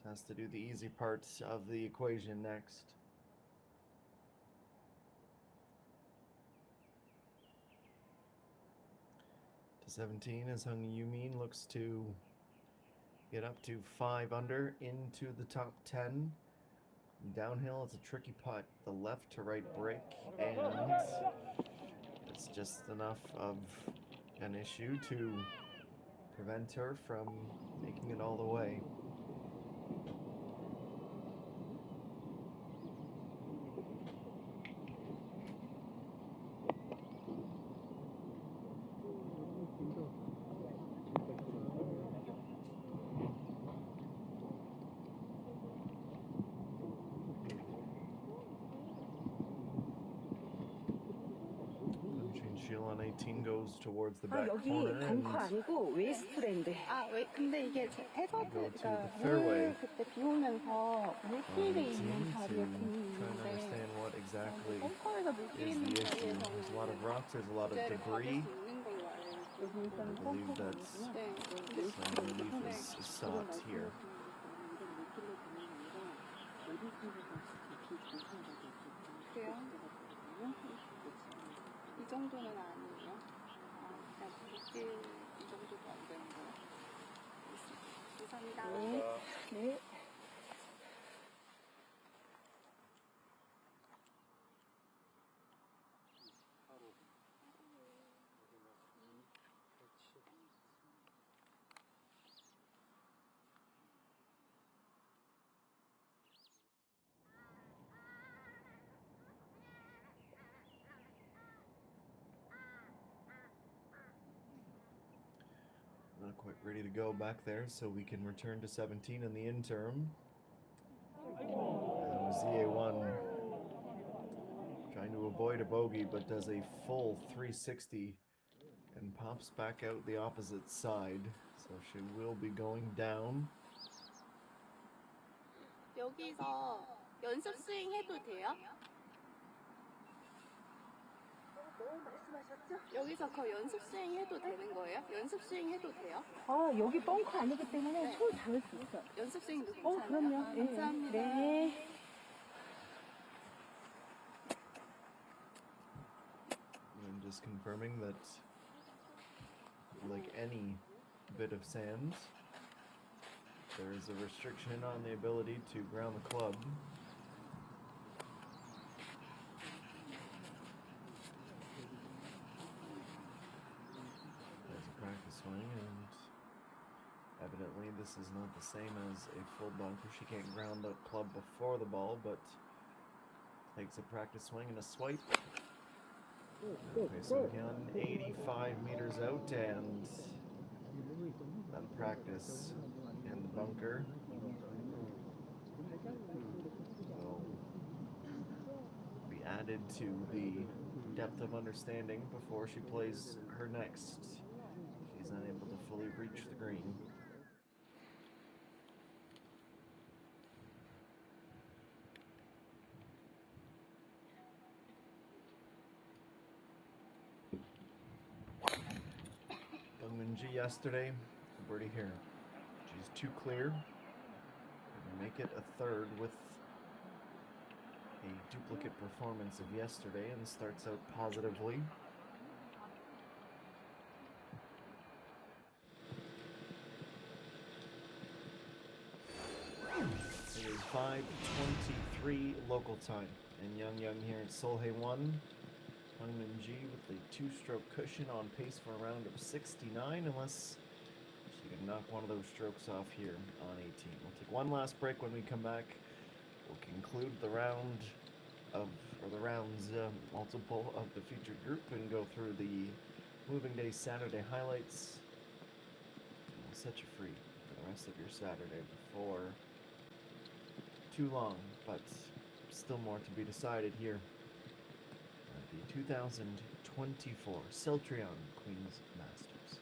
Has to do the easy part of the equation next. To 17 as Hung Yumin looks to get up to 5 under into the top 10. Downhill, it's a tricky putt. The left to right break, and it's just enough of an issue to prevent her from making it all the way. On 18 goes towards the back 여기 corner and 벙커 아니고 웨스트랜드. 근데 이게 해저드, go to the fairway. 그때 비 오면서 물길이 있는 to 자리에 try and 있는데 understand what exactly 벙커에서 물길이 is 있는 the issue. 자리에서 There's a lot of rocks, there's a lot of 문제를 받을 debris. 수 있는 걸로 알고 있어요. I believe that's some relief is sought here. 그래요? 이 정도는 아니에요? 그냥 물길 이 정도도 안 되는 거예요? 감사합니다. 네. Not quite ready to go back there, so we can return to 17 in the interim. ZA1 trying to avoid a bogey, but does a full 360 and pops back out the opposite side. So she will be going down. 여기서 연습 스윙 해도 돼요? 여기서 그 연습 스윙 해도 되는 거예요? 연습 스윙 해도 돼요? 여기 벙커 아니기 때문에 손 잡을 수 있어. 연습 스윙도 괜찮아요? 그럼요. 예. 감사합니다. 네. I'm just confirming that, like any bit of sand, there is a restriction on the ability to ground the club. There's a practice swing, and evidently this is not the same as a full bunker. She can't ground the club before the ball, but takes a practice swing and a swipe. Okay, so again, 85 meters out, and that practice in the bunker will be added to the depth of understanding before she plays her next. She's unable to fully reach the green. G yesterday, birdie here. She's too clear. Gonna make it a third with a duplicate performance of yesterday and starts out positively. It is 5:23 local time, and Young here at Solheim 1 Hung Min-ji with the two-stroke cushion on pace for a round of 69, unless she can knock one of those strokes off here on 18. We'll take one last break. When we come back, we'll conclude the round of, or the rounds multiple of the featured group and go through the Moving Day Saturday highlights. And we'll set you free for the rest of your Saturday before too long, but still more to be decided here at the 2024 Celltrion Queen's Masters.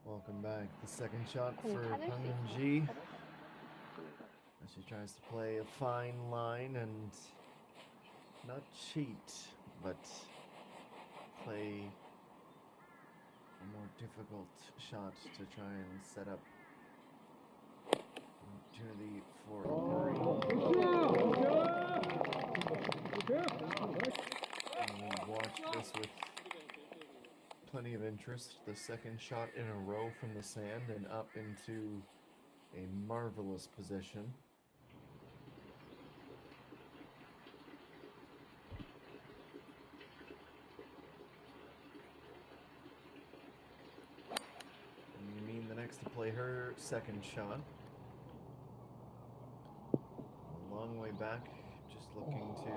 Welcome back. The second shot for Hung Min-ji as she tries to play a fine line and not cheat, but play a more difficult shot to try and set up an opportunity for a birdie. And we've watched this with plenty of interest. The second shot in a row from the sand and up into a marvelous position. And Min the next to play her second shot. A long way back, just looking to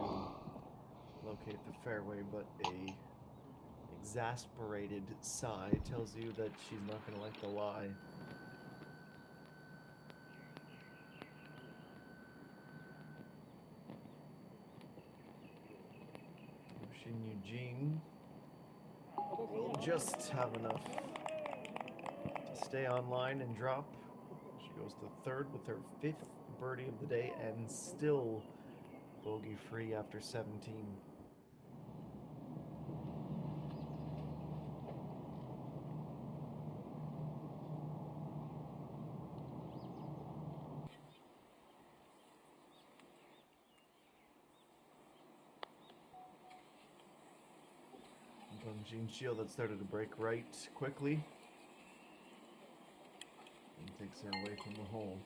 locate the fairway, but a exasperated sigh tells you that she's not going to like the lie. Shin Eugene will just have enough to stay online and drop She goes to third with her 5th birdie of the day and still bogey free after 17. Gene Shield that started to break right quickly and takes her away from the hole.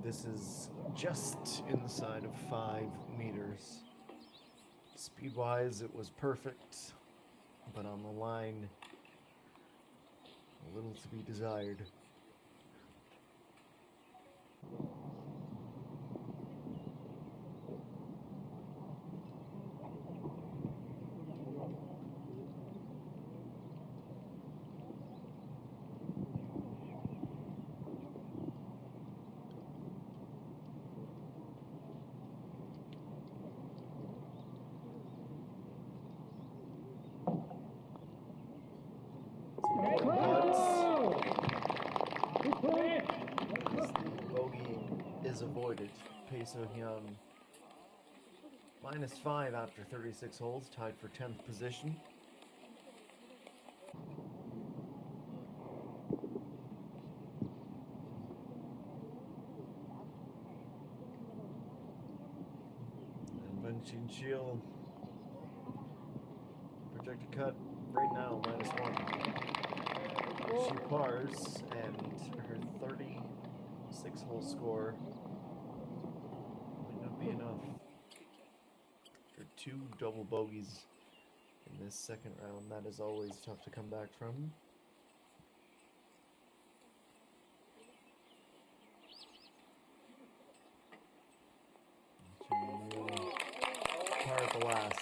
This is just inside of 5 meters. Speed-wise, it was perfect, but on the line, a little to be desired. Bogey is avoided. Peso Hyun -5 after 36 holes, tied for 10th position. And Ben Chinchil projected cut right now -1. She pars, and her 36-hole score might not be enough for 2 double bogeys in this second round. That is always tough to come back from. Par at the last.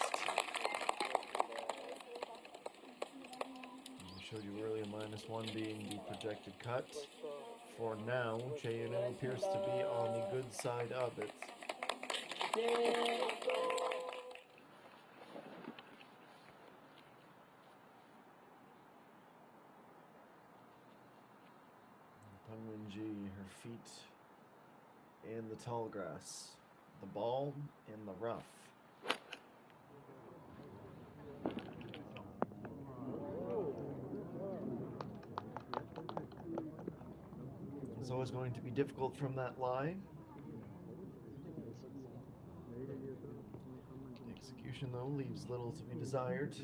Showed you earlier, -1 being the projected cut. For now, Cheyenne appears to be on the good side of it. Pengwin-ji, her feet in the tall grass, the ball in the rough. It's always going to be difficult from that lie. The execution, though, leaves little to be desired.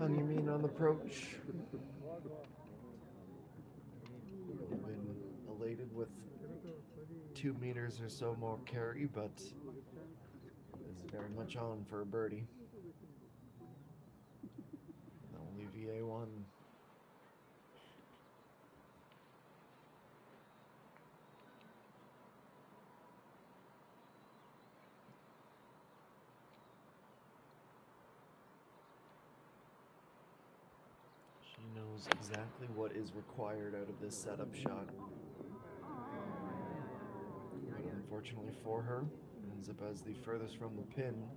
You mean on the approach? We've been elated with 2 meters or so more carry, but is very much on for a birdie. Only VA1. She knows exactly what is required out of this setup shot. But unfortunately for her, ends up as the furthest from the pin.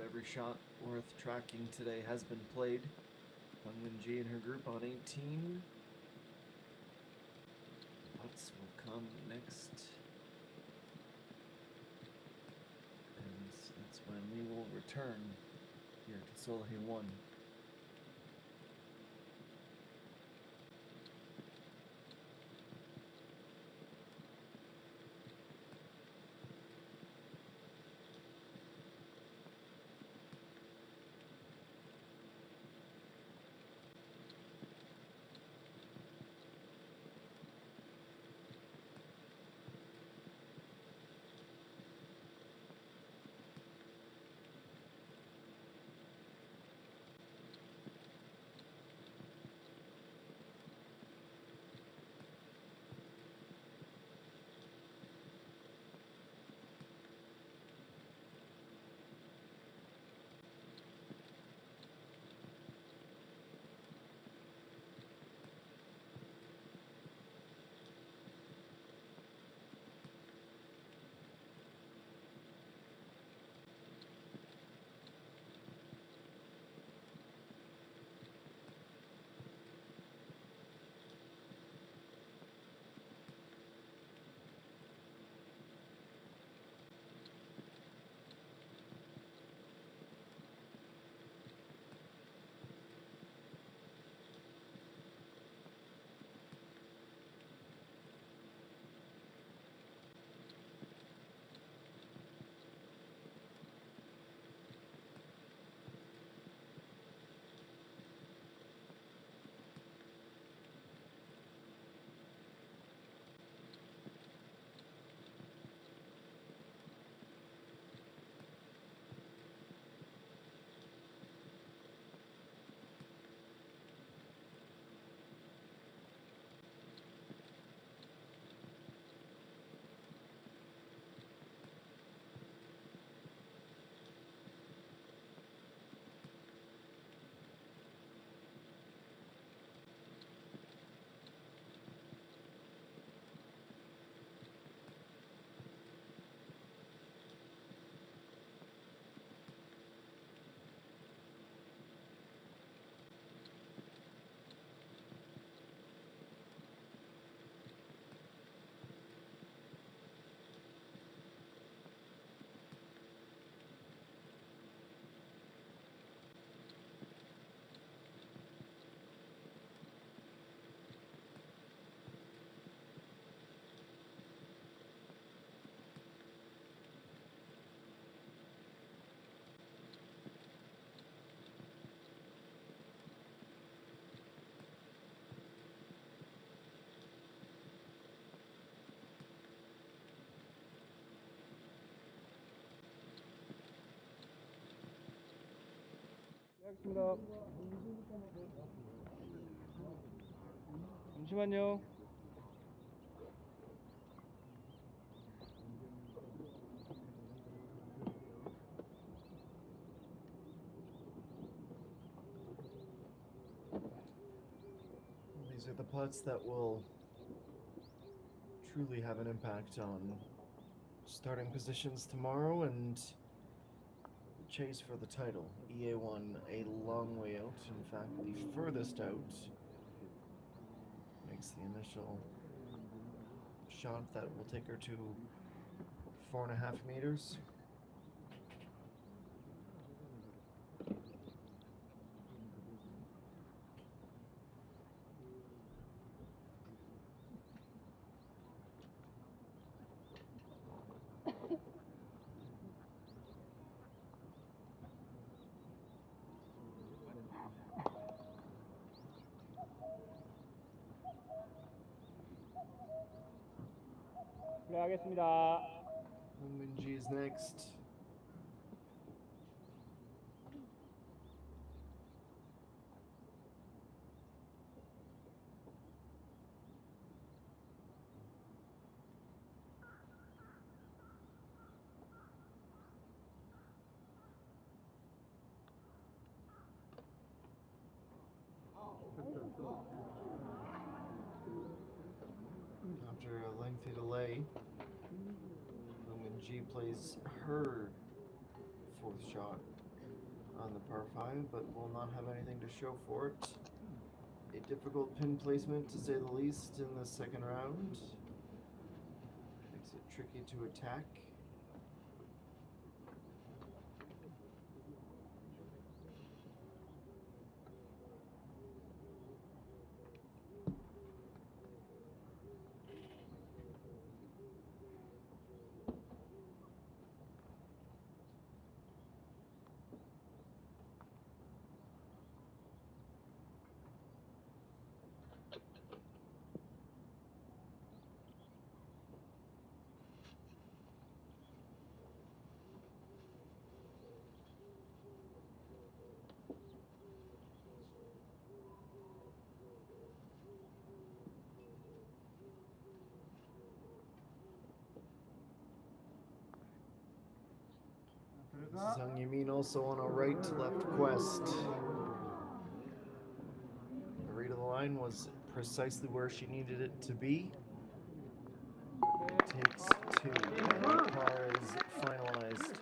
Every shot worth tracking today has been played. Pengwin-ji and her group on 18. Putts will come next return here to Solheim 1. 시작하겠습니다. 잠시만요. These are the putts that will truly have an impact on starting positions tomorrow and chase for the title. EA1 a long way out, in fact the furthest out. Makes the initial shot that will take her to 4.5 meters. 플레이하겠습니다. Minji is next. After a lengthy delay, Minji plays her fourth shot on the par 5, but will not have anything to show for it. A difficult pin placement, to say the least, in the second round. Makes it tricky to attack. Sung Yamin also on a right-left quest. The read of the line was precisely where she needed it to be. Takes two. The par is finalized.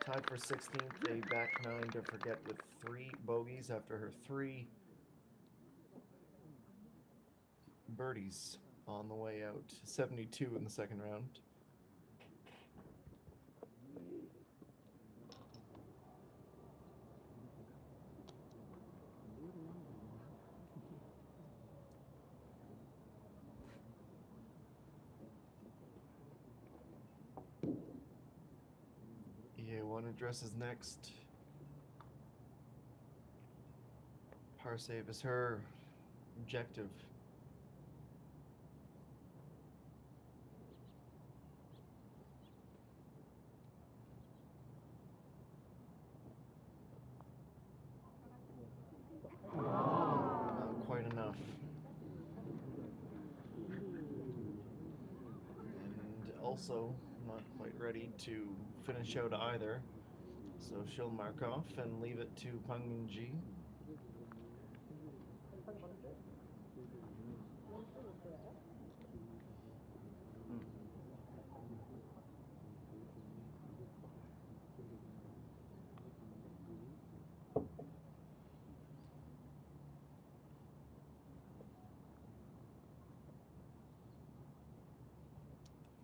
Tied for 16th, a back nine to forget with 3 bogeys after her 3 birdies on the way out. 72 in the second round. EA1 addresses next. Par save is her objective. Not quite enough. And also not quite ready to finish out either. So she'll mark off and leave it to Pangminji.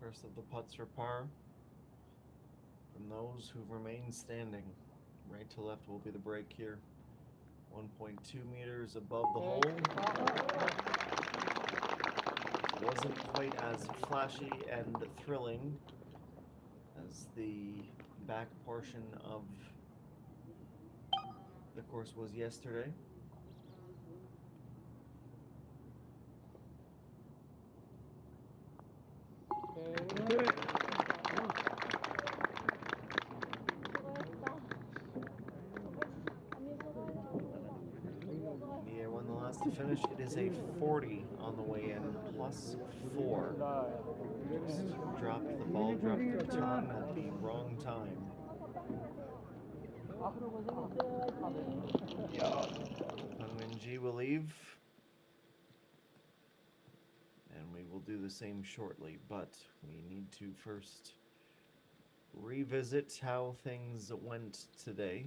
First of the putts for par from those who've remained standing. Right to left will be the break here. 1.2 meters above the hole. Wasn't quite as flashy and thrilling as the back portion of the course was yesterday. Nia won the last to finish. It is a 40 on the way in, plus 4. Just dropped the ball, dropped the baton at the wrong time. Pangminji will leave. And we will do the same shortly, but we need to first revisit how things went today.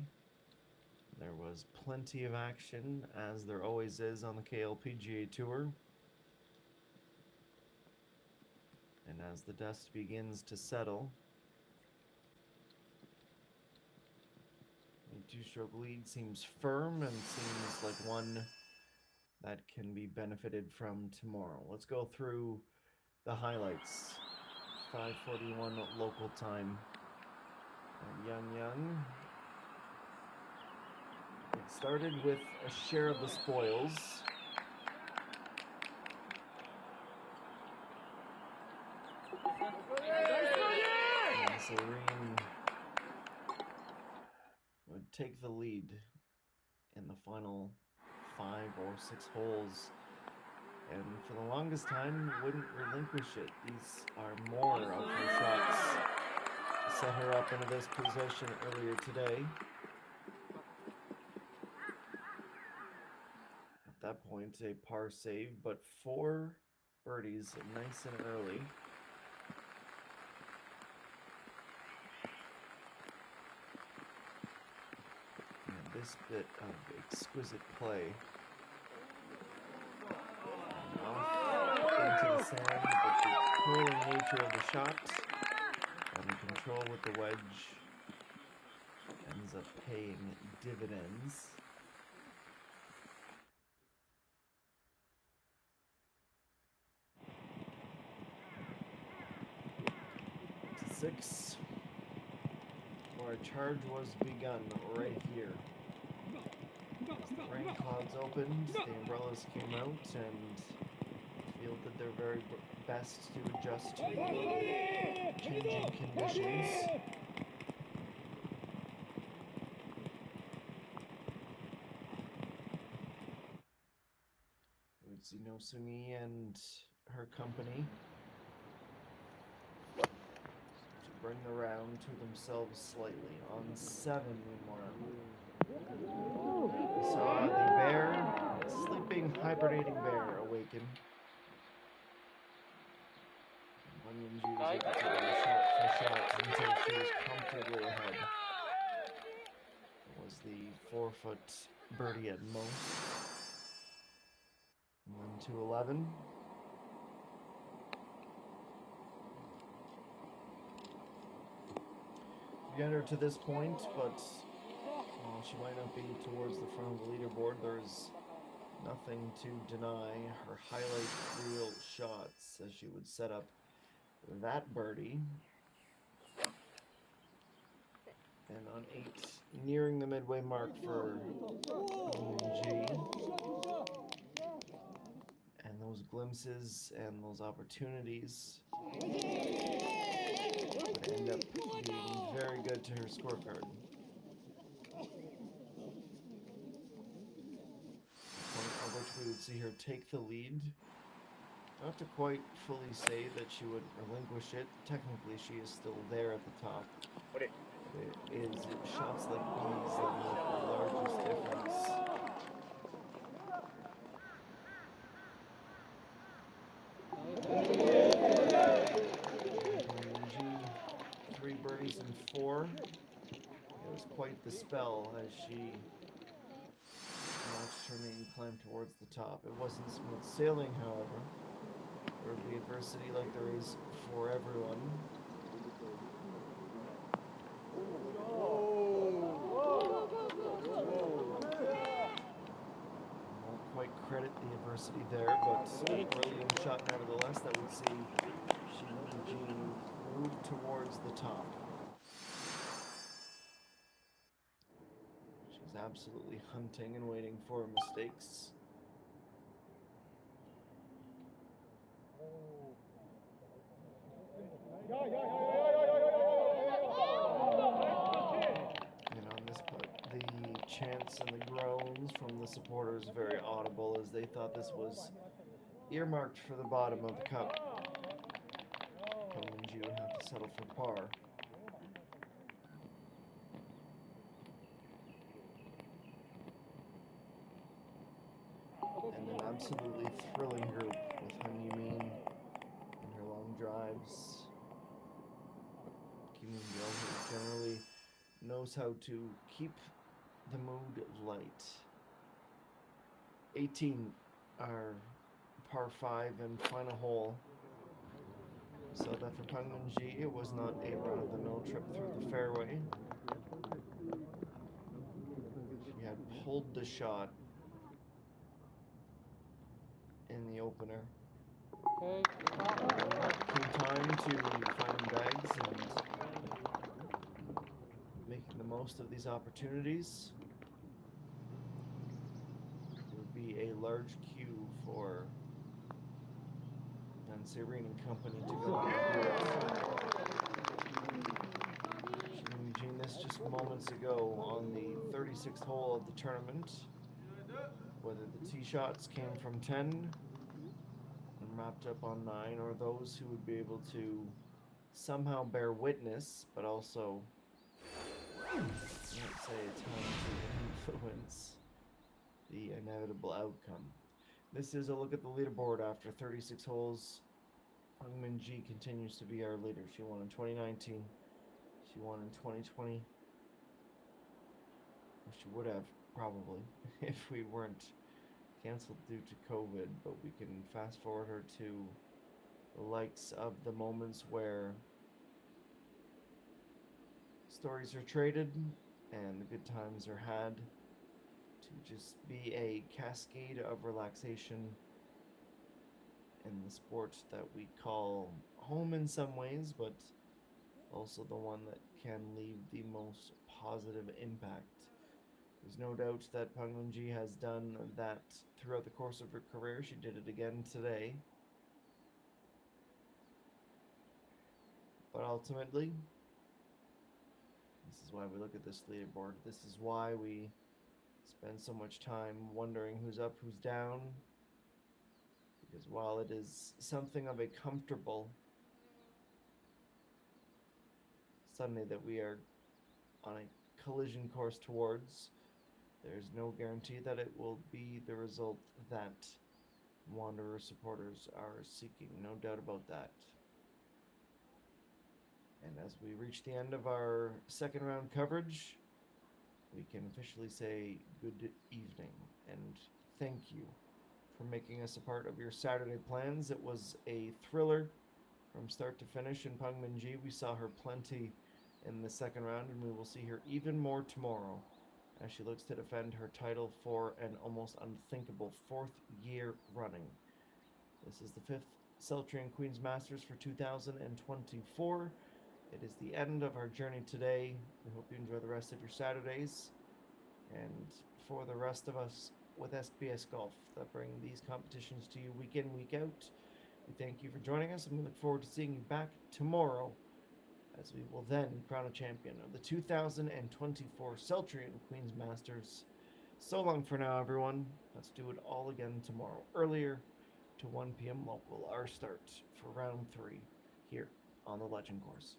There was plenty of action, as there always is on the KLPGA Tour. And as the dust begins to settle, the two-stroke lead seems firm and seems like one that can be benefited from tomorrow. Let's go through the highlights. 5:41 local time. And Yang it started with a share of the spoils. And Serene would take the lead in the final 5 or 6 holes, and for the longest time wouldn't relinquish it. These are more of her shots to set her up into this position earlier today. At that point, a par save, but 4 birdies nice and early. And this bit of exquisite play. Into the sand, but the curling nature of the shot and the control with the wedge ends up paying dividends. To 6, where a charge was begun right here. As the rain clouds opened, the umbrellas came out and did their very best to adjust to changing conditions. We would see No Sungi and her company bring the round to themselves slightly. On 7, meanwhile. We saw the bear, sleeping, hibernating bear, awaken. Wenyanju was able to go shot for shot until she was comfortably ahead. It was the 4-foot birdie at most. And then to 11. We get her to this point, but while she might not be towards the front of the leaderboard, there's nothing to deny her highlight reel shots as she would set up that birdie. And on 8, nearing the midway mark for ENG. And those glimpses and those opportunities would end up being very good to her scorecard. Point at which we would see her take the lead. Not to quite fully say that she would relinquish it. Technically, she is still there at the top. It is shots like these that make the largest difference. ENG, 3 birdies and 4. It was quite the spell as she watched her name climb towards the top. It wasn't smooth sailing, however. There would be adversity like there is for everyone. Won't quite credit the adversity there, but a brilliant shot nevertheless that would see Jean move towards the top. She's absolutely hunting and waiting for mistakes. And on this putt, the chants and the groans from the supporters very audible as they thought this was earmarked for the bottom of the cup. ENG would have to settle for par. And an absolutely thrilling group with Han Yumin and her long drives. Kim Yoon-jo, who generally knows how to keep the mood light. 18, our par 5 and final hole. So that for Pang Min-ji, it was not a run-of-the-mill trip through the fairway. She had pulled the shot in the opener. Came time to find bags and making the most of these opportunities. There would be a large queue for Serene and company to go on Jean this just moments ago on the 36th hole of the tournament. Whether the tee shots came from 10 and wrapped up on 9, or those who would be able to somehow bear witness, but also, let's say, attempt to influence the inevitable outcome. This is a look at the leaderboard after 36 holes. Pang Min-ji continues to be our leader. She won in 2019. She won in 2020. She would have, probably, if we weren't canceled due to COVID, but we can fast forward her to the likes of the moments where stories are traded and the good times are had, to just be a cascade of relaxation in the sport that we call home in some ways, but also the one that can leave the most positive impact. There's no doubt that Pang Min-ji has done that throughout the course of her career. She did it again today. But ultimately, this is why we look at this leaderboard. This is why we spend so much time wondering who's up, who's down. Because while it is something of a comfortable Sunday that we are on a collision course towards. There's no guarantee that it will be the result that Wanderer supporters are seeking, no doubt about that. And as we reach the end of our second round coverage, we can officially say good evening and thank you for making us a part of your Saturday plans. It was a thriller from start to finish in Pengminji. We saw her plenty in the second round, and we will see her even more tomorrow as she looks to defend her title for an almost unthinkable 4th year running. This is the 5th Celltrion Queen's Masters for 2024. It is the end of our journey today. We hope you enjoy the rest of your Saturdays. And for the rest of us with SBS Golf that bring these competitions to you week in, week out, we thank you for joining us, and we look forward to seeing you back tomorrow as we will then crown a champion of the 2024 Celltrion Queen's Masters. So long for now, everyone. Let's do it all again tomorrow, earlier to 1 p.m. local, our start for round 3 here on the Legend Course.